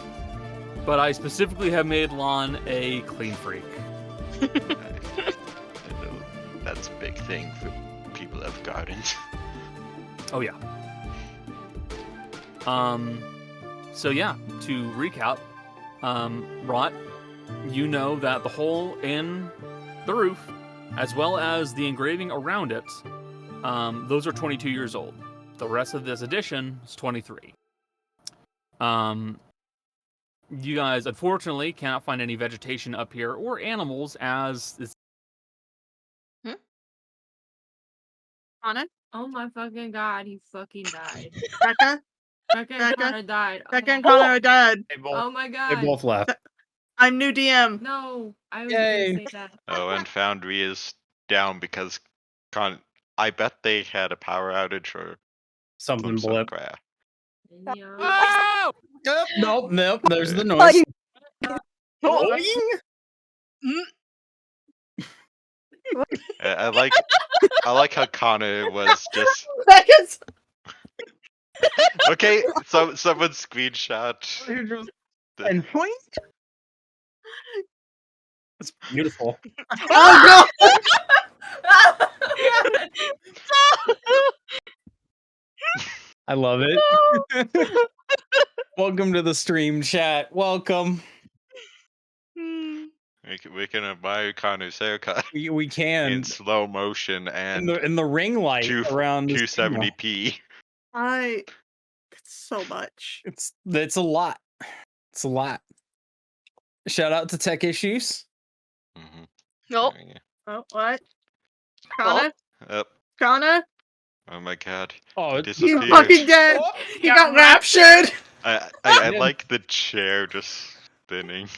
but I specifically have made Lon a clean freak. I know that's a big thing for people that have gardens. Oh yeah. So yeah, to recap, Rot, you know that the hole in the roof, as well as the engraving around it, those are 22 years old. The rest of this edition is 23. You guys, unfortunately, cannot find any vegetation up here or animals as it's... Anna? Oh my fucking god, he fucking died. Becca? Becca and Connor died. Becca and Connor are dead. Oh my god. They both left. I'm new DM. No, I was Yay. gonna say that. Oh, and Foundry is down because I bet they had a power outage or Something some blip. crap. Yeah. Oh! Nope. There's the noise. I like how Connor was just Becca's. okay. So someone screenshot. And point. It's beautiful. Oh no! I love it. Welcome to the stream chat. Welcome. We can admire Connor's haircut We can in slow motion and in the ring light around the stream. 270p. It's so much. It's a lot. It's a lot. Shout out to Tech Issues. Mm-hmm. Nope. Oh, what? Connor? Up. Connor? Oh my god. Oh, He it's You disappeared. fucking dead! He got raptured! I like the chair just spinning.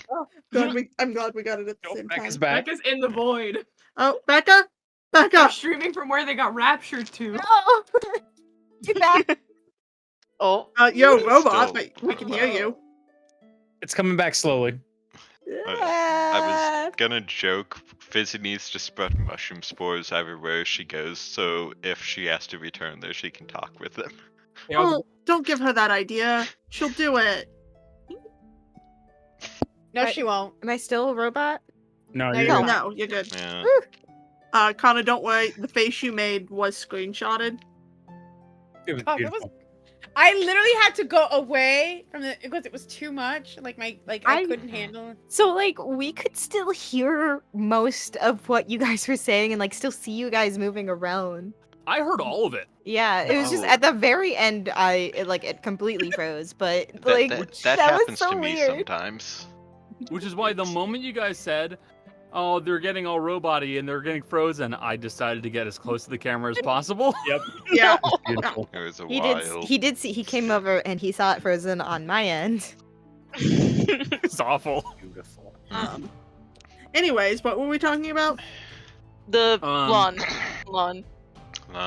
I'm glad we got it at the same Becca's time. back. Becca's in the void. Oh, Becca? They're Becca! streaming from where they got raptured to. No! Get back! Oh. You're a robot, Still- but we can hear you. It's coming back slowly. I was gonna joke, Fizzy needs to spread mushroom spores everywhere she goes, so if she has to return there, she can talk with them. Oh, don't give her that idea. She'll do it. No, she won't. Am I still a robot? No, No, you're you're not. not. No, you're good. Yeah. Connor, don't worry. The face you made was screenshotted. It was Oh, that beautiful. was. I literally had to go away from the because it was too much. Like I couldn't handle it. So, like, we could still hear most of what you guys were saying and, like, still see you guys moving around. I heard all of it. Yeah, it was just Oh. at the very end, it completely froze, but, like, that that was happens so to me weird. sometimes. Which is why the moment you guys said, oh, they're getting all robot-y and they're getting frozen, I decided to get as close to the camera as possible. Yep. Yeah. Beautiful. It was a He while. did see, he came over and he saw it frozen on my end. It's awful. Beautiful. Anyways, what were we talking about? The lawn.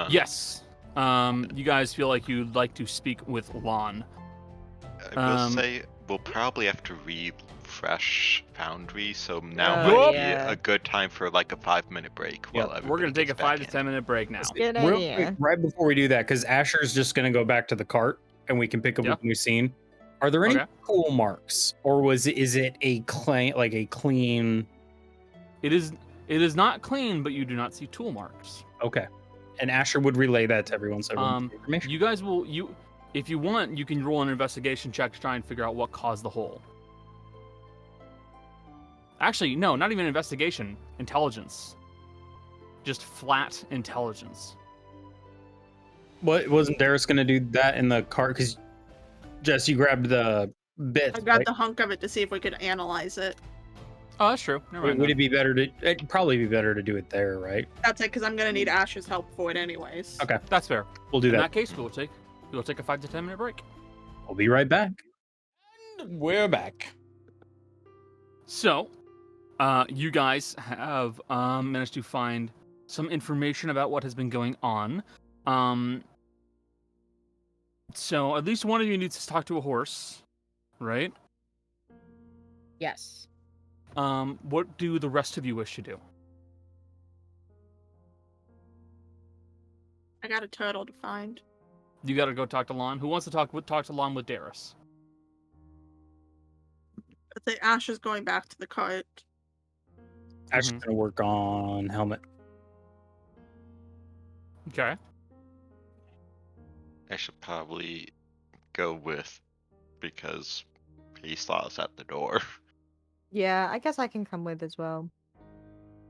Yes. You guys feel like you'd like to speak with Lon. I will say we'll probably have to refresh Foundry, so now might be a good time for like a 5-minute break. We're gonna take a 5 to 10 minute break now. Real quick, right before we do that, because Asher's just gonna go back to the cart and we can pick up a new scene. Are there any cool marks, or is it a clean? It is not clean, but you do not see tool marks. Okay, and Asher would relay that to everyone. So information. You guys will if you want, you can roll an investigation check to try and figure out what caused the hole. Actually, no, not even investigation. Intelligence. Just flat intelligence. What wasn't Darius gonna do that in the cart? Because Jess, you grabbed the bit. I grabbed the hunk of it to see if we could analyze it. Oh, that's true. Would it be better to? It'd probably be better to do it there, right? That's it, because I'm gonna need Ash's help for it anyways. Okay, that's fair. We'll do that. In that case, we'll take a 5 to 10 minute break. We'll be right back. And we're back. So, you guys have managed to find some information about what has been going on. So at least one of you needs to talk to a horse, right? Yes. What do the rest of you wish to do? I got a turtle to find. You gotta go talk to Lon. Who wants to talk to Lon with Darius? I think Ash is going back to the cart. Ash is gonna work on helmet. Okay. I should probably go with because he saw us at the door. Yeah, I guess I can come with as well.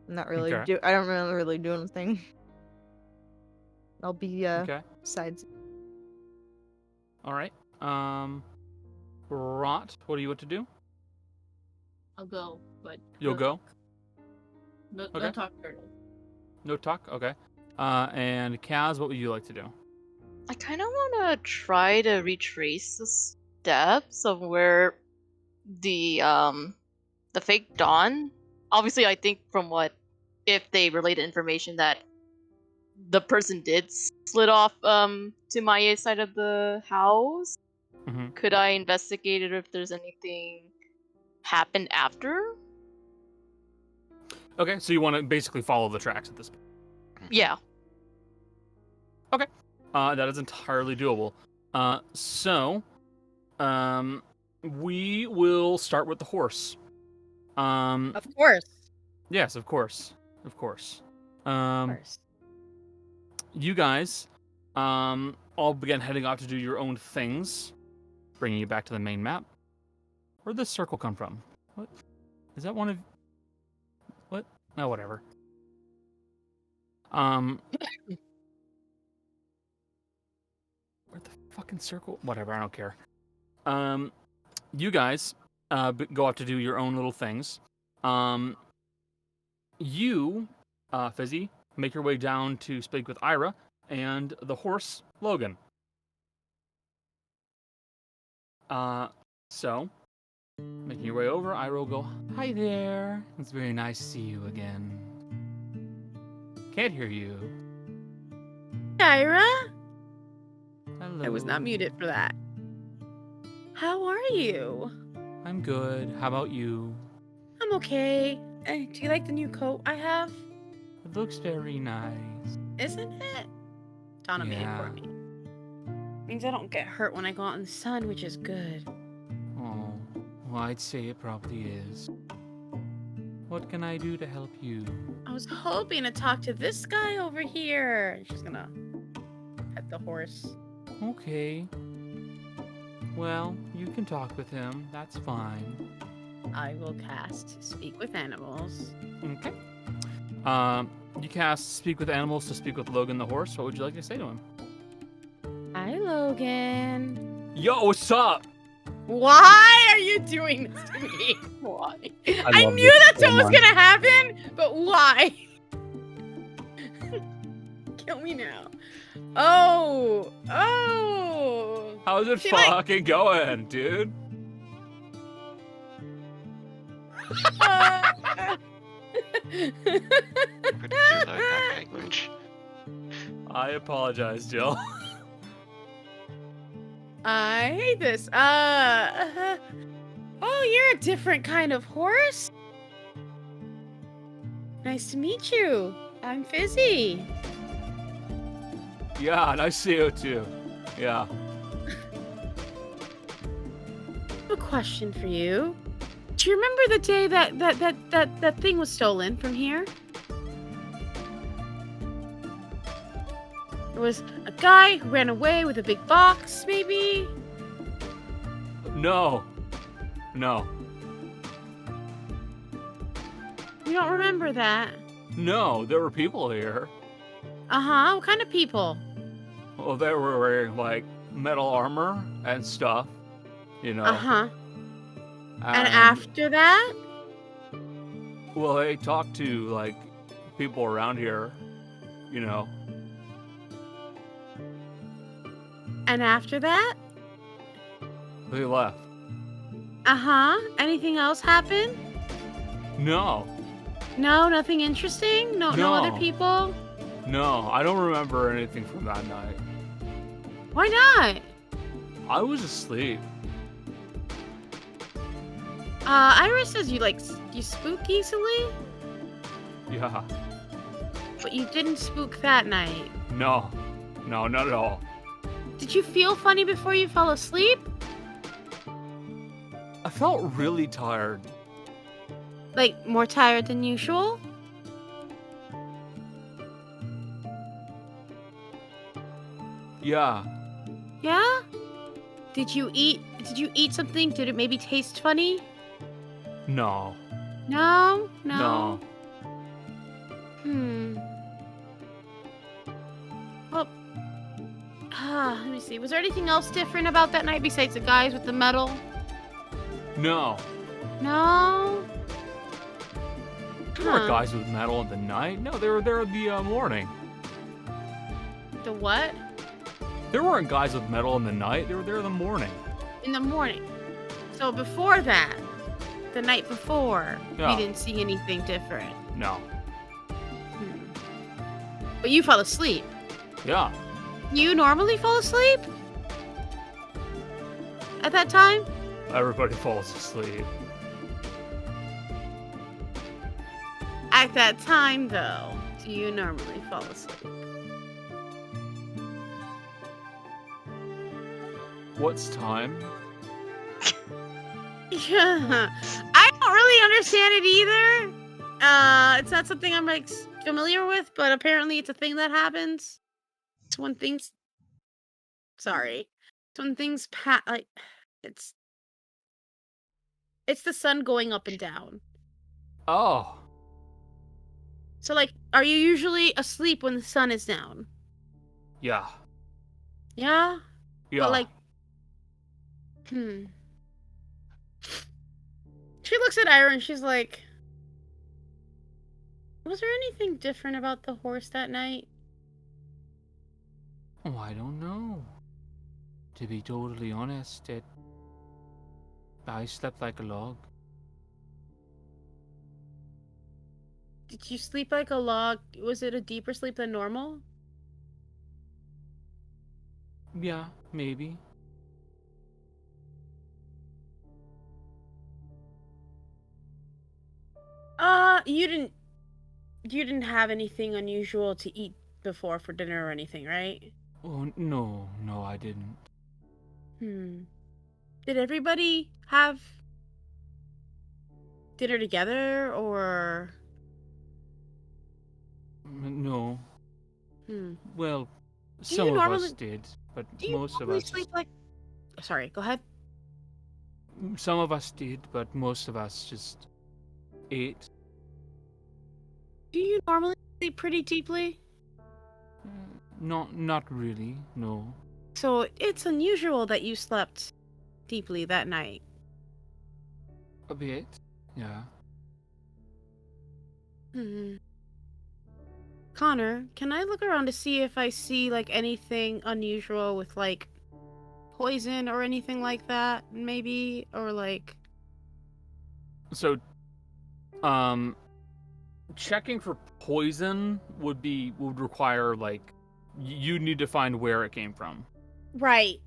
I'm not really Okay. I don't really do anything. I'll be sides. All right. Rot, what do you want to do? I'll go, but You'll go? No Okay. talk turtle. No talk? Okay. And Kaz, what would you like to do? I kind of want to try to retrace the steps of where the fake Dawn. Obviously, I think from if they related information that the person did slid off to my side of the house. Mm-hmm. Could I investigate it if there's anything happened after? Okay, so you want to basically follow the tracks at this point. Yeah. Okay. That is entirely doable. So, we will start with the horse. Of course. Yes, of course. Of course. You guys, all begin heading off to do your own things, bringing you back to the main map. Where'd this circle come from? What? Is that one of... What? No, whatever. Where'd the fucking circle? Whatever, I don't care. You guys go off to do your own little things. You, Fizzy, make your way down to speak with Ira and the horse, Logan. So, making your way over, Ira will go, "Hi there. It's very nice to see you again. Can't hear you." Ira? Hello. I was not muted for that. How are you? I'm good. How about you? I'm okay. Do you like the new coat I have? It looks very nice. Isn't it? Donna made it for me. Means I don't get hurt when I go out in the sun, which is good. Oh, well, I'd say it probably is. What can I do to help you? I was hoping to talk to this guy over here. She's gonna pet the horse. Okay. Well, you can talk with him. That's fine. I will cast Speak with Animals. Okay. You cast Speak with Animals to speak with Logan the horse. What would you like to say to him? Hi, Logan. Yo, what's up? Why are you doing this to me? Why? I knew that's what was gonna happen, but why? Kill me now. Oh. How's it fucking going, dude? Where did you learn that language? I apologize, Jill. I hate this. Oh, you're a different kind of horse? Nice to meet you. I'm Fizzy. Yeah, nice to see you too. Yeah. I have a question for you. Do you remember the day that thing was stolen from here? There was a guy who ran away with a big box, maybe? No. No. You don't remember that? No, there were people here. Uh-huh. What kind of people? Well, they were wearing, like, metal armor and stuff, you know. Uh-huh. And after that? Well, they talked to, like, people around here, you know. And after that? They left. Uh-huh. Anything else happen? No. No, nothing interesting? No other people? No, I don't remember anything from that night. Why not? I was asleep. Iris says you spook easily? Yeah. But you didn't spook that night. No. No, not at all. Did you feel funny before you fell asleep? I felt really tired. Like, more tired than usual? Yeah. Yeah? Did you eat something? Did it maybe taste funny? No. No? No. Well, let me see. Was there anything else different about that night besides the guys with the metal? No. No? There were guys with metal in the night. No, they were there in the morning. The what? There weren't guys with metal in the night. They were there in the morning. In the morning. So before that, the night before, Yeah. you didn't see anything different. No. But you fell asleep. Yeah. You normally fall asleep? At that time? Everybody falls asleep. At that time, though, do you normally fall asleep? What's time? Yeah. I don't really understand it either. It's not something I'm like familiar with, but apparently it's a thing that happens. It's when things. Sorry. It's when things like it's the sun going up and down. Oh. So like, are you usually asleep when the sun is down? Yeah. Yeah? Yeah. But like, She looks at Ira and she's like, was there anything different about the horse that night? Oh, I don't know. To be totally honest, I slept like a log. Did you sleep like a log? Was it a deeper sleep than normal? Yeah, maybe. You didn't have anything unusual to eat before for dinner or anything, right? Oh, no, I didn't. Did everybody have dinner together, or? No. Well, Do some you of normally- us did, but Do you most of normally us... sleep like? Sorry, go ahead. Some of us did, but most of us just ate. Do you normally sleep pretty deeply? Not really, no. So it's unusual that you slept deeply that night. A bit, yeah. Connor, can I look around to see if I see like anything unusual with like poison or anything like that, maybe, or like? So, Checking for poison would require like you need to find where it came from. Right.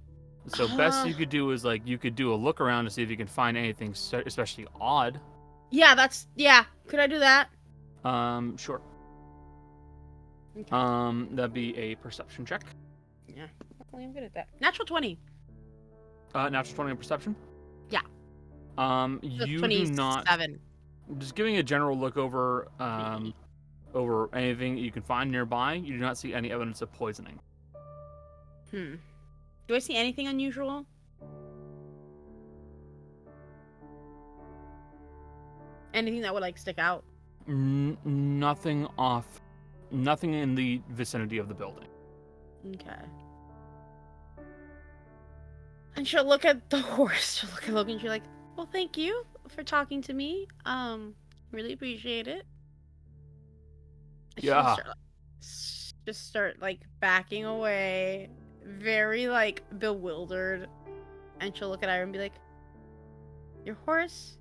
So best you could do is like you could do a look around to see if you can find anything especially odd. Yeah, could I do that? Sure. Okay. That'd be a perception check. Yeah, I'm good at that. Natural 20. Natural 20 on perception? Yeah. You 27. do not. Just giving a general look over over anything that you can find nearby, you do not see any evidence of poisoning. Do I see anything unusual? Anything that would like stick out? Nothing in the vicinity of the building. Okay. And she'll look at the horse. She'll look at Logan. She'll like, well, thank you for talking to me. Really appreciate it. Yeah. Just start like backing away, very like bewildered, and she'll look at Ira and be like, "Your horse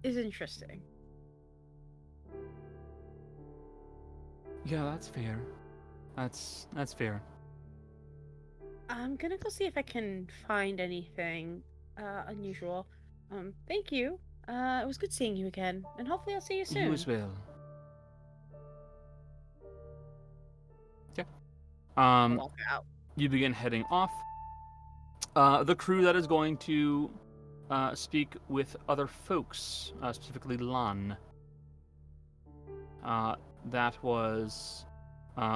is interesting." Yeah, that's fair. That's fair. I'm gonna go see if I can find anything unusual. Thank you. It was good seeing you again, and hopefully I'll see you soon. You as well. Yeah. Walk out. You begin heading off. The crew that is going to speak with other folks, specifically Lan. That was,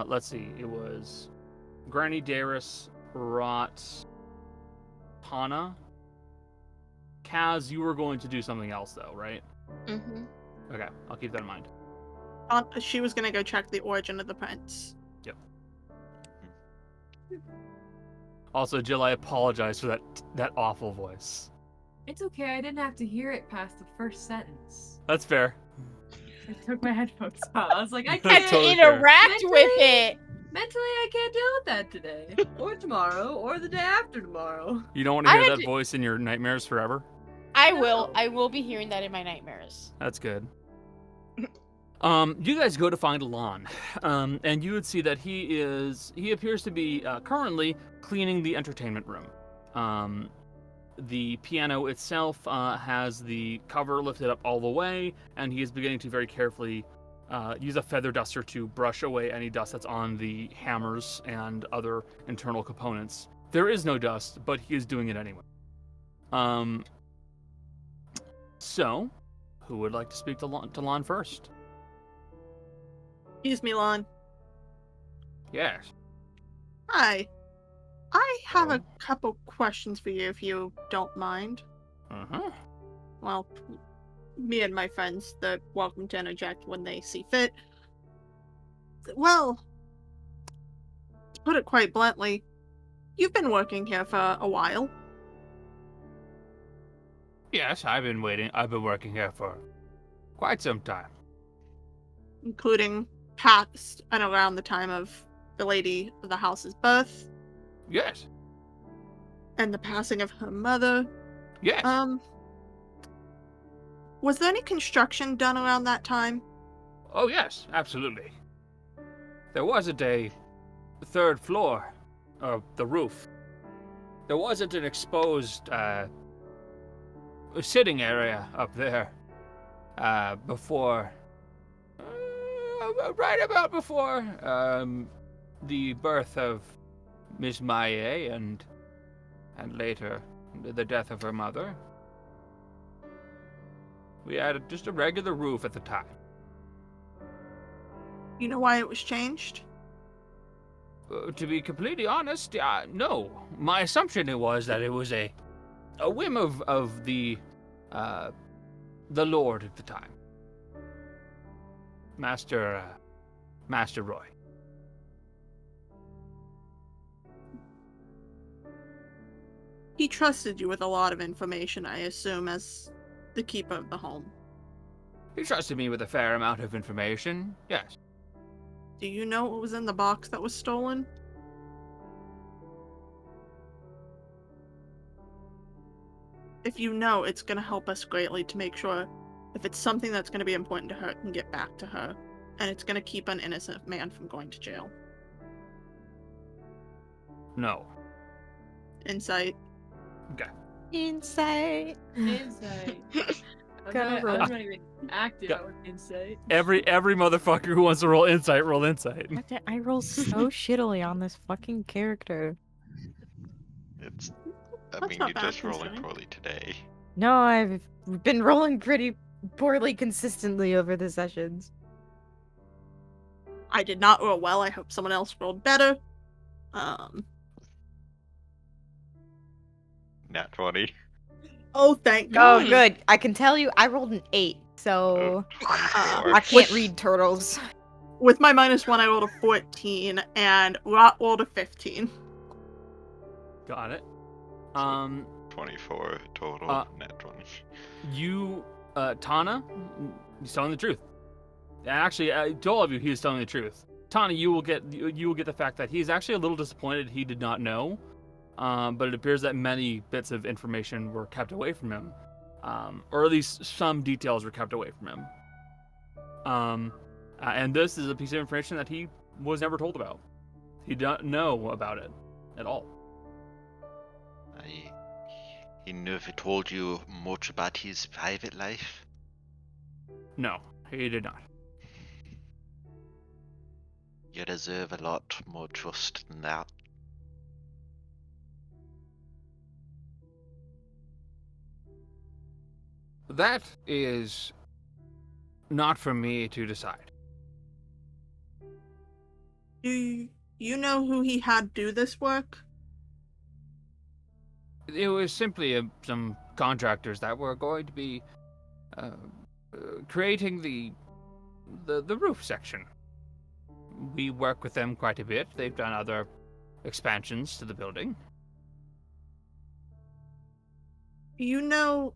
let's see, it was Granny Darius, Rot, Tana. Kaz, you were going to do something else though, right? Mm-hmm. Okay, I'll keep that in mind. She was gonna go check the origin of the prince. Yep. Also, Jill, I apologize for that awful voice. It's okay, I didn't have to hear it past the first sentence. That's fair. I took my headphones out. I was like, I That's can't totally fair. Interact with it. Mentally, I can't deal with that today, or tomorrow, or the day after tomorw. You don't want to I hear had that to- voice in your nightmares forever? I will be hearing that in my nightmares. That's good. You guys go to find Lan, and you would see that he appears to be currently cleaning the entertainment room. The piano itself has the cover lifted up all the way, and he is beginning to very carefully use a feather duster to brush away any dust that's on the hammers and other internal components. There is no dust, but he is doing it anyway. So, who would like to speak to Lan first? Excuse me, Lon. Yes. Hi. I have a couple questions for you, if you don't mind. Uh-huh. Well, me and my friends, they're welcome to interject when they see fit. Well, to put it quite bluntly, you've been working here for a while. Yes, I've been working here for quite some time. Including past and around the time of the lady of the house's birth. Yes. And the passing of her mother. Yes. Was there any construction done around that time? Oh, yes, absolutely. There wasn't a third floor of the roof. There wasn't an exposed sitting area up there before, right about before the birth of Miss Malie and later the death of her mother. We had just a regular roof at the time. You know why it was changed? To be completely honest, no. My assumption was that it was a whim of the Lord at the time, Master Roy. He trusted you with a lot of information, I assume, as the keeper of the home. He trusted me with a fair amount of information, yes. Do you know what was in the box that was stolen? If you know, it's going to help us greatly to make sure If it's something that's going to be important to her, it can get back to her. And it's going to keep an innocent man from going to jail. No. Insight. Okay. Insight. Insight. I'm Gotta not roll. even acting out with insight. Every motherfucker who wants to roll insight. I roll so shittily on this fucking character. It's. That's You're not bad just rolling considering. poorly today. No, I've been rolling pretty poorly consistently over the sessions. I did not roll well. I hope someone else rolled better. Nat 20. Oh, thank God. Oh, good. I can tell you, I rolled an 8, so 24. I can't read turtles. With my -1, I rolled a 14, and Rot rolled a 15. Got it. 24 total. Nat 20. You, Tana, he's telling the truth. Actually, to all of you, he is telling the truth. Tana, you will get the fact that he's actually a little disappointed he did not know, but it appears that many bits of information were kept away from him, or at least some details were kept away from him. And this is a piece of information that he was never told about. He didn't know about it at all. He never told you much about his private life? No, he did not. You deserve a lot more trust than that. That is not for me to decide. Do you know who he had do this work? It was simply some contractors that were going to be creating the roof section. We work with them quite a bit. They've done other expansions to the building. You know,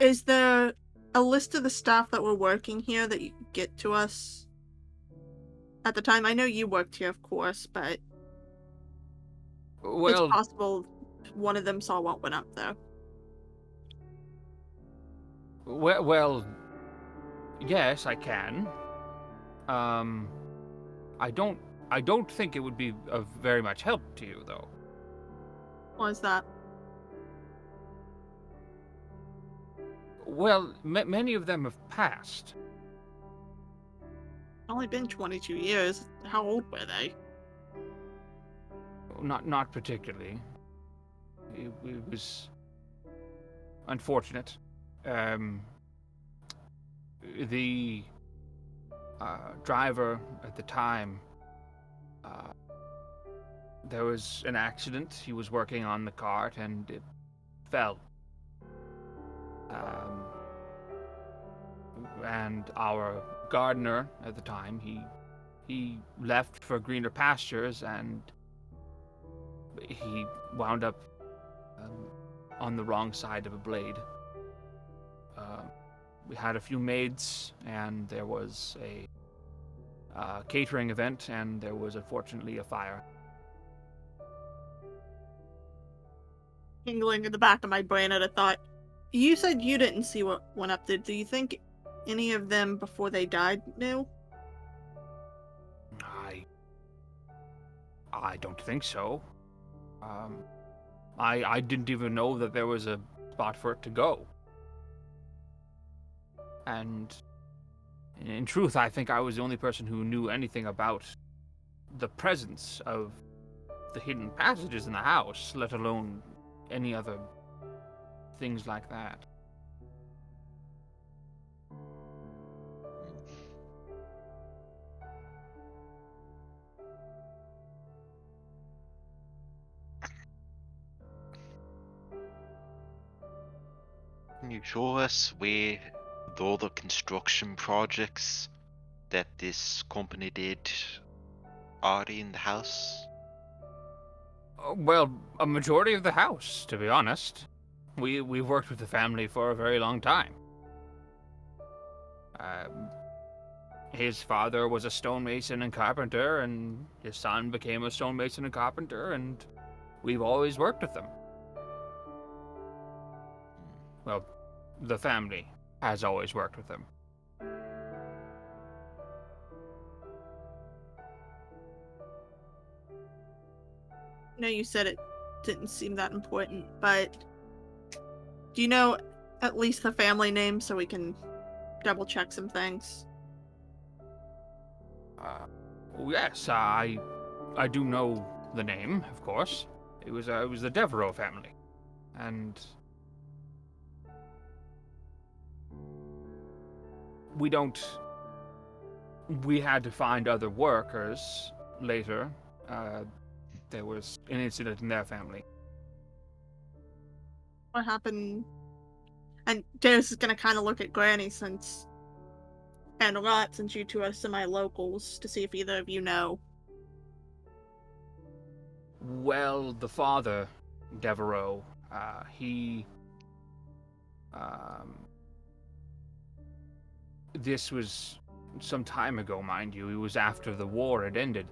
is there a list of the staff that were working here that you could get to us? At the time, I know you worked here, of course, but Well, it's possible one of them saw what went up there. well, yes, I can. I don't think it would be of very much help to you, though. Why is that? Well, many of them have passed. Only been 22 years. How old were they? Not particularly. It was unfortunate. The driver at the time, there was an accident. He was working on the cart and it fell. And our gardener at the time, he left for greener pastures and he wound up on the wrong side of a blade. We had a few maids, and there was a catering event, and there was unfortunately a fire. Tingling in the back of my brain at a thought. You said you didn't see what went up there. Do you think any of them before they died knew? I don't think so. I didn't even know that there was a spot for it to go. And in truth, I think I was the only person who knew anything about the presence of the hidden passages in the house, let alone any other things like that. Can you show us where the other construction projects that this company did are in the house? Well, a majority of the house, to be honest. We've worked with the family for a very long time. His father was a stonemason and carpenter, and his son became a stonemason and carpenter, and we've always worked with them. Well, the family has always worked with him. I know you said it didn't seem that important, but do you know at least the family name so we can double check some things? Yes, I do know the name, of course. It was the Devereaux family, and we had to find other workers later. There was an incident in their family. What happened? And Darius is gonna kind of look at Granny and Lot, since you two are semi-locals, to see if either of you know. Well, the father, Devereaux, this was some time ago, mind you. It was after the war had ended.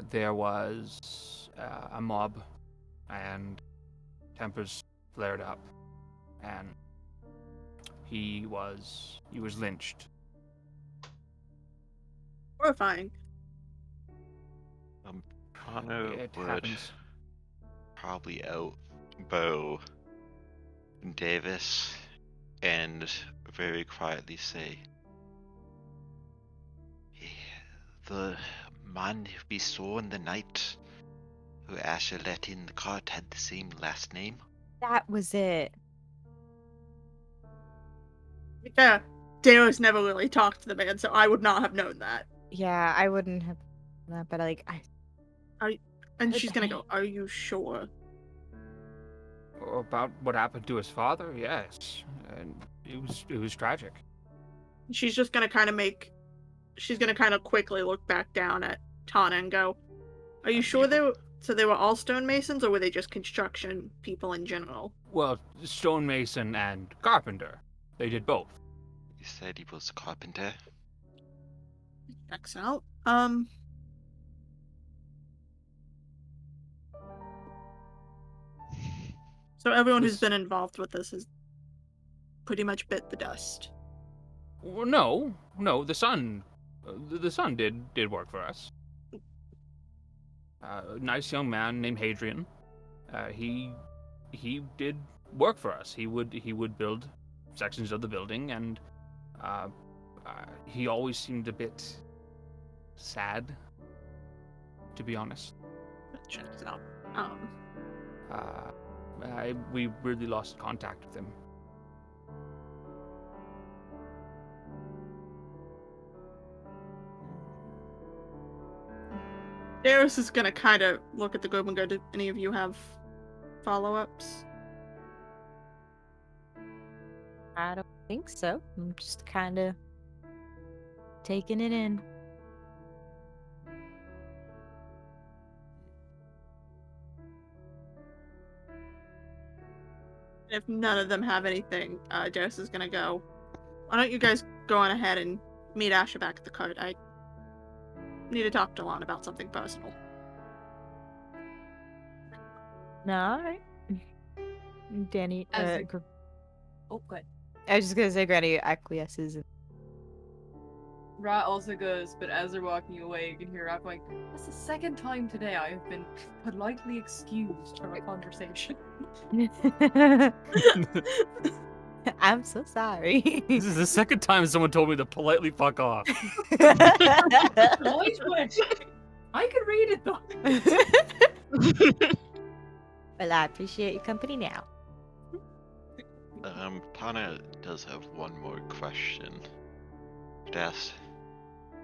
There was a mob, and tempers flared up, and he was lynched. Horrifying. Connor It would happens. probably outbow Davis and very quietly say, "The man we saw in the night who Asher let in the cart had the same last name." That was it. Yeah, Darius never really talked to the man, so I would not have known that. Yeah, I wouldn't have done that, but And she's gonna go, "Are you sure?" About what happened to his father? Yes, and it was tragic. She's just gonna kind of quickly look back down at Tana and go, "Are you sure they were all stonemasons, or were they just construction people in general?" Well, stonemason and carpenter. They did both. You said he was a carpenter. Checks out. So everyone who's been involved with this has pretty much bit the dust. Well, no, the son did work for us. A nice young man named Hadrian. He did work for us. He would build sections of the building, and he always seemed a bit sad, to be honest. Checks out. We really lost contact with him. Darius is gonna kind of look at the group and go, "Do any of you have follow-ups?" I don't think so. I'm just kind of taking it in. If none of them have anything, Darius is gonna go, "Why don't you guys go on ahead and meet Asher back at the cart? I need to talk to Lon about something personal." No, alright. Danny, Oh, good. I was just gonna say Granny acquiesces. Ra also goes, but as they're walking away, you can hear Ra going, "That's the second time today I have been politely excused from a conversation." I'm so sorry. This is the second time someone told me to politely fuck off. Nice wish. I can read it though. Well, I appreciate your company now. Tana does have one more question. It asks,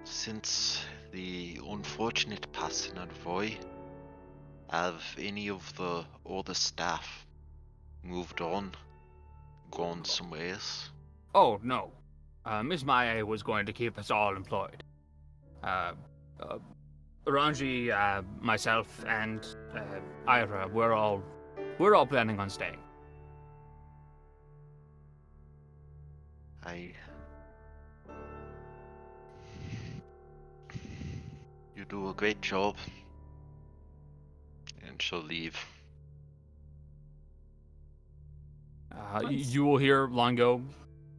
since the unfortunate passing of Roy, have any of the other staff moved on, gone somewhere else? Oh, no. Ms. Malie was going to keep us all employed. Ranji, myself, and Ira, we're all planning on staying. You do a great job. And she'll leave. You will hear Longo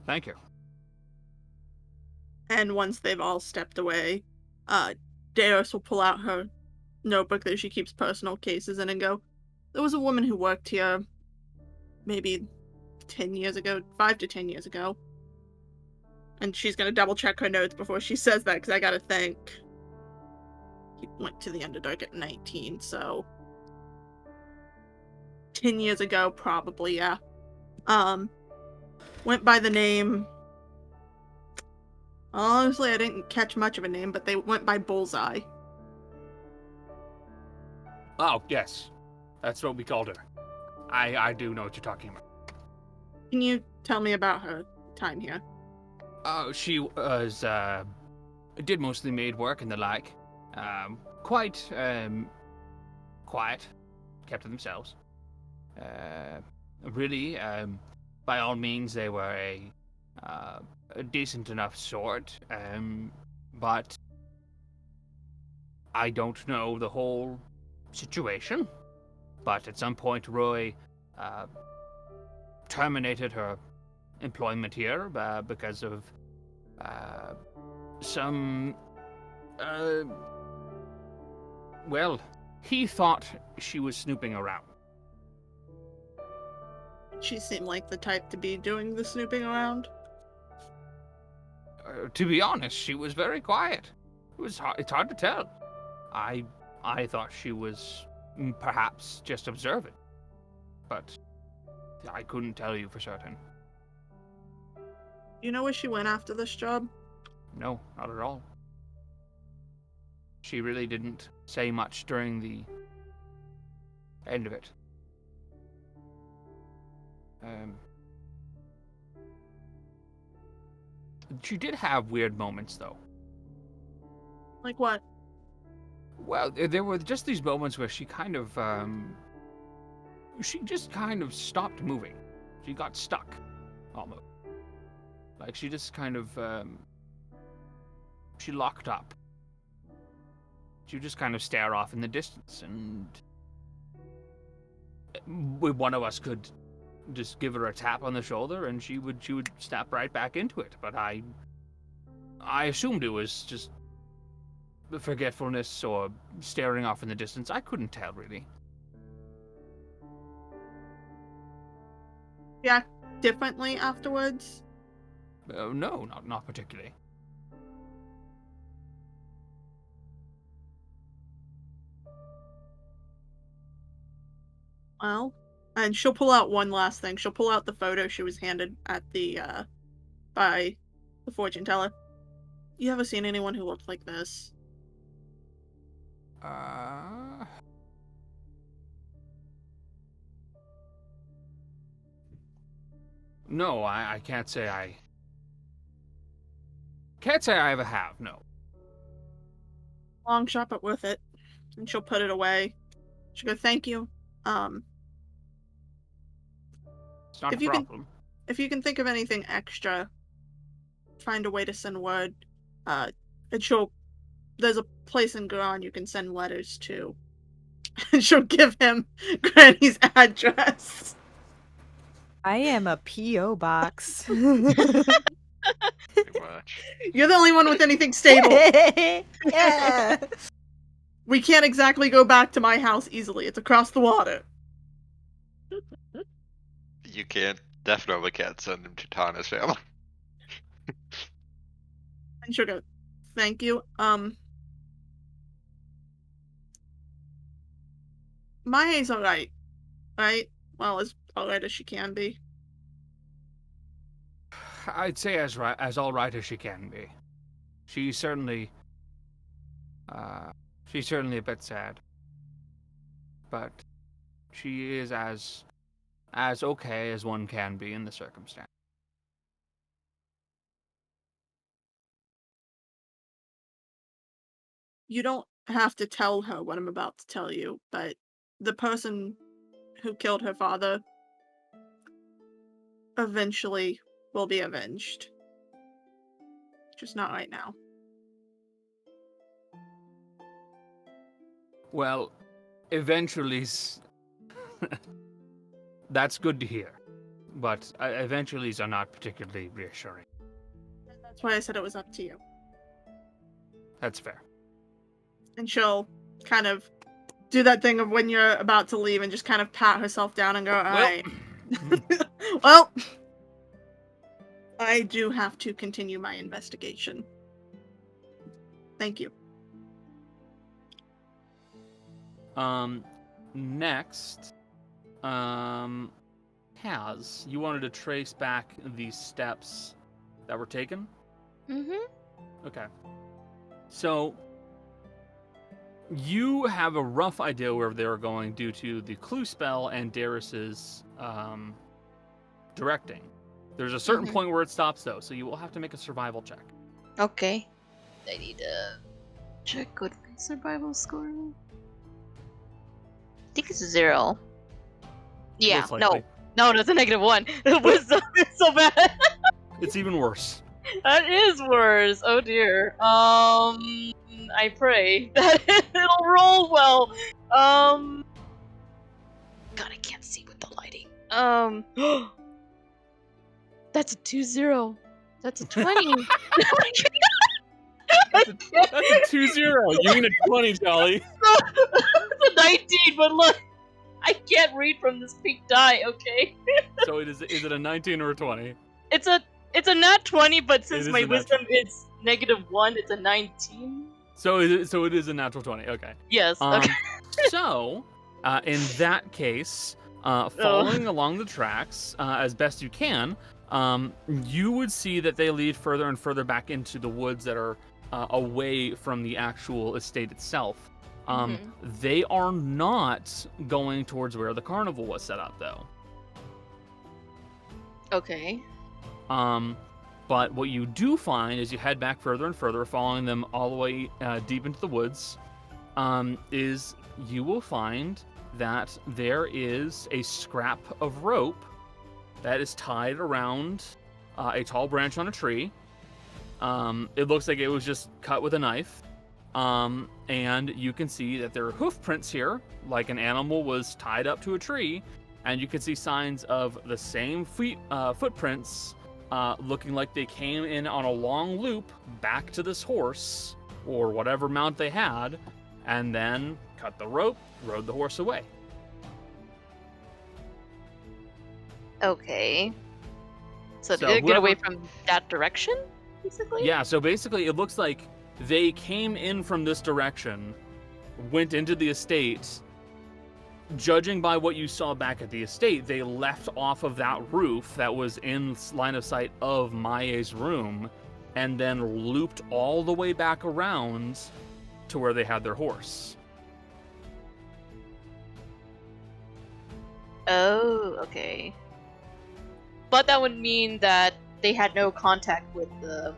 Thank you. And once they've all stepped away, Deos will pull out her notebook that she keeps personal cases in and go, there was a woman who worked here maybe 10 years ago, 5 to 10 years ago. And she's going to double check her notes before she says that, because I gotta think. He went to the Underdark at 19, so 10 years ago, probably, yeah. Went by the name... Honestly, I didn't catch much of a name, but they went by Bullseye. Oh, yes. That's what we called her. I do know what you're talking about. Can you tell me about her time here? She was, did mostly maid work and the like. Quite, quiet. Kept to themselves. Really, by all means, they were a decent enough sort, but I don't know the whole situation. But at some point, Roy terminated her employment here because of some... well, he thought she was snooping around. She seemed like the type to be doing the snooping around. To be honest, she was very quiet. It's hard to tell. I thought she was perhaps just observant, but I couldn't tell you for certain. You know where she went after this job? No, not at all. She really didn't say much during the end of it. She did have weird moments, though. Like what? Well, there were just these moments where she kind of, she just kind of stopped moving. She got stuck, almost. Like, she just kind of, she locked up. She would just kind of stare off in the distance, and one of us could just give her a tap on the shoulder, and she would snap right back into it. But I assumed it was just forgetfulness or staring off in the distance. I couldn't tell, really. Yeah, differently afterwards? No, not particularly. Well, and she'll pull out one last thing. She'll pull out the photo she was handed at the, by the fortune teller. You ever seen anyone who looked like this? No, I can't say I... Can't say I ever have, no. Long shot, but worth it. And she'll put it away. She'll go, thank you. It's not a problem. If you can think of anything extra, find a way to send word. And there's a place in Garan you can send letters to. And she'll give him Granny's address. I am a P.O. box. Pretty much. You're the only one with anything stable. Yeah. We can't exactly go back to my house easily. It's across the water. You definitely can't send him to Tana's family. And she'll go, thank you. Maie's alright. Right? Well, as alright as she can be. I'd say as all right as she can be. She's certainly a bit sad. But she is as okay as one can be in the circumstance. You don't have to tell her what I'm about to tell you, but the person who killed her father eventually will be avenged. Just not right now. Well, eventually... That's good to hear. but eventually these are not particularly reassuring. That's why I said it was up to you. That's fair. And she'll kind of do that thing of when you're about to leave and just kind of pat herself down and go, alright. Well, I do have to continue my investigation. Thank you. Next, Kaz, you wanted to trace back the steps that were taken? Mm-hmm. Okay. So, you have a rough idea where they were going due to the clue spell and Darius's directing. There's a certain point where it stops, though, so you will have to make a survival check. Okay. I need to check what my survival score is. I think it's 0. Yeah, Most likely. No, it's a -1. Wisdom is so bad. It's even worse. That is worse. Oh dear. I pray that it'll roll well. God, I can't see with the lighting. That's a 2-0. That's a 20. That's a 2-0. You mean a 20, Jolly? It's a 19, but look, I can't read from this pink die. Okay. So is it a 19 or a 20? It's a nat 20, but since my a nat wisdom is -1, it's a 19. So it is a natural 20. Okay. Yes. Okay. So, in that case, following along the tracks as best you can, you would see that they lead further and further back into the woods that are away from the actual estate itself. They are not going towards where the carnival was set up, though. Okay. But what you do find as you head back further and further, following them all the way deep into the woods, is you will find that there is a scrap of rope that is tied around a tall branch on a tree. It looks like it was just cut with a knife. And you can see that there are hoof prints here, like an animal was tied up to a tree, and you can see signs of the same footprints looking like they came in on a long loop back to this horse, or whatever mount they had, and then cut the rope, rode the horse away. Okay. So did it get away from that direction, basically? Yeah, so basically it looks like they came in from this direction, went into the estate. Judging by what you saw back at the estate, they left off of that roof that was in line of sight of Malie's room, and then looped all the way back around to where they had their horse. Oh, okay. But that would mean that they had no contact with the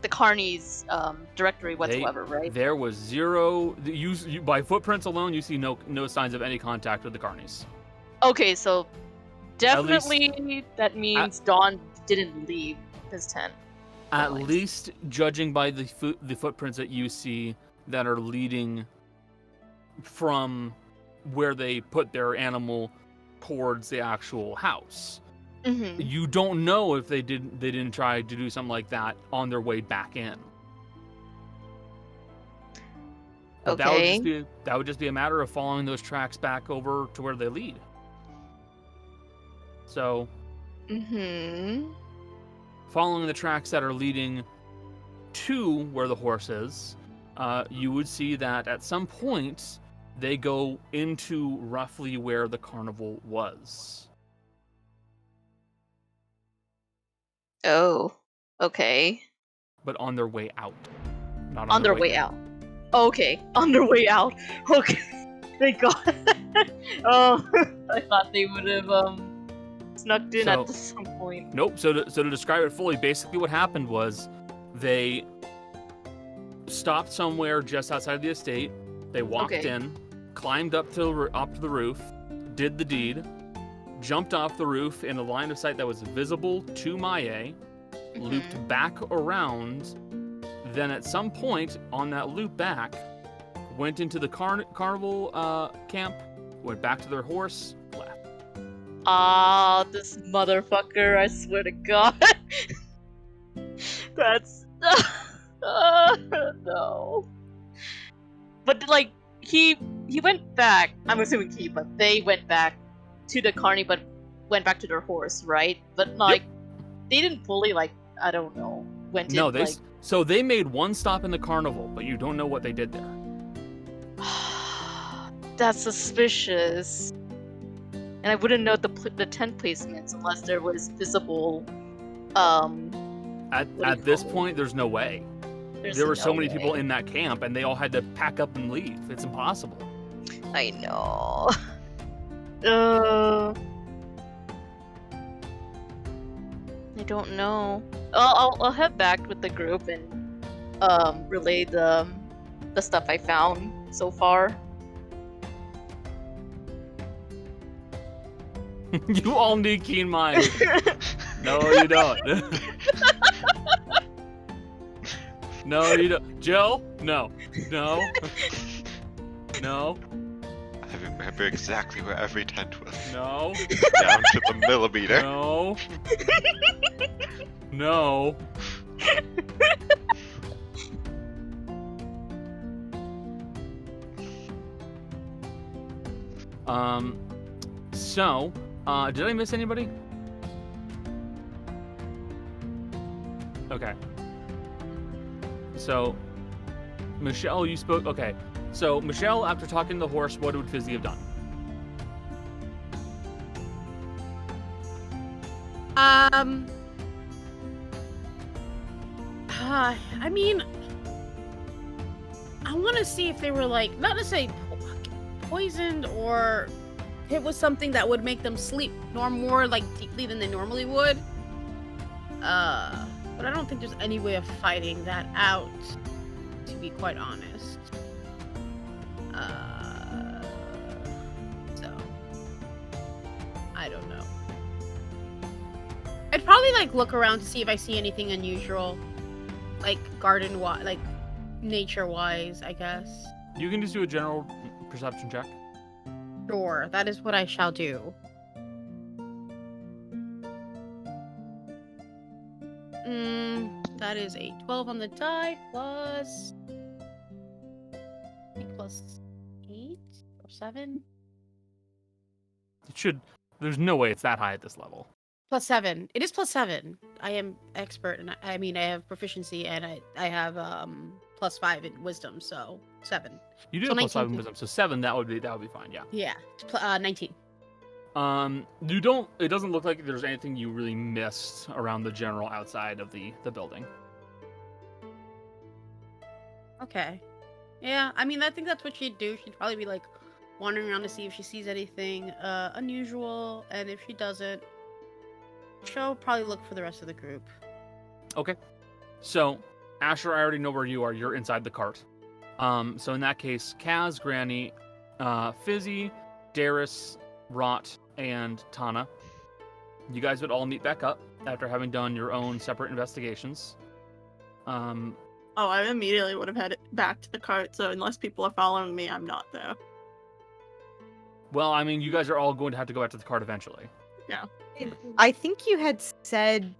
Carney's directory whatsoever, right? There was zero. By footprints alone, you see no signs of any contact with the Carneys. Okay, so definitely that means Dawn didn't leave his tent. At least judging by the footprints that you see that are leading from where they put their animal towards the actual house. Mm-hmm. You don't know if they didn't try to do something like that on their way back in. But Okay. that would just be a matter of following those tracks back over to where they lead. So, following the tracks that are leading to where the horse is, you would see that at some point they go into roughly where the carnival was. Oh, okay. But on their way out. Not On their way out. Okay, on their way out. Okay. Thank God. Oh, I thought they would have snuck in at some point. Nope. So to describe it fully, basically what happened was they stopped somewhere just outside the estate. They walked in, climbed up to the roof, did the deed, jumped off the roof in a line of sight that was visible to Malie, looped back around, then at some point on that loop back, went into the carnival camp, went back to their horse, left. Ah, this motherfucker, I swear to God. That's... no. But, like, he went back, I'm assuming but they went back to the carny, but went back to their horse, right? But, like, they didn't fully, like, I don't know, went in, like... So they made one stop in the carnival, but you don't know what they did there. That's suspicious. And I wouldn't know the tent placements unless there was visible, At this point, there's no way. There were so many people in that camp, and they all had to pack up and leave. It's impossible. I know. I don't know. I'll head back with the group and relay the stuff I found so far. You all need keen mind. No, you don't. No, you don't. Joe? No. No. No. I remember exactly where every tent was. No. Down to the millimeter. No. No. So, did I miss anybody? Okay. So, Michelle, you spoke. Okay. So, Michelle, after talking to the horse, what would Fizzy have done? I mean, I want to see if they were like, not necessarily poisoned or it was something that would make them sleep more like deeply than they normally would. But I don't think there's any way of fighting that out, to be quite honest. So I don't know. I'd probably like look around to see if I see anything unusual, like garden-wise, like nature-wise, I guess. You can just do a general perception check. Sure, that is what I shall do. That is a 12 on the die plus... I think plus 8 or 7? It should... There's no way it's that high at this level. Plus 7. It is plus 7. I am expert, and I mean, I have proficiency, and I have plus 5 in wisdom, so 7. You do have plus 5 in wisdom, so 7, that would be fine, yeah. Yeah, 19. You don't... It doesn't look like there's anything you really missed around the general outside of the building. Okay. Yeah, I mean, I think that's what she'd do. She'd probably be, like, wandering around to see if she sees anything unusual, and if she doesn't, she'll probably look for the rest of the group. Okay. So, Asher, I already know where you are. You're inside the cart. So in that case, Kaz, Granny, Fizzy, Darius, Rot, and Tana. You guys would all meet back up after having done your own separate investigations. Oh, I immediately would have headed back to the cart, so unless people are following me, I'm not there. Well, I mean, you guys are all going to have to go back to the cart eventually. Yeah. I think you had said,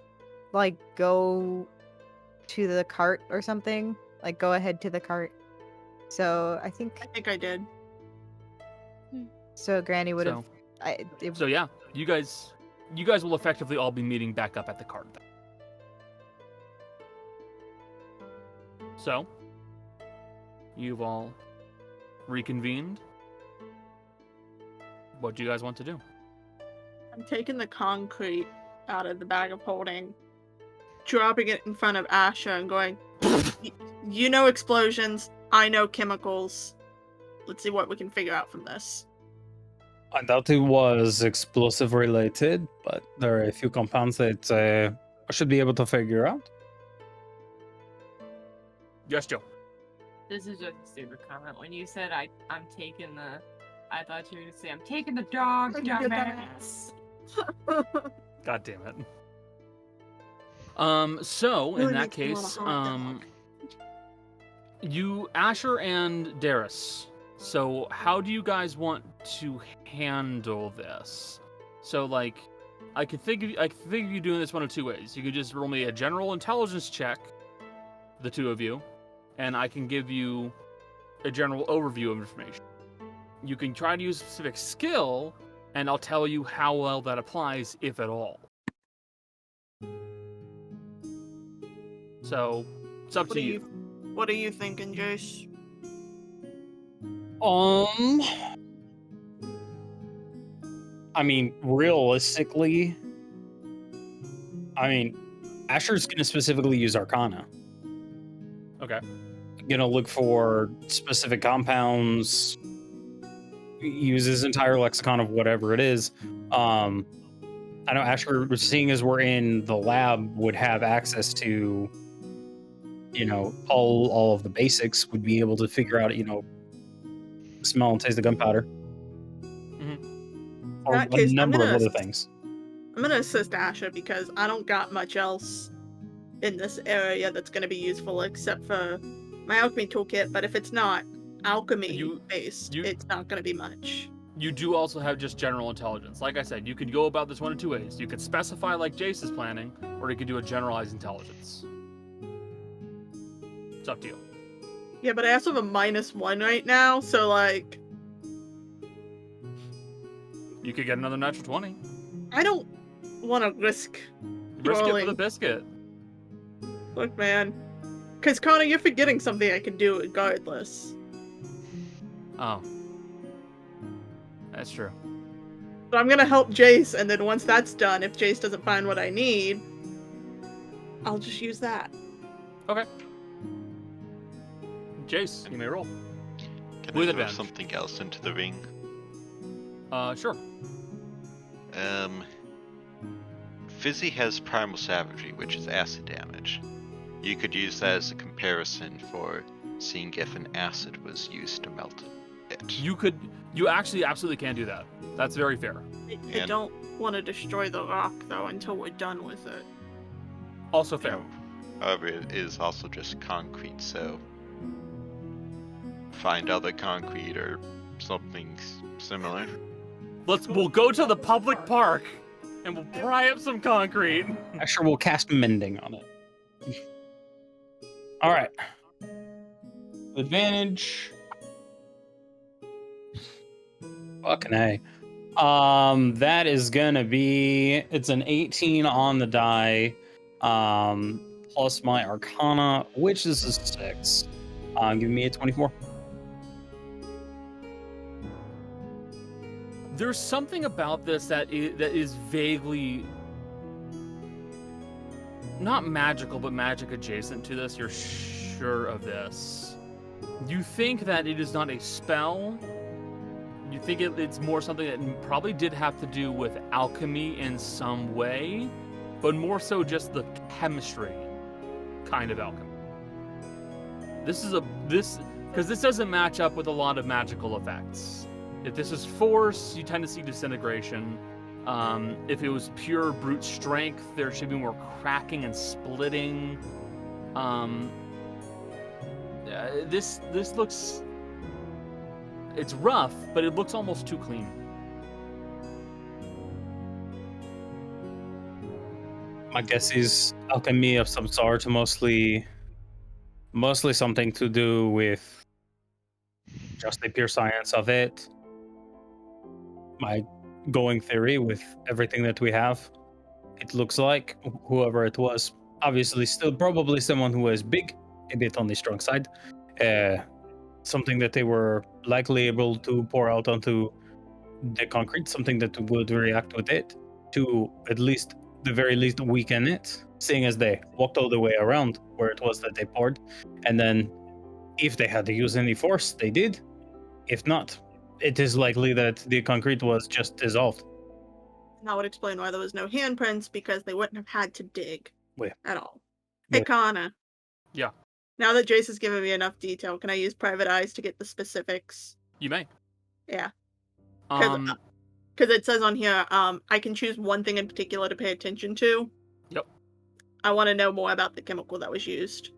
like, go to the cart or something. Like, go ahead to the cart. So, I think I did. So, Granny would have... So, yeah. You guys will effectively all be meeting back up at the cart then. So, you've all reconvened. What do you guys want to do? I'm taking the concrete out of the bag of holding, dropping it in front of Asher and going, you know explosions, I know chemicals. Let's see what we can figure out from this. I doubt it was explosive related, but there are a few compounds that I should be able to figure out. Yes, Joe. This is just a stupid comment. When you said I'm taking the... I thought you were going to say, I'm taking the dog, dumbass. God damn it. So, in that case, you, Asher and Darius. So, how do you guys want to handle this? So, like, I could think of you doing this one of two ways. You could just roll me a general intelligence check, the two of you, and I can give you a general overview of information. You can try to use a specific skill, and I'll tell you how well that applies, if at all. So, it's up to you. What are you thinking, Jace? I mean, realistically, Asher's gonna specifically use Arcana. Okay. Gonna look for specific compounds, use his entire lexicon of whatever it is. I know Asher, seeing as we're in the lab, would have access to, all of the basics, would be able to figure out, smell and taste the gunpowder. Mm-hmm. Or a number of other things. I'm gonna assist Asher because I don't got much else in this area that's gonna be useful except for my alchemy toolkit, but if it's not alchemy based, it's not gonna be much. You do also have just general intelligence. Like I said, you could go about this one of two ways. You could specify like Jace is planning, or you could do a generalized intelligence. It's up to you. Yeah, but I also have a -1 right now, so like... You could get another natural 20. I don't want to risk it rolling. for the biscuit. Look, man. Because, Connor, you're forgetting something I can do regardless. Oh. That's true. So I'm gonna help Jace, and then once that's done, if Jace doesn't find what I need, I'll just use that. Okay. Jace, you may roll. Can With I throw advantage. something else into the ring? Sure. Fizzy has Primal Savagery, which is acid damage. You could use that as a comparison for seeing if an acid was used to melt it. You actually absolutely can do that. That's very fair. I don't want to destroy the rock, though, until we're done with it. Also fair. However, it is also just concrete, so find other concrete or something similar. We'll go to the public park and we'll pry up some concrete. Asher will cast Mending on it. All right. Advantage. Fucking A. That is gonna be, it's an 18 on the die, plus my Arcana, which is a 6. Give me a 24. There's something about this that is vaguely not magical, but magic adjacent to this. You're sure of this. You think that it is not a spell. You think it's more something that probably did have to do with alchemy in some way, but more so just the chemistry kind of alchemy. Because this doesn't match up with a lot of magical effects. If this is force, you tend to see disintegration. If it was pure brute strength, there should be more cracking and splitting. This looks... It's rough, but it looks almost too clean. My guess is alchemy of some sort, mostly something to do with just the pure science of it. My going theory with everything that we have, it looks like whoever it was, obviously still probably someone who was big, a bit on the strong side, something that they were likely able to pour out onto the concrete, something that would react with it to at least the very least weaken it, seeing as they walked all the way around where it was that they poured, and then if they had to use any force, they did. If not, it is likely that the concrete was just dissolved. That would explain why there was no handprints, because they wouldn't have had to dig at all. Yeah. Hey, Kana. Yeah. Now that Jace has given me enough detail, can I use private eyes to get the specifics? You may. Yeah. Because it says on here, I can choose one thing in particular to pay attention to. Yep. I want to know more about the chemical that was used.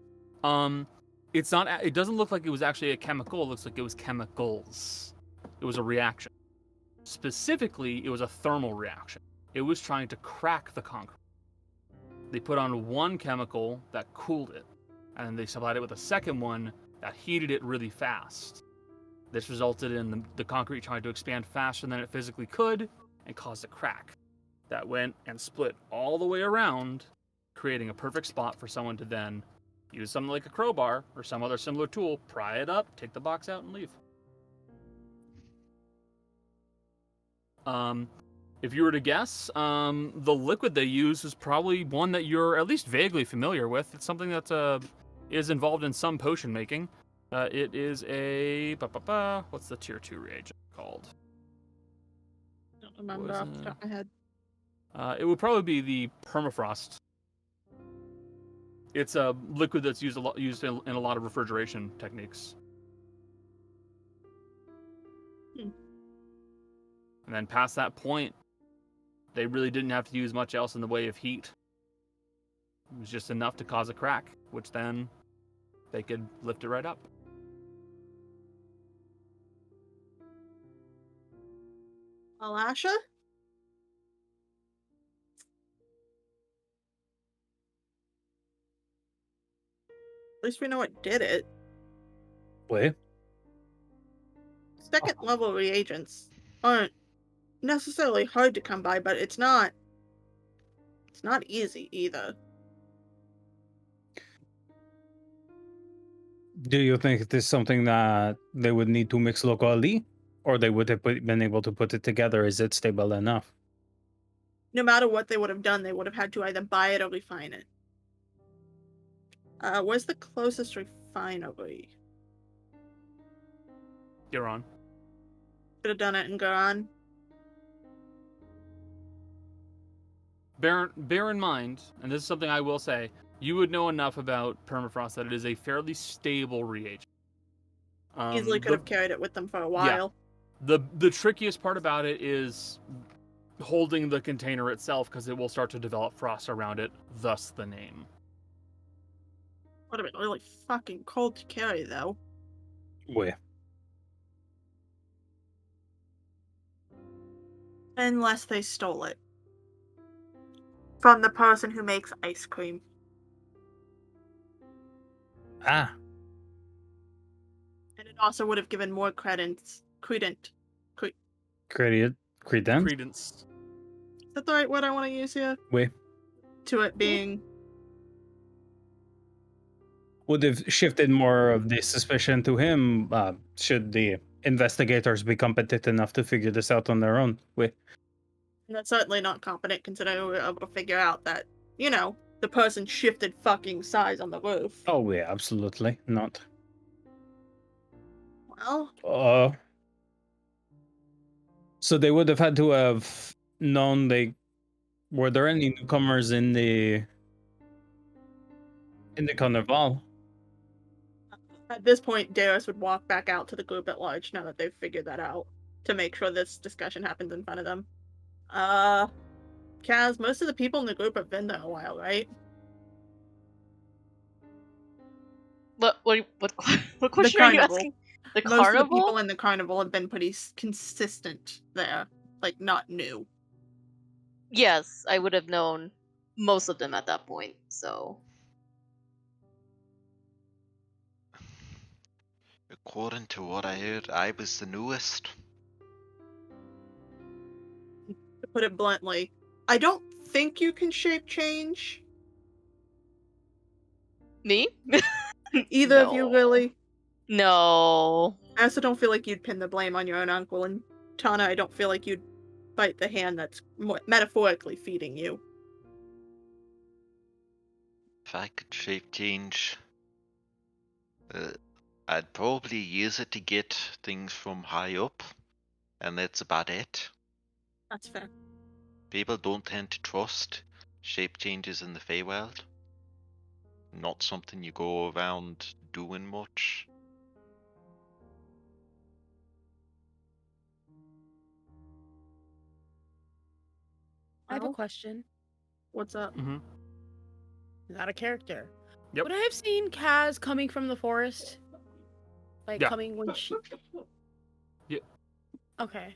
It's not. It doesn't look like it was actually a chemical. It looks like it was chemicals. It was a reaction. Specifically, it was a thermal reaction. It was trying to crack the concrete. They put on one chemical that cooled it, and they supplied it with a second one that heated it really fast. This resulted in the concrete trying to expand faster than it physically could and caused a crack that went and split all the way around, creating a perfect spot for someone to then use something like a crowbar or some other similar tool, pry it up, take the box out, and leave. If you were to guess, the liquid they use is probably one that you're at least vaguely familiar with. It's something that is involved in some potion making. It is a... what's the tier 2 reagent called? Don't remember off the top of my head. It would probably be the permafrost. It's a liquid that's used in a lot of refrigeration techniques. And then past that point, they really didn't have to use much else in the way of heat. It was just enough to cause a crack, which then they could lift it right up. Alasha? At least we know what did it. Wait. Second level reagents aren't necessarily hard to come by, but it's not easy either. Do you think it is something that they would need to mix locally, or they would have been able to put it together? Is it stable enough? No matter what they would have done, they would have had to either buy it or refine it. Where's the closest refinery? You're on. Could have done it in Garan. Bear in mind, and this is something I will say, you would know enough about permafrost that it is a fairly stable reagent. Easily could have carried it with them for a while. Yeah. The trickiest part about it is holding the container itself, because it will start to develop frost around it, thus the name. Would have been really fucking cold to carry, though. Where? Unless they stole it. From the person who makes ice cream. Ah. And it also would have given more credence. Credence? Credence. Is that the right word I want to use here? Wait. To it being... Would have shifted more of the suspicion to him, should the investigators be competent enough to figure this out on their own. Wait. And that's certainly not competent, considering we were able to figure out that, you know, the person shifted fucking size on the roof. Oh, yeah, absolutely not. Well... So they would have had to have known were there any newcomers in the carnival? At this point, Darius would walk back out to the group at large now that they've figured that out, to make sure this discussion happens in front of them. Kaz, most of the people in the group have been there a while, right? What question are you asking? The Most carnival? of the people in the carnival have been pretty consistent there, like not new. Yes, I would have known most of them at that point, so... According to what I heard, I was the newest. To put it bluntly, I don't think you can shape change. Me? Either of you, really. No. I also don't feel like you'd pin the blame on your own uncle, and Tana, I don't feel like you'd bite the hand that's metaphorically feeding you. If I could shape change, I'd probably use it to get things from high up, and that's about it. That's fair. People don't tend to trust shape changes in the Feywild. Not something you go around doing much. I have a question. What's up? Mm-hmm. Not a character. Yep. Would I have seen Kaz coming from the forest? Like, Yeah. coming when she... Yeah. Okay.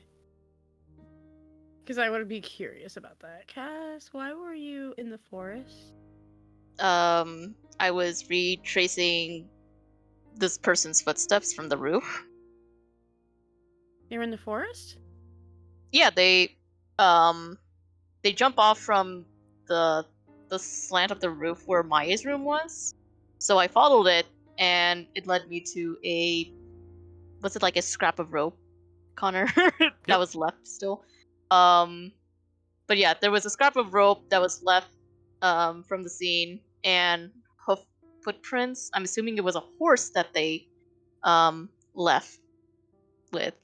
Because I would be curious about that. Cass, why were you in the forest? I was retracing this person's footsteps from the roof. You were in the forest? Yeah, they jump off from the slant of the roof where Maya's room was. So I followed it, and it led me to was it like a scrap of rope, Connor, that was left still. But yeah, there was a scrap of rope that was left from the scene, and hoof footprints. I'm assuming it was a horse that they left with.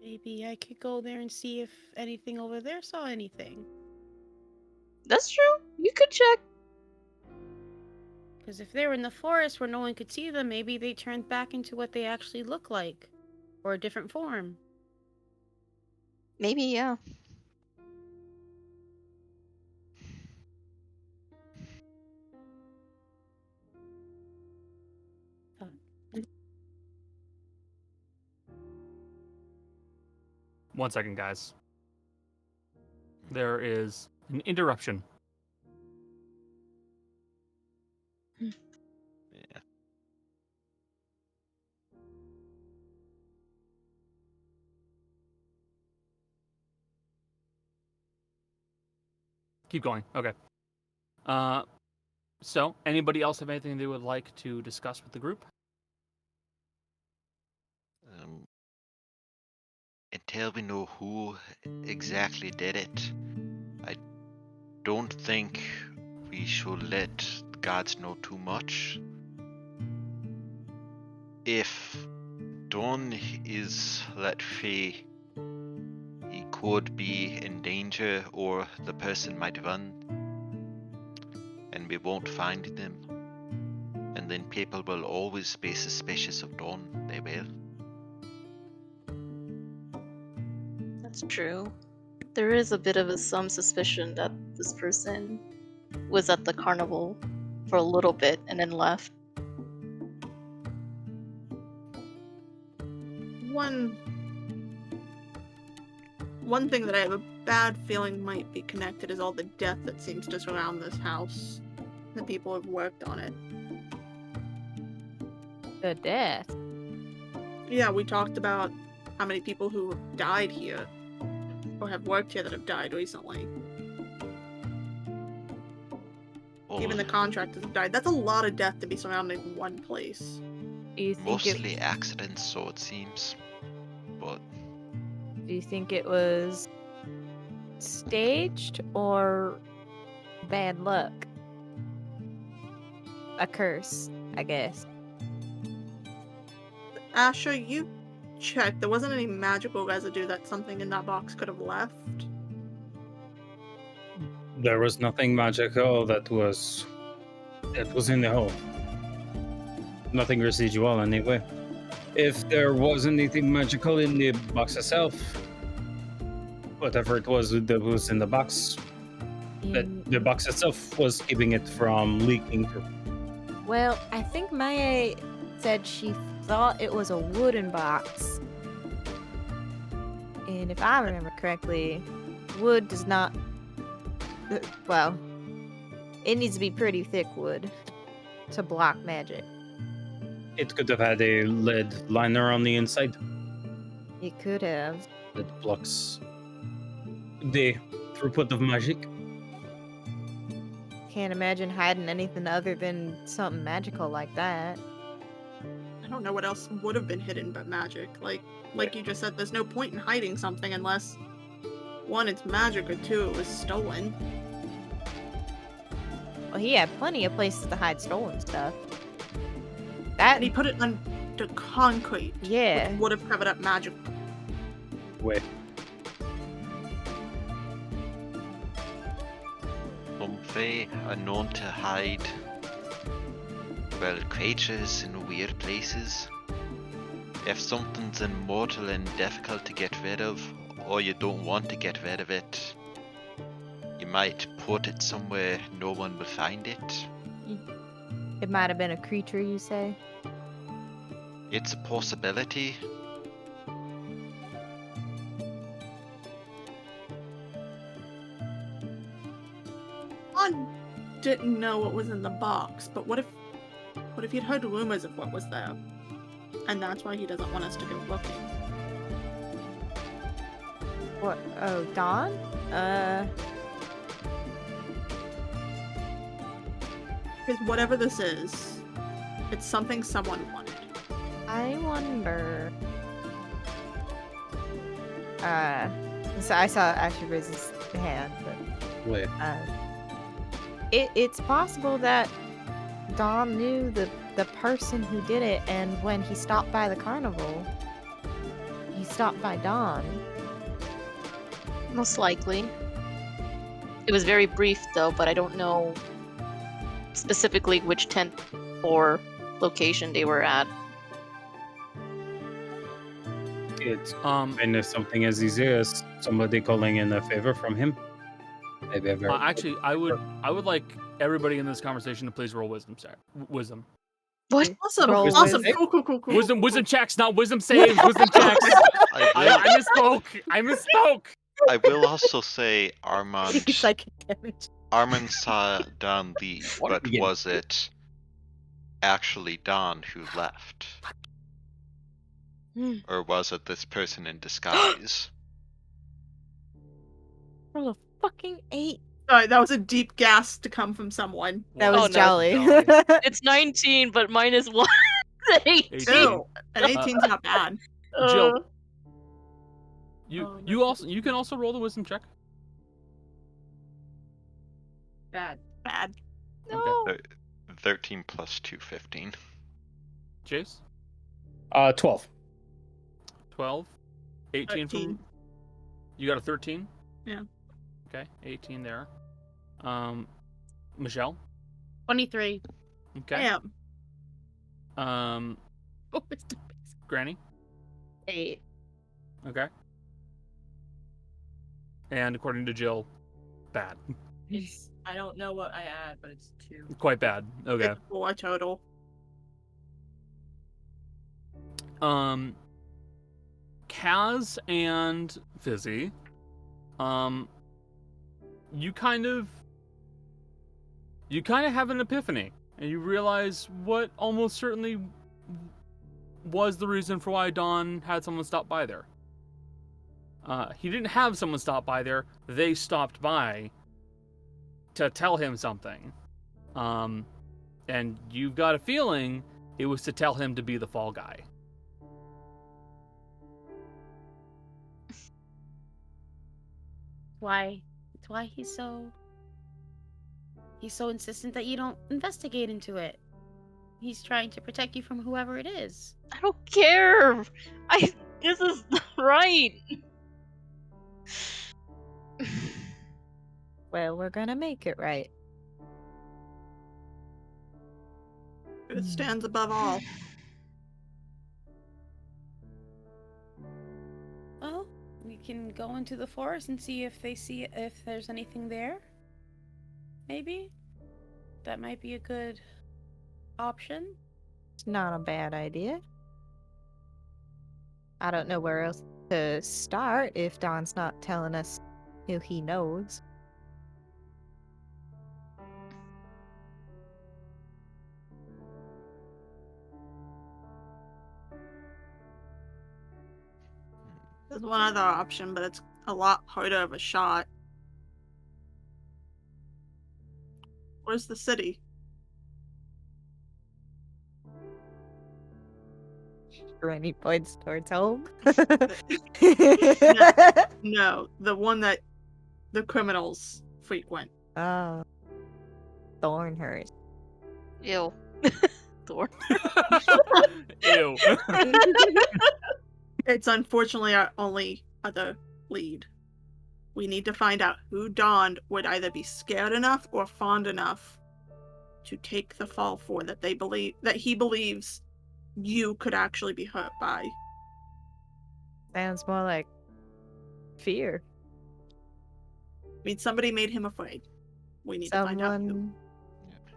Maybe I could go there and see if anything over there saw anything. That's true. You could check. Because if they were in the forest where no one could see them, maybe they turned back into what they actually look like. Or a different form. Maybe, yeah. One second, guys. There is an interruption. Yeah. Keep going. Okay. So, anybody else have anything they would like to discuss with the group? Until we know who exactly did it, I don't think we should let the gods know too much. If Don is let free, he could be in danger, or the person might run, and we won't find them. And then people will always be suspicious of Don. They will. That's true. There is a bit of some suspicion that this person was at the carnival for a little bit and then left. One thing that I have a bad feeling might be connected is all the death that seems to surround this house. The people who have worked on it. The death? Yeah, we talked about how many people who have died here, or have worked here that have died recently. Even the contractors have died. That's a lot of death to be surrounding one place. Do you think Mostly accidents, so it seems. But do you think it was staged or bad luck? A curse, I guess. Asher, you checked. There wasn't any magical residue that something in that box could have left. There was nothing magical that was in the hole. Nothing residual anyway. If there was anything magical in the box itself, whatever it was that was in the box, the box itself was keeping it from leaking through. Well, I think Maya said she thought it was a wooden box. And if I remember correctly, wood does not... Well, it needs to be pretty thick wood to block magic. It could have had a lead liner on the inside. It could have. That blocks the throughput of magic. Can't imagine hiding anything other than something magical like that. I don't know what else would have been hidden but magic. Like you just said, there's no point in hiding something unless, one, it's magic, or two, it was stolen. Well, he had plenty of places to hide stolen stuff. And he put it under concrete. Yeah. Which would have covered up magic. Wait. some fae are known to hide, well, creatures in weird places. If something's immortal and difficult to get rid of, or you don't want to get rid of it, you might put it somewhere no one will find it. It might have been a creature, you say? It's a possibility. didn't know what was in the box, but what if he'd heard rumors of what was there? And that's why he doesn't want us to go looking. What? Oh, Dawn? Because whatever this is, it's something someone wanted. I wonder. So I saw Ashley raise his hand, but Wait. It's possible that Dom knew the person who did it, and when he stopped by the carnival, he stopped by Dawn. Most likely. It was very brief though, but I don't know specifically which tent or location they were at. It's kind of something as easy as somebody calling in a favor from him. Maybe a very Actually, I would like everybody in this conversation to please roll wisdom. Wisdom. What? Awesome. Roll Awesome. wisdom. Cool. Wisdom checks, not wisdom saves. Wisdom checks. I misspoke. I will also say Armand Psychic damage. Armand saw Don leave, What? but was it actually Don who left? Or was it this person in disguise? Roll a fucking 8. Sorry, that was a deep gasp to come from someone. That was Oh, no. jolly. It's 19, but minus 1. 18. Ew. An 18's not bad. Jill, Oh, you can also roll the wisdom check. Bad. Bad. No. 13 plus 2, 15. Chase, 12. 12, 18 13. from. You got a 13. Yeah. Okay, 18 there. Michelle. 23. Okay. Damn. Granny. 8. Okay. And according to Jill, bad. I don't know what I add, but it's 2. Quite bad. Okay. It's 4 total. Kaz and Fizzy, you kind of have an epiphany, and you realize what almost certainly was the reason for why Dawn had someone stop by there. He didn't have someone stop by there. They stopped by to tell him something. And you've got a feeling it was to tell him to be the fall guy. It's why he's so insistent that you don't investigate into it. He's trying to protect you from whoever it is. I don't care. This is right. Well, we're gonna make it right. It stands above all. Well, we can go into the forest and see if there's anything there. Maybe that might be a good option. It's not a bad idea. I don't know where else to start if Don's not telling us who he knows. There's one other option, but it's a lot harder of a shot. Where's the city? Granny points towards home. No, the one that the criminals frequent. Oh. Thornhurst. Ew. Thor. Ew. It's unfortunately our only other lead. We need to find out who Dawn would either be scared enough or fond enough to take the fall for that he believes you could actually be hurt by. Sounds more like fear. I mean, somebody made him afraid. We need to find out who.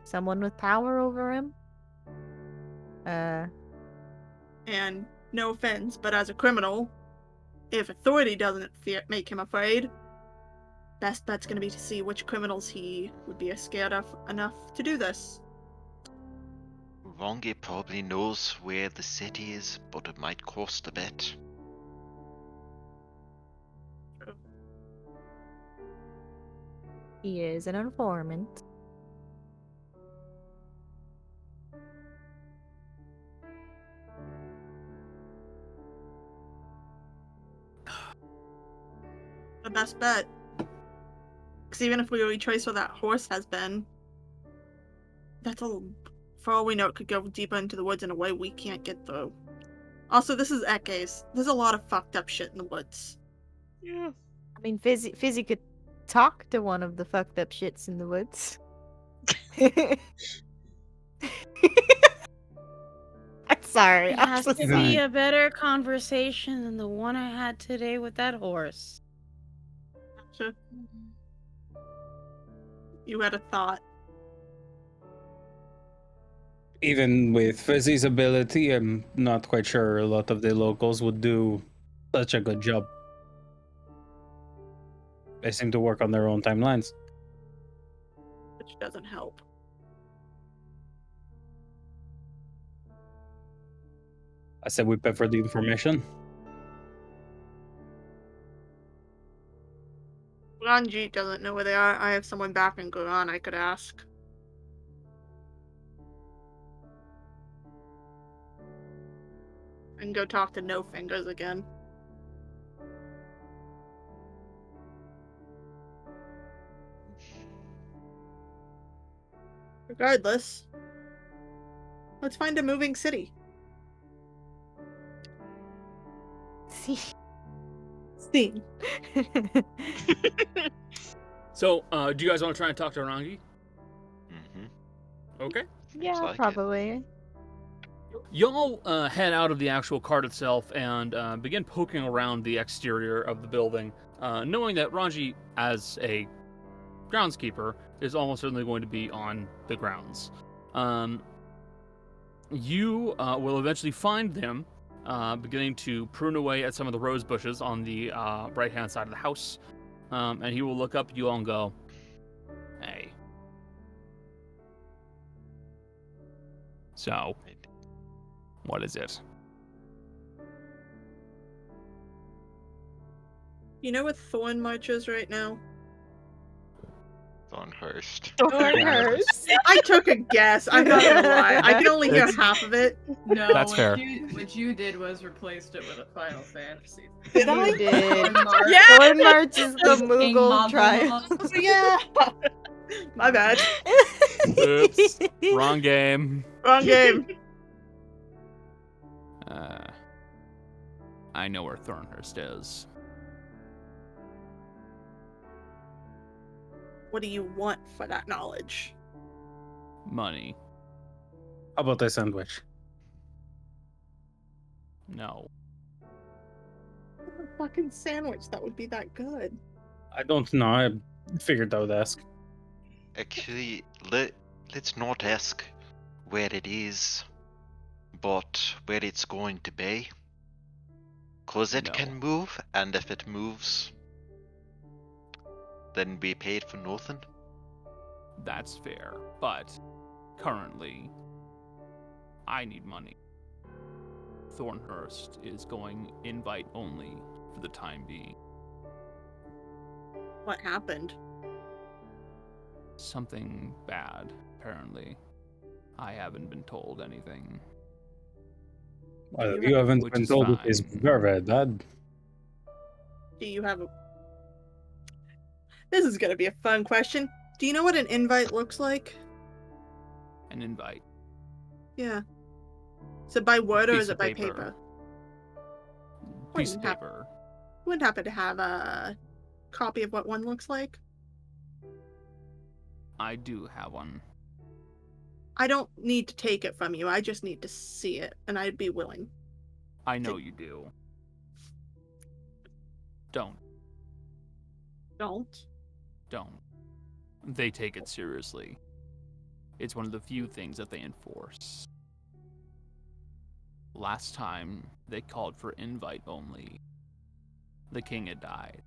Someone with power over him. And no offense, but as a criminal, if authority doesn't make him afraid, best bet's gonna be to see which criminals he would be scared of enough to do this. Rongi probably knows where the city is, but it might cost a bit. He is an informant. The best bet. Because even if we retrace where that horse has been, that's all. For all we know, it could go deeper into the woods in a way we can't get through. Also, this is Eke's. There's a lot of fucked up shit in the woods. Yeah. I mean, Fizzy could talk to one of the fucked up shits in the woods. I'm sorry. It I'm has so to sorry. be a better conversation than the one I had today with that horse. Sure. You had a thought. Even with Fizzy's ability, I'm not quite sure a lot of the locals would do such a good job. They seem to work on their own timelines. Which doesn't help. I said we pay for the information. Ranjit doesn't know where they are. I have someone back in Guran I could ask. And go talk to No Fingers again. Regardless, let's find a moving city. See. So, do you guys want to try and talk to Rangi? Mm-hmm. Okay. Yeah, like it. probably. Y'all head out of the actual cart itself and begin poking around the exterior of the building, knowing that Rangi, as a groundskeeper, is almost certainly going to be on the grounds. You will eventually find them beginning to prune away at some of the rose bushes on the right-hand side of the house, and he will look up at you all and go, "Hey. So, what is it?" You know what Thorn March is right now? Thornhurst. Thornhurst. I took a guess. I'm not gonna lie. I can only hear half of it. No, That's fair. What you did was replaced it with a Final Fantasy. Did I? You did. Thornmarch. Yeah! Thornmarch is the King Moogle Muggle. trial. Yeah. My bad. Oops. Wrong game. Wrong game. I know where Thornhurst is. What do you want for that knowledge? Money. How about a sandwich? No. A fucking sandwich that would be that good. I don't know. I figured I would ask. Actually, let's not ask where it is, but where it's going to be. Cause it No. can move, and if it moves, then we paid for nothing. That's fair. But currently, I need money. Thornhurst is going invite only for the time being. What happened? Something bad, apparently. I haven't been told anything. Well, you haven't Which been is told it is fine. very, very bad. Do you have a... This is gonna be a fun question. Do you know what an invite looks like? An invite. Yeah. Is it by word or Piece is it of by paper. paper? Piece of Wouldn't hap- paper. Wouldn't happen to have a copy of what one looks like? I do have one. I don't need to take it from you. I just need to see it, and I'd be willing. I know you do. Don't. Don't. Don't. They take it seriously. It's one of the few things that they enforce. Last time, they called for invite only. The king had died.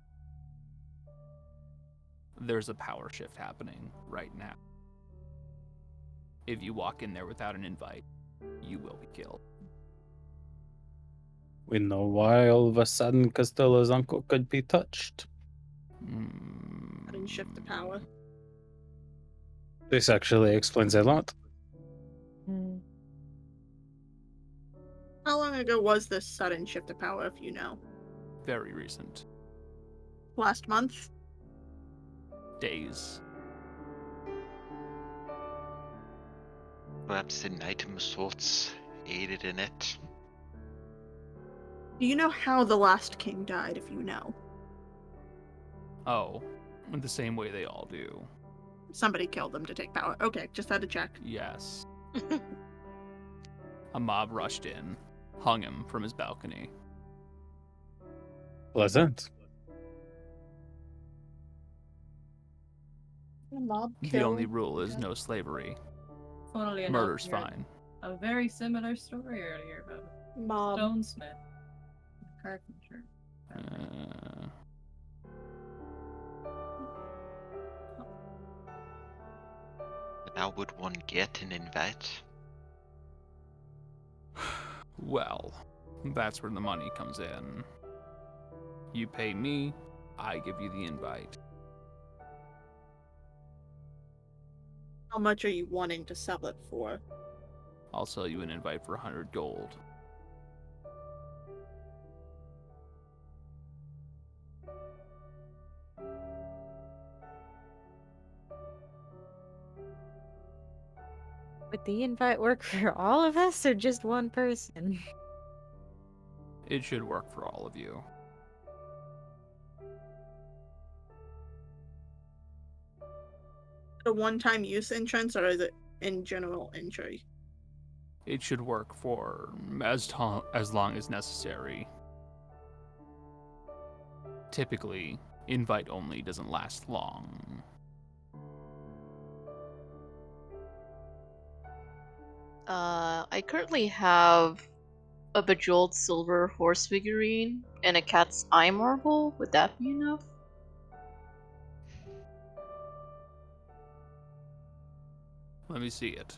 there's a power shift happening right now. If you walk in there without an invite, you will be killed. We know why all of a sudden Costello's uncle could be touched. I didn't shift the power. This actually explains a lot. How long ago was this sudden shift of power, if you know? Very recent. Last month? Days. Perhaps an item of sorts aided in it. Do you know how the last king died, if you know? Oh, in the same way they all do. Somebody killed them to take power. Okay, just had to check. Yes. A mob rushed in, hung him from his balcony. Pleasant. The mob The killed. only rule is no slavery. Funnily enough, Murder's we heard fine. A very similar story earlier about Mob. stonesmith, carpenter. How would one get an invite? Well, that's where the money comes in. You pay me, I give you the invite. How much are you wanting to sell it for? I'll sell you an invite for 100 gold. Would the invite work for all of us or just one person? It should work for all of you. A one-time use entrance, or is it in general entry? It should work for as long as necessary. Typically, invite only doesn't last long. I currently have a bejeweled silver horse figurine and a cat's eye marble. Would that be enough? Let me see it.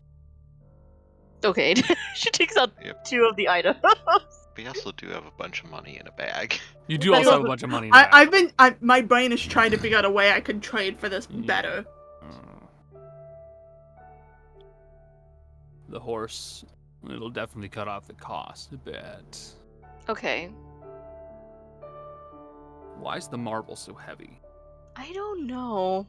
Okay, she takes out Yep. 2 of the items. We also do have a bunch of money in a bag. You do also have a bunch of money in the My brain is trying to figure out a way I could trade for this better. The horse, it'll definitely cut off the cost a bit. Okay. Why is the marble so heavy? I don't know.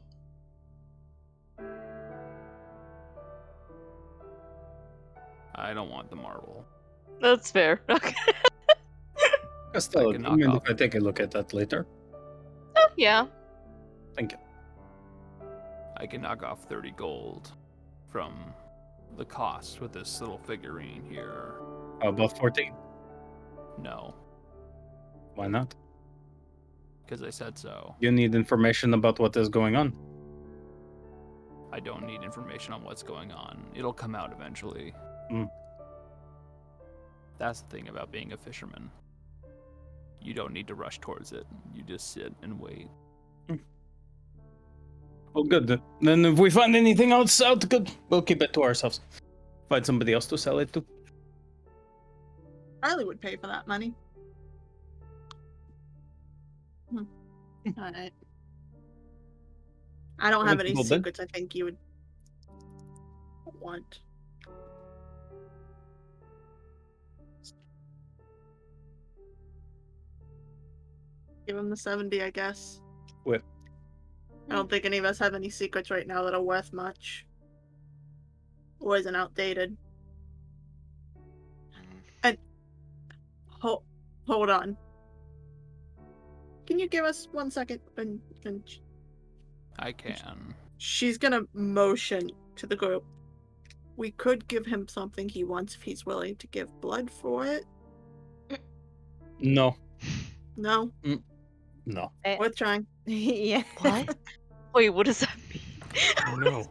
I don't want the marble. That's fair. Okay. Costello, I do can you mind knock if I take a look at that later? Oh, yeah. Thank you. I can knock off 30 gold from the cost with this little figurine here. How about 14? No, Why not? because I said so. You need information about what is going on. I don't need information on what's going on. It'll come out eventually. Mm. That's the thing about being a fisherman. You don't need to rush towards it. You just sit and wait. Well, good. Then if we find anything else out, good. We'll keep it to ourselves. Find somebody else to sell it to. Riley would pay for that money. Alright. I don't have any Well, then. secrets I think you would want. Give him the 70, I guess. What? I don't think any of us have any secrets right now that are worth much. Or isn't outdated. And hold on. Can you give us 1 second? And I can. she's gonna motion to the group. We could give him something he wants if he's willing to give blood for it. No. No? No. Worth trying. Yeah. What? Wait, what does that mean? Oh no.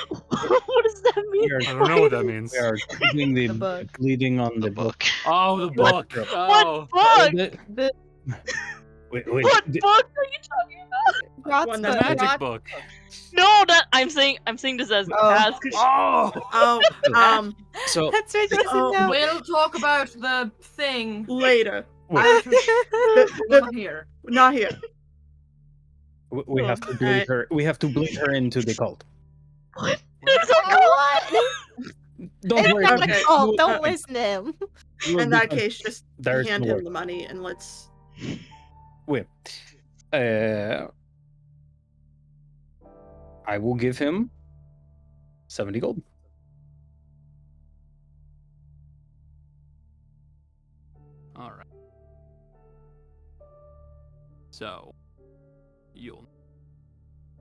What does that mean? We are, I don't know what that means. we are reading the, The book. bleeding on The the book. book. Oh, the What? book. What Oh. book? The Wait, What book are you talking about? Rock's one The that- book. magic book. No, that I'm saying this as as So That's right. She doesn't Oh, know. We'll talk about the thing later. wait, not here. Not here. we have to bleed her. We have to bleed her into the cult. what? Don't worry. It's not about a it. cult. Don't listen to him. You will In be that fine. case, just There's hand no him worry. the money and let's. Wait. I will give him 70 gold. All right. So, you'll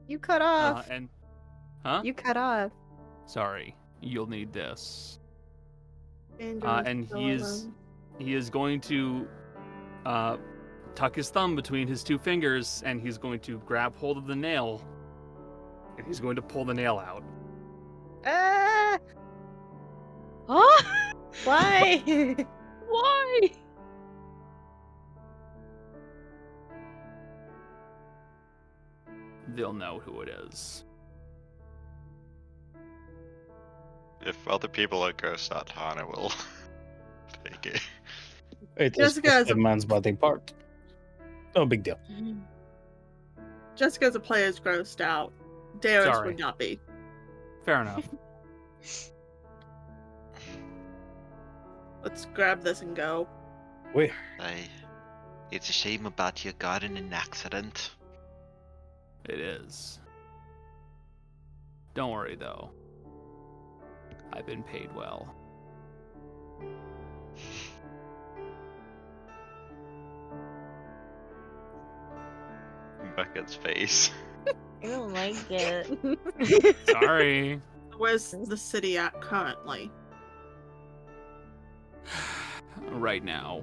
You cut off. and huh? You cut off. Sorry, you'll need this. And He is going to tuck his thumb between his two fingers, and he's going to grab hold of the nail, and he's going to pull the nail out. Ah, Huh? why? Why? They'll know who it is. If other people are ghost out, Hana will take it. It is Jessica has a a- man's body part. No big deal. Jessica's a player's grossed out. Darius Sorry. would not be. Fair enough. Let's grab this and go. It's a shame about your garden in accident. It is. Don't worry, though. I've been paid well. Becca's face. I don't like it. Sorry. Where's the city at currently? Right now,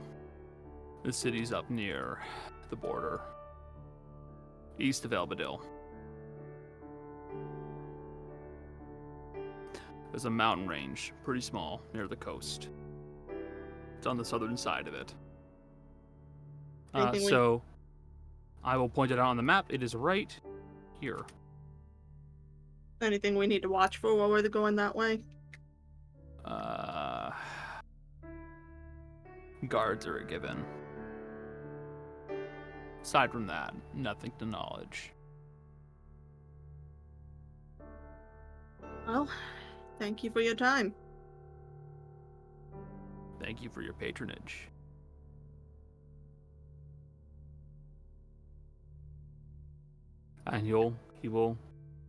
the city's up near the border, east of Elbadil. There's a mountain range, pretty small, near the coast. It's on the southern side of it. Anything we- So, I will point it out on the map. It is right here. Anything we need to watch for while we're going that way? Guards are a given. Aside from that, nothing to knowledge. Well, thank you for your time. Thank you for your patronage. And he will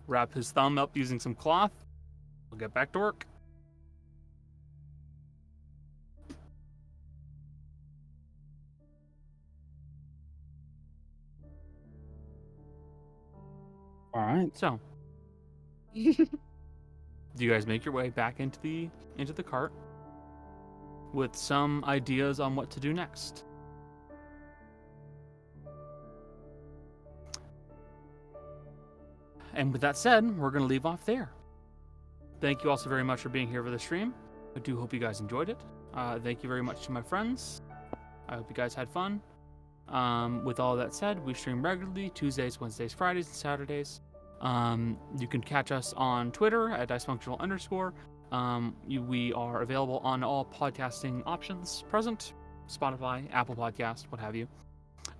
wrap his thumb up using some cloth. We'll get back to work. All right. So, do you guys make your way back into the cart with some ideas on what to do next? And with that said, we're going to leave off there. Thank you also very much for being here for the stream. I do hope you guys enjoyed it. Thank you very much to my friends. I hope you guys had fun. With all that said, we stream regularly Tuesdays, Wednesdays, Fridays, and Saturdays. You can catch us on Twitter at Dicefunctional_. We are available on all podcasting options present. Spotify, Apple Podcast, what have you.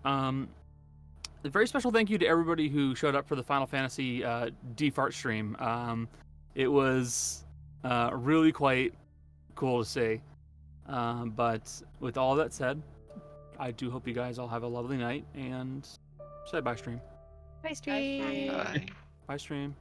A very special thank you to everybody who showed up for the Final Fantasy Defart stream. It was really quite cool to see. But with all that said, I do hope you guys all have a lovely night, and say bye, stream. Bye, stream. Bye. Bye, stream.